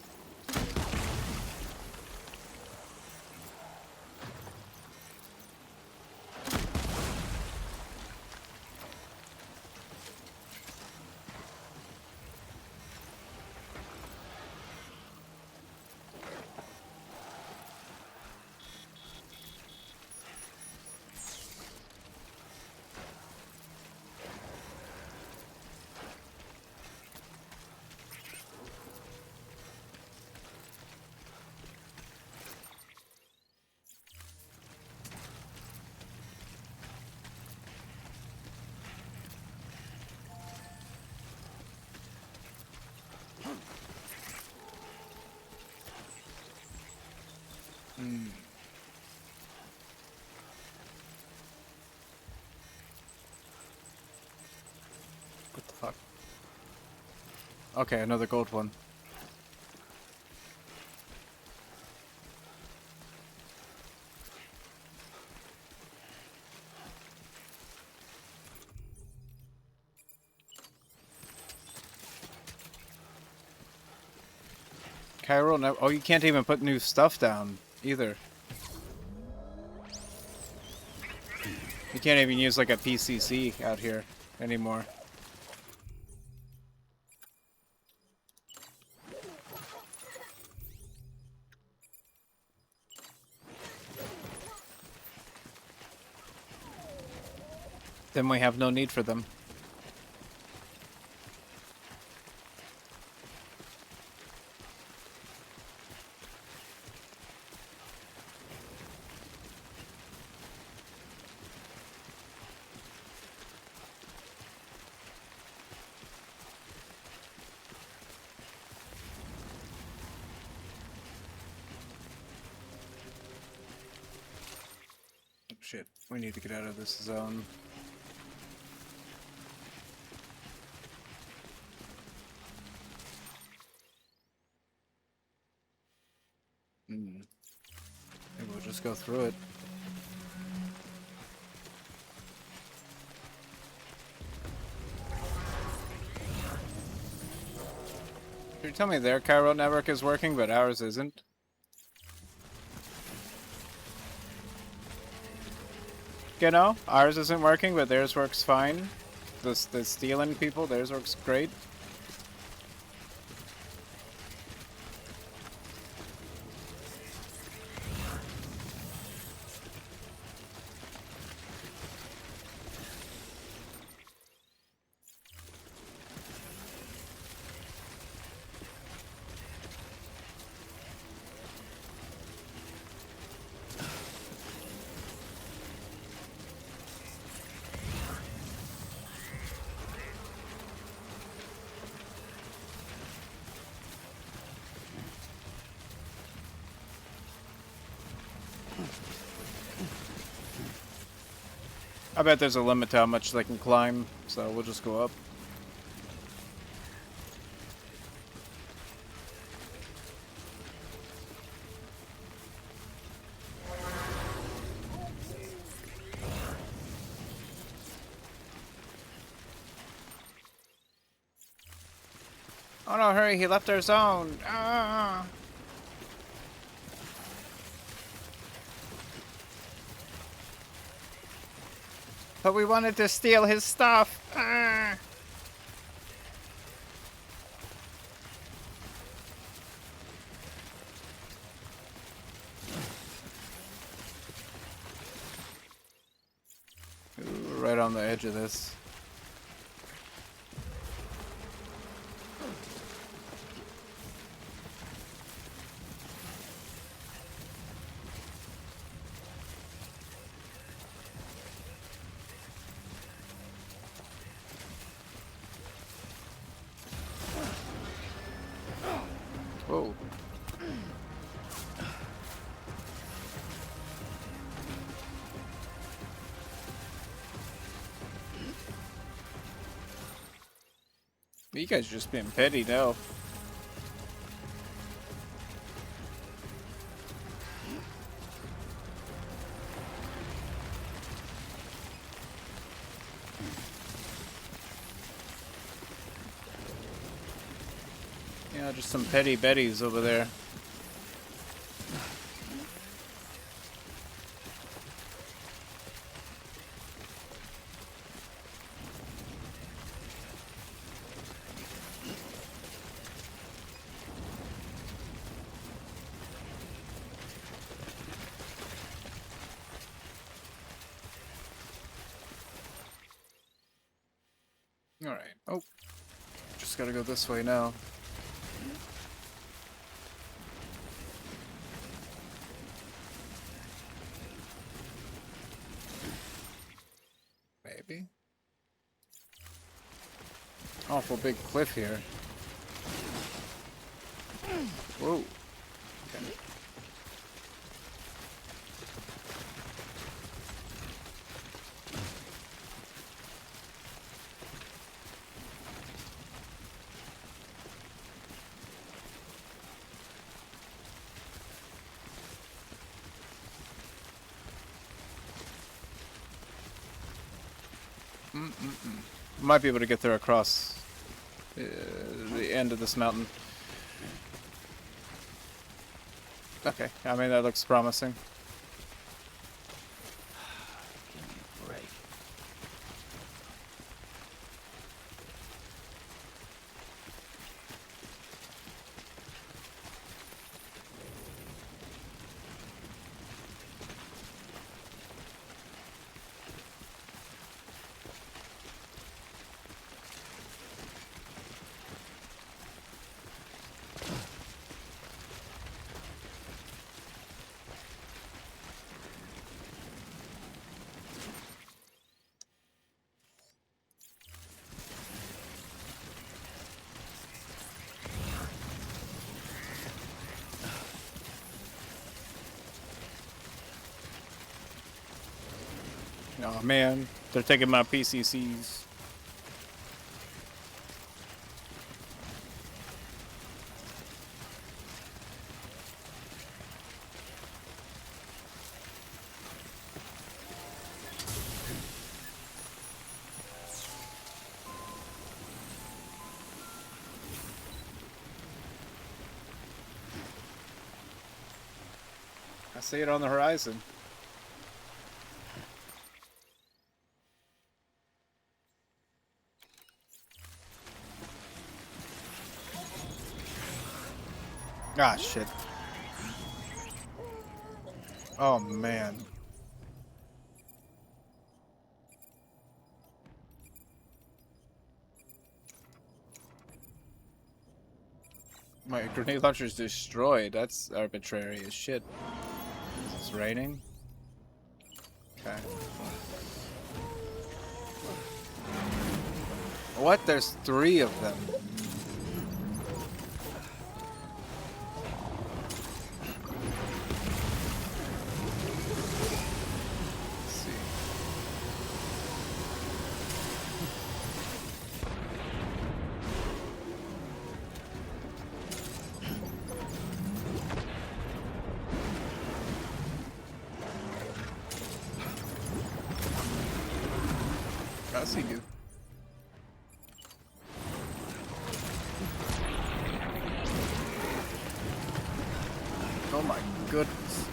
Okay, another gold one. Cairo, no. Oh, you can't even put new stuff down either. You can't even use like a PCC out here anymore. Then we have no need for them. Shit, we need to get out of this zone. Maybe we'll just go through it. You're telling me their Cairo network is working, but ours isn't? You know, ours isn't working, but theirs works fine. The stealing people, theirs works great. I bet there's a limit to how much they can climb, so we'll just go up. Oh no, hurry, he left our zone! Ah! But we wanted to steal his stuff! Ah! Ooh, right on the edge of this. Whoa. You guys are just being petty now. Yeah, just some petty betties over there. Alright. Oh. Just gotta go this way now. Maybe. Awful big cliff here. Whoa. Okay. Might be able to get there across the end of this mountain. Okay, I mean, that looks promising. Oh man, they're taking my PCCs. I see it on the horizon. Ah, shit. Oh, man. My grenade launcher's destroyed. That's arbitrary as shit. Is it raining? Okay. What? There's 3 of them. I see you. Oh my goodness.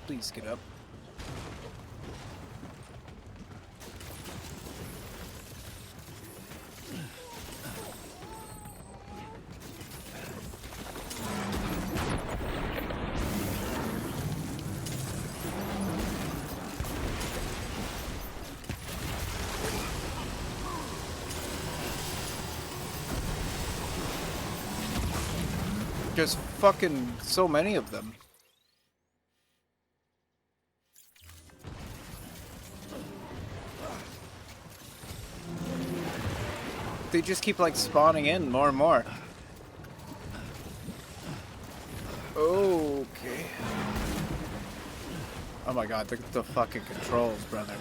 Please get up. There's fucking so many of them. They just keep like spawning in more and more. Okay. Oh my god, the fucking controls, brother.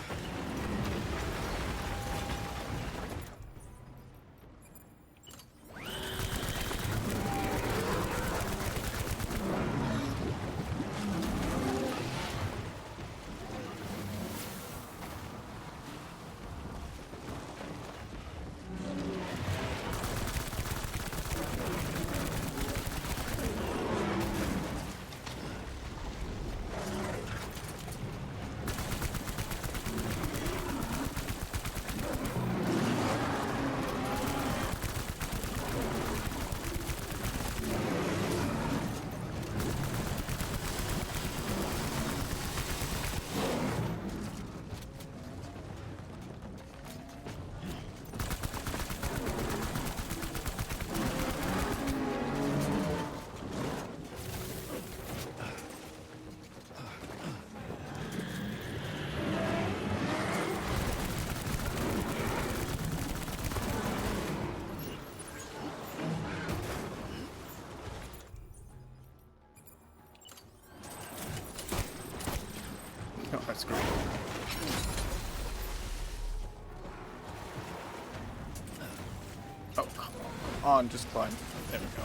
on, just climb. There we go.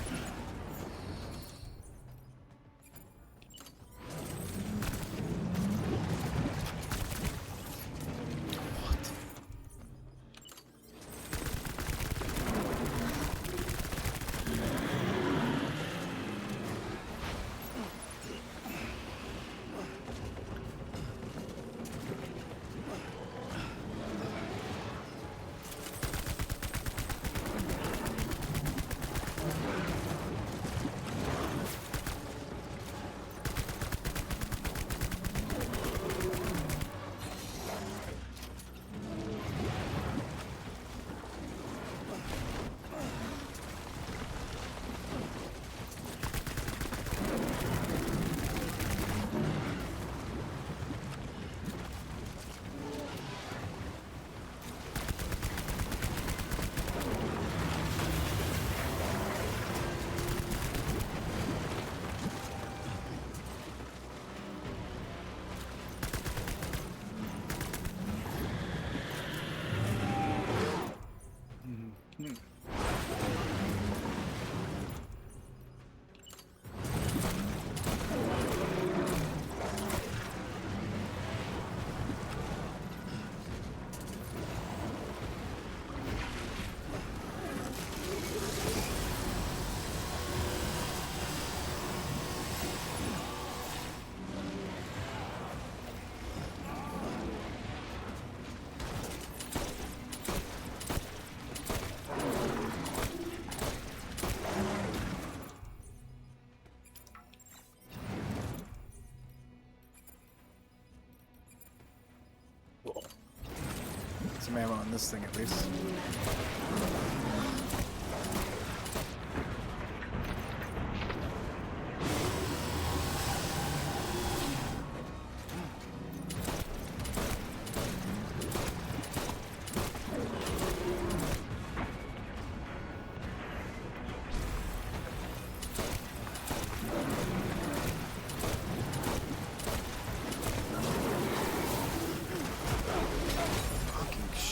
Some ammo on this thing at least.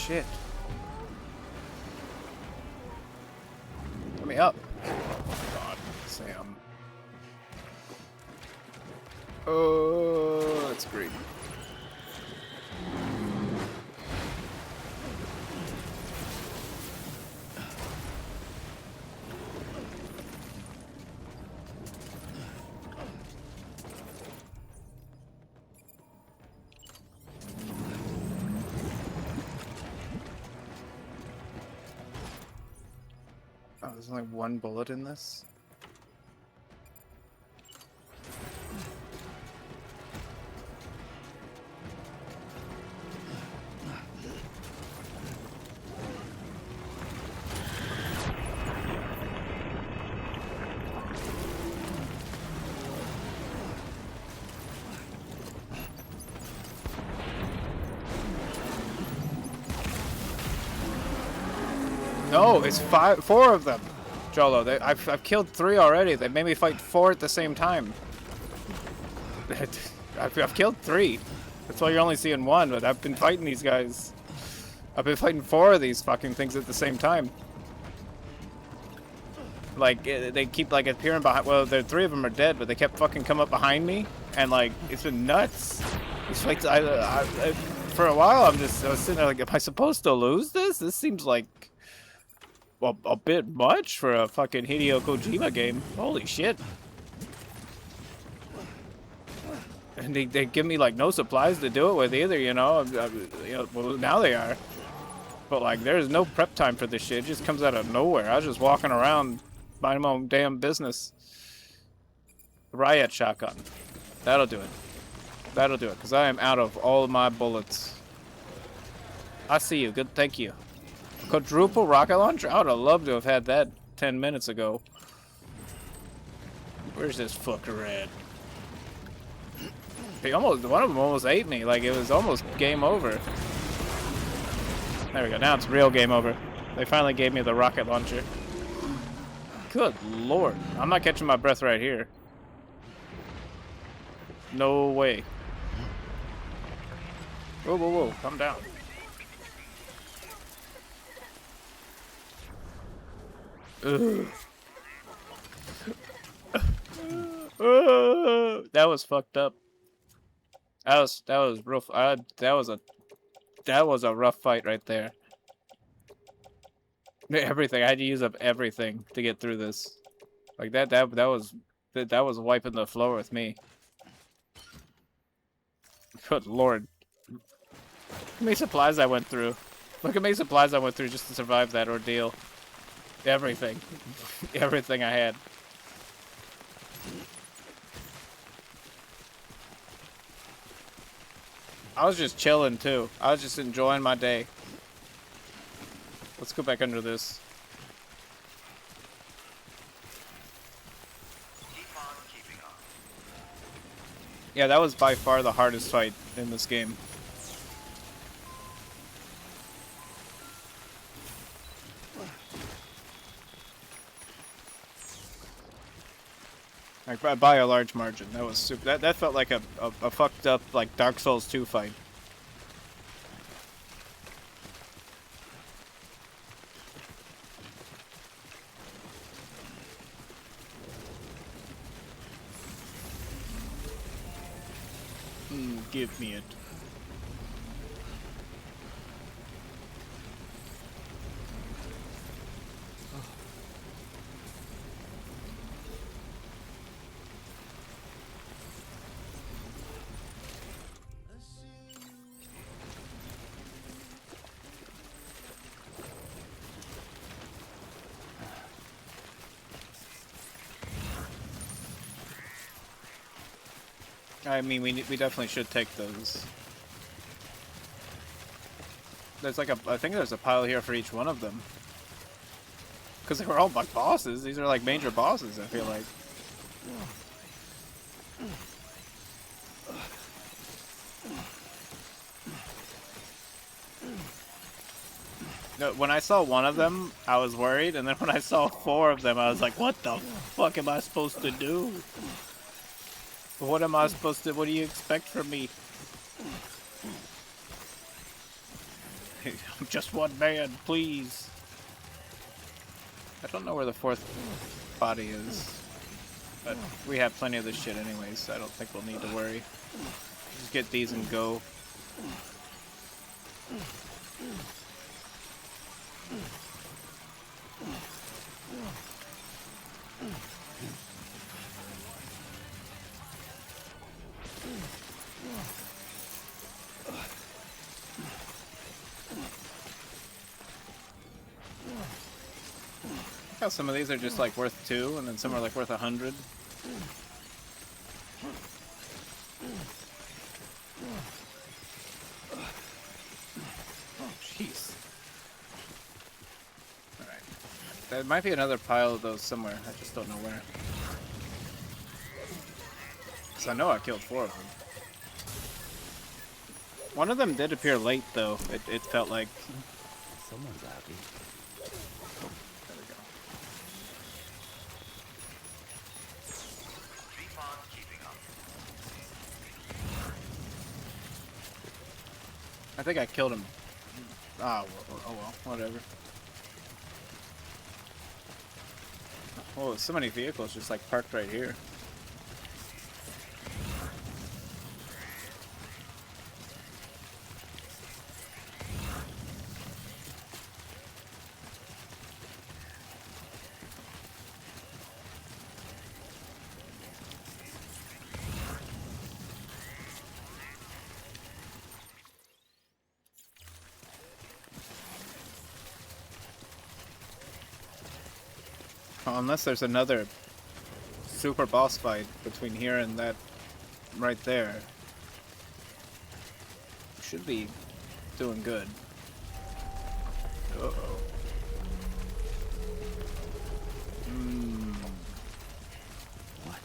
Shit. Let me up. God, Sam. Oh, that's great. Oh, there's only one bullet in this? No, it's four of them, Jolo. I've killed 3 already. They made me fight 4 at the same time. I've killed 3. That's why you're only seeing 1, but I've been fighting these guys. I've been fighting 4 of these fucking things at the same time. Like, they keep, like, appearing behind... Well, 3 of them are dead, but they kept fucking coming up behind me. And, like, it's been nuts. These fights, for a while, I was sitting there like, am I supposed to lose this? This seems like... Well, a bit much for a fucking Hideo Kojima game. Holy shit. And they give me, like, no supplies to do it with either, you know? Well, now they are. But, like, there's no prep time for this shit. It just comes out of nowhere. I was just walking around, minding my own damn business. Riot shotgun. That'll do it. That'll do it, because I am out of all of my bullets. I see you. Good, thank you. Quadruple rocket launcher? I would have loved to have had that 10 minutes ago. Where's this fucker at? One of them almost ate me. Like, it was almost game over. There we go. Now it's real game over. They finally gave me the rocket launcher. Good lord. I'm not catching my breath right here. No way. Whoa, whoa, whoa. Calm down. That was fucked up. That was rough. That was a rough fight right there. Everything I had to use up everything to get through this. Like that was wiping the floor with me. Good lord. Look how many supplies I went through. Look how many supplies I went through just to survive that ordeal. Everything. Everything I had. I was just chilling too. I was just enjoying my day. Let's go back under this. Yeah, that was by far the hardest fight in this game. Like by a large margin. That was super. That felt like a fucked up like Dark Souls 2 fight. Give me it. I mean, we definitely should take those. There's like I think there's a pile here for each one of them. Because they were all like bosses. These are like major bosses, I feel like. No, when I saw one of them, I was worried, and then when I saw 4 of them, I was like, what the fuck am I supposed to do? What am I supposed to... What do you expect from me? I'm just one man, please. I don't know where the 4th body is. But we have plenty of this shit anyways, so I don't think we'll need to worry. Just get these and go. How some of these are just like worth 2 and then some are like worth 100. Oh jeez. Alright. There might be another pile of those somewhere, I just don't know where. Because I know I killed 4 of them. One of them did appear late though, it felt like. Someone's happy. I think I killed him. Oh well, whatever. Oh, so many vehicles just like parked right here. Unless there's another super boss fight between here and that right there. Should be doing good. Uh-oh. What?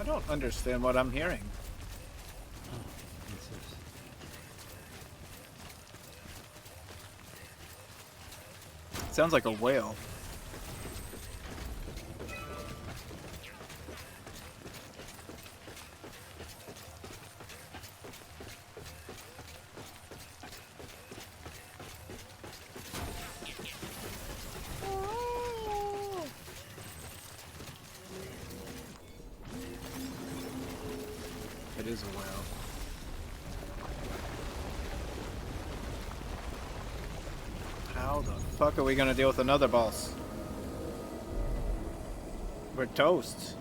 don't understand what I'm hearing. Oh, what's this? It sounds like a whale. It is a whale. How the fuck are we gonna deal with another boss? We're toast.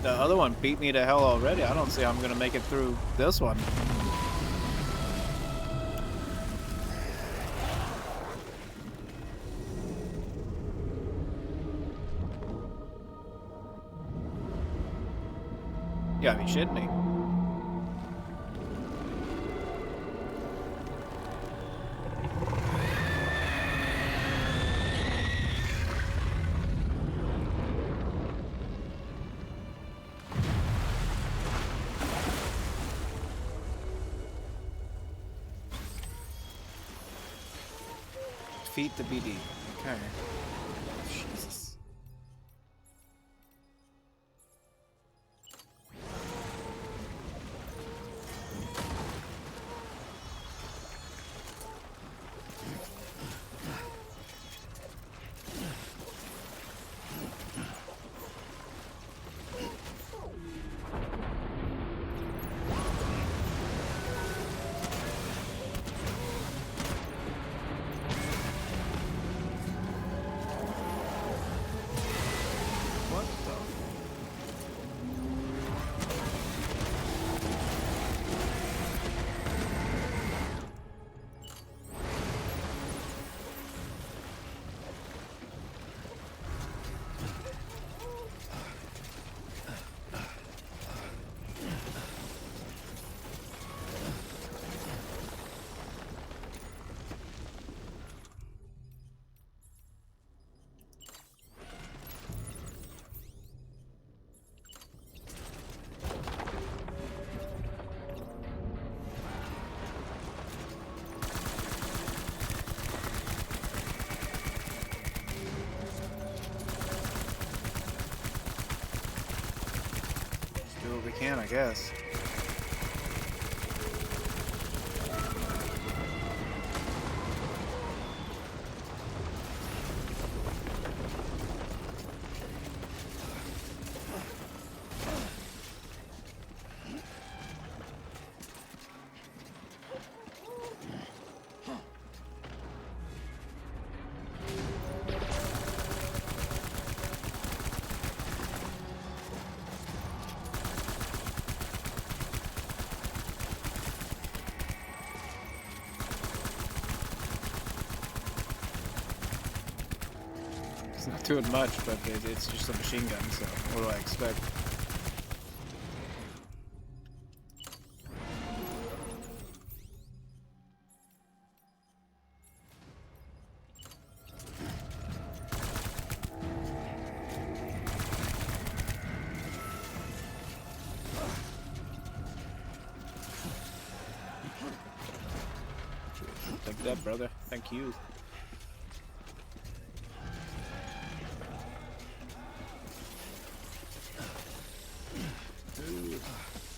The other one beat me to hell already. I don't see how I'm gonna make it through this one. You gotta be shitting me. Defeat the BD. Okay. Jesus. What the? Do what we can, I guess. It's not doing much, but it's just a machine gun, so what do I expect? Take that, brother. Thank you.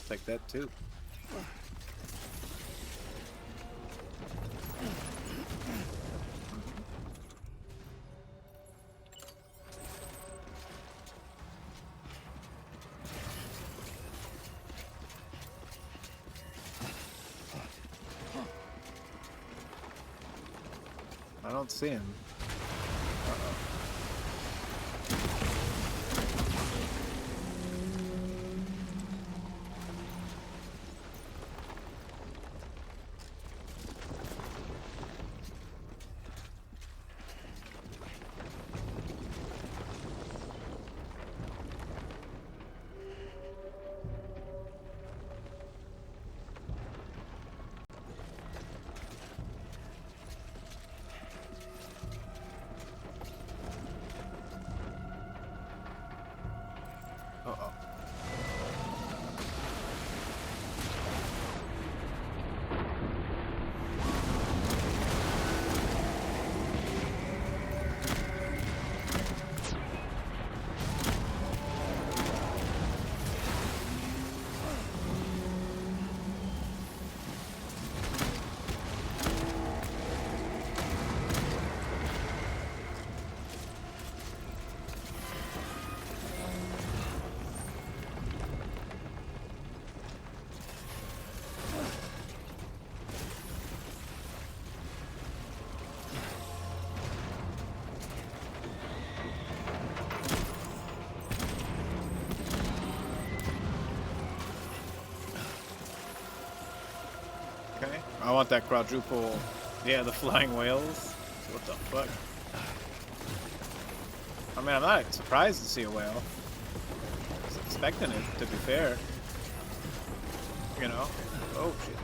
Take that too. I don't see him. Uh-oh. I want that quadruple. Yeah, the flying whales. What the fuck? I mean, I'm not surprised to see a whale. I was expecting it, to be fair. You know? Oh, shit.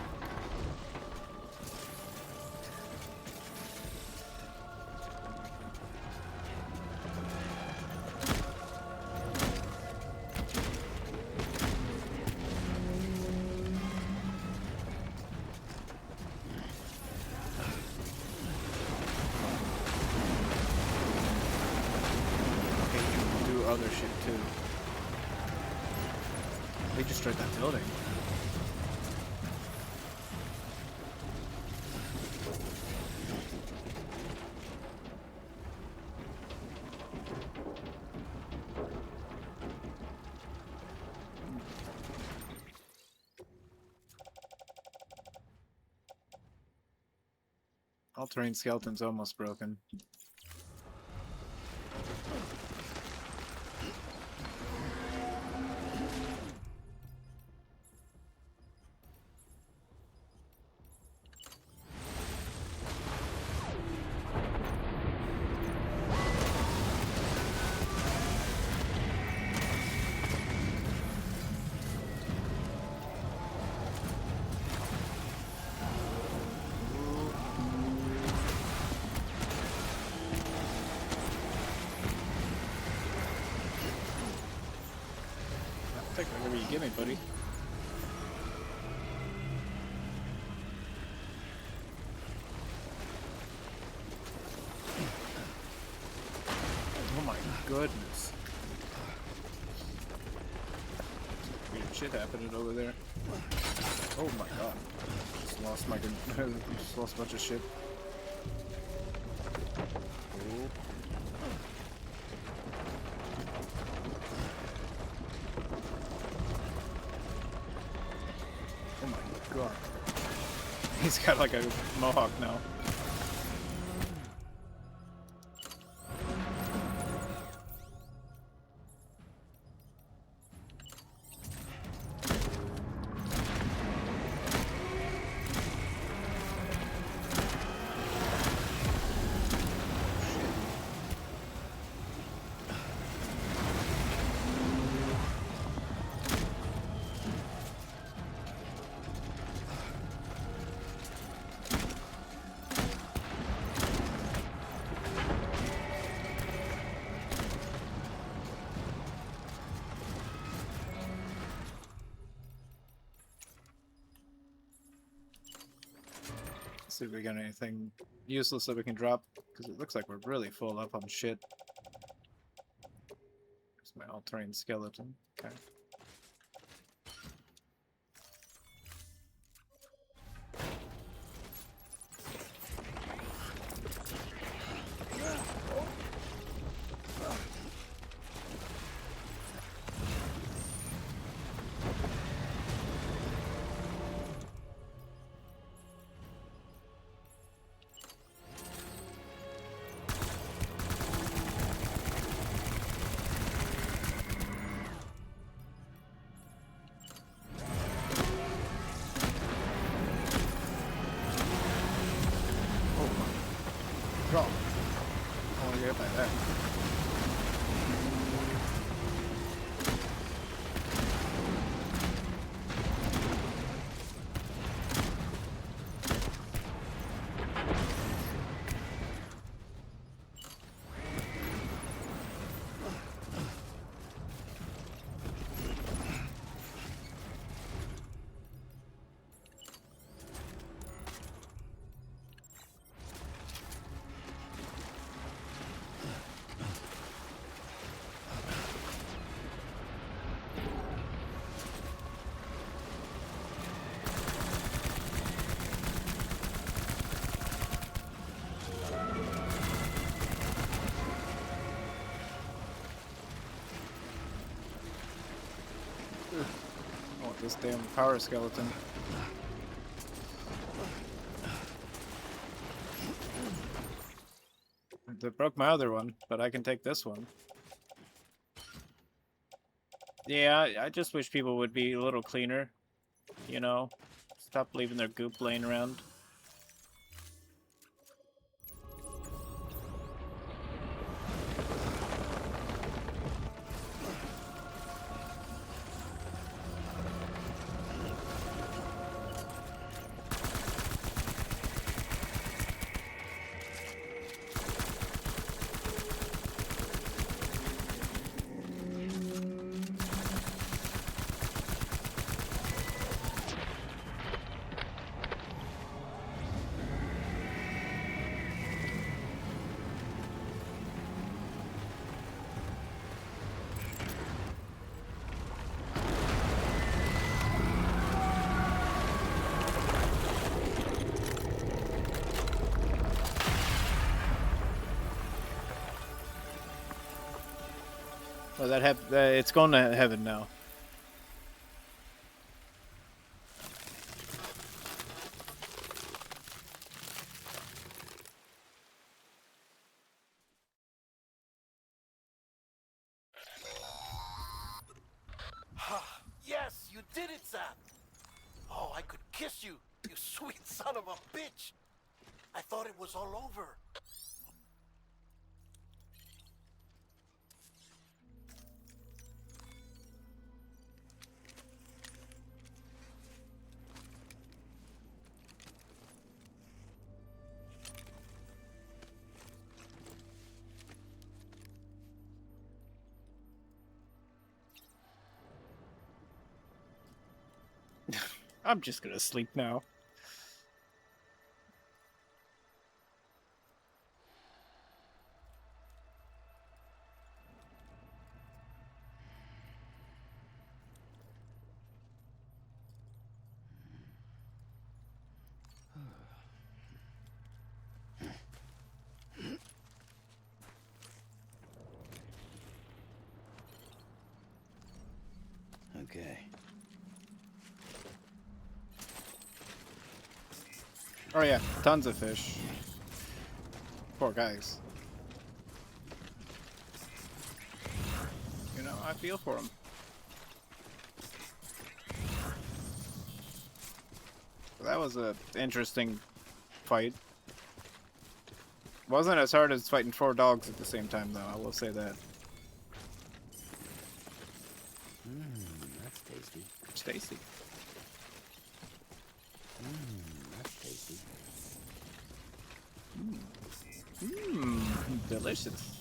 Other shit too. They destroyed that building. All-terrain skeleton's almost broken. Take whatever you give me, buddy. Oh my goodness. Weird shit happening over there. Oh my god. Just lost my just lost a bunch of shit. Oh. Oh my god. He's got like a mohawk now. See if we got anything useless that we can drop, because it looks like we're really full up on shit. There's my all-terrain skeleton. Okay. Drop. I want to get hit by that. I want this damn power skeleton. They broke my other one, but I can take this one. Yeah, I just wish people would be a little cleaner, you know? Stop leaving their goop laying around. Oh, it's going to heaven now. Yes, you did it, Sam. Oh, I could kiss you, you sweet son of a bitch. I thought it was all over. I'm just gonna sleep now. Okay. Oh yeah, tons of fish. Poor guys. You know, I feel for them. That was a interesting fight. Wasn't as hard as fighting 4 dogs at the same time, though. I will say that. That's tasty. It's tasty. That's tasty. Delicious.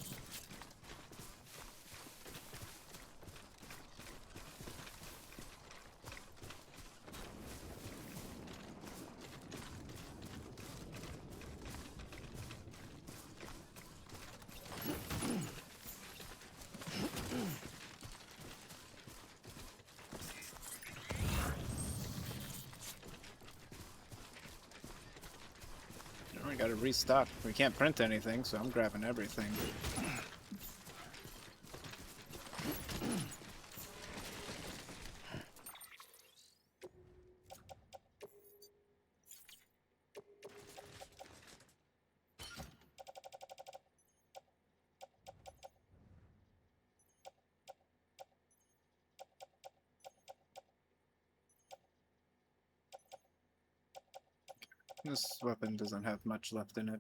We gotta restock. We can't print anything, so I'm grabbing everything. This weapon doesn't have much left in it.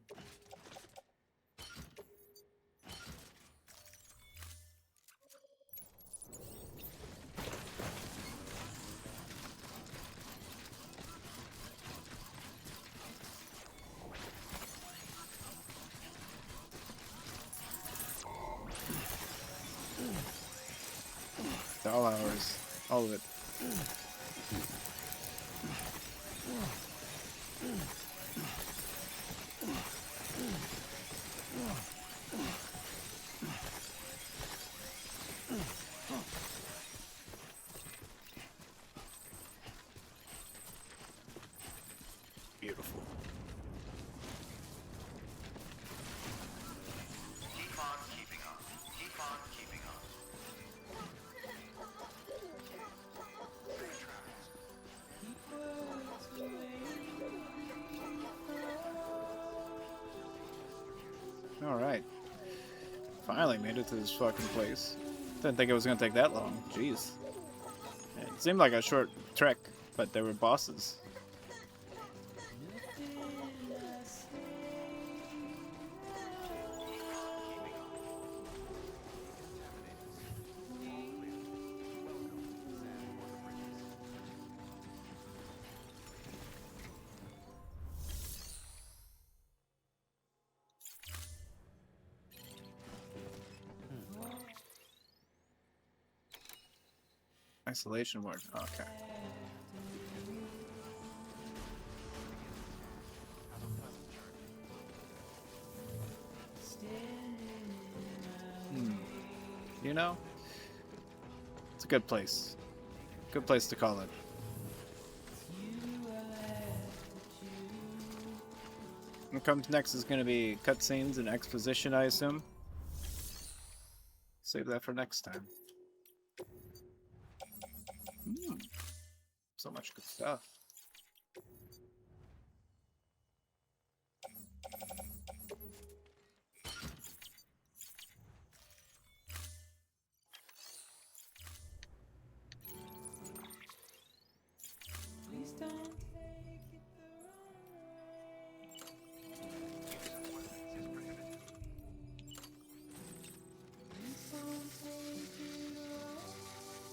It's all ours. All of it. Beautiful. Keep on keeping up. Keep on keeping up. Alright. Finally made it to this fucking place. Didn't think it was gonna take that long. Jeez. It seemed like a short trek, but there were bosses. Isolation ward. Okay. You know, it's a good place. Good place to call it. What comes next is going to be cutscenes and exposition, I assume. save that for next time. So much good stuff. Please don't take it the wrong way. Please don't take it the wrong way.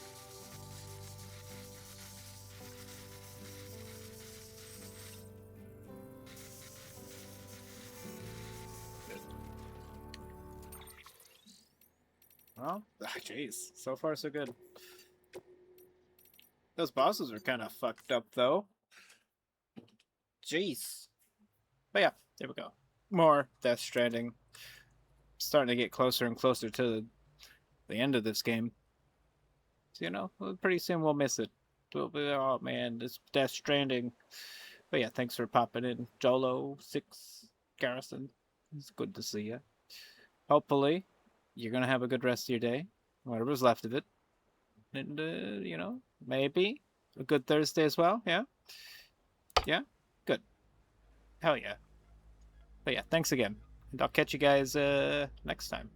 Well, jeez, so far so good. Those bosses are kind of fucked up, though. Jeez. But yeah, there we go. More Death Stranding. Starting to get closer and closer to the end of this game. So, you know, pretty soon we'll miss it. We'll be, oh man, this Death Stranding. But yeah, thanks for popping in, Jolo6 Garrison. It's good to see you. Hopefully, you're gonna have a good rest of your day, whatever's left of it. And, you know, maybe a good Thursday as well, yeah? Yeah? Good. Hell yeah. But yeah, thanks again. And I'll catch you guys next time.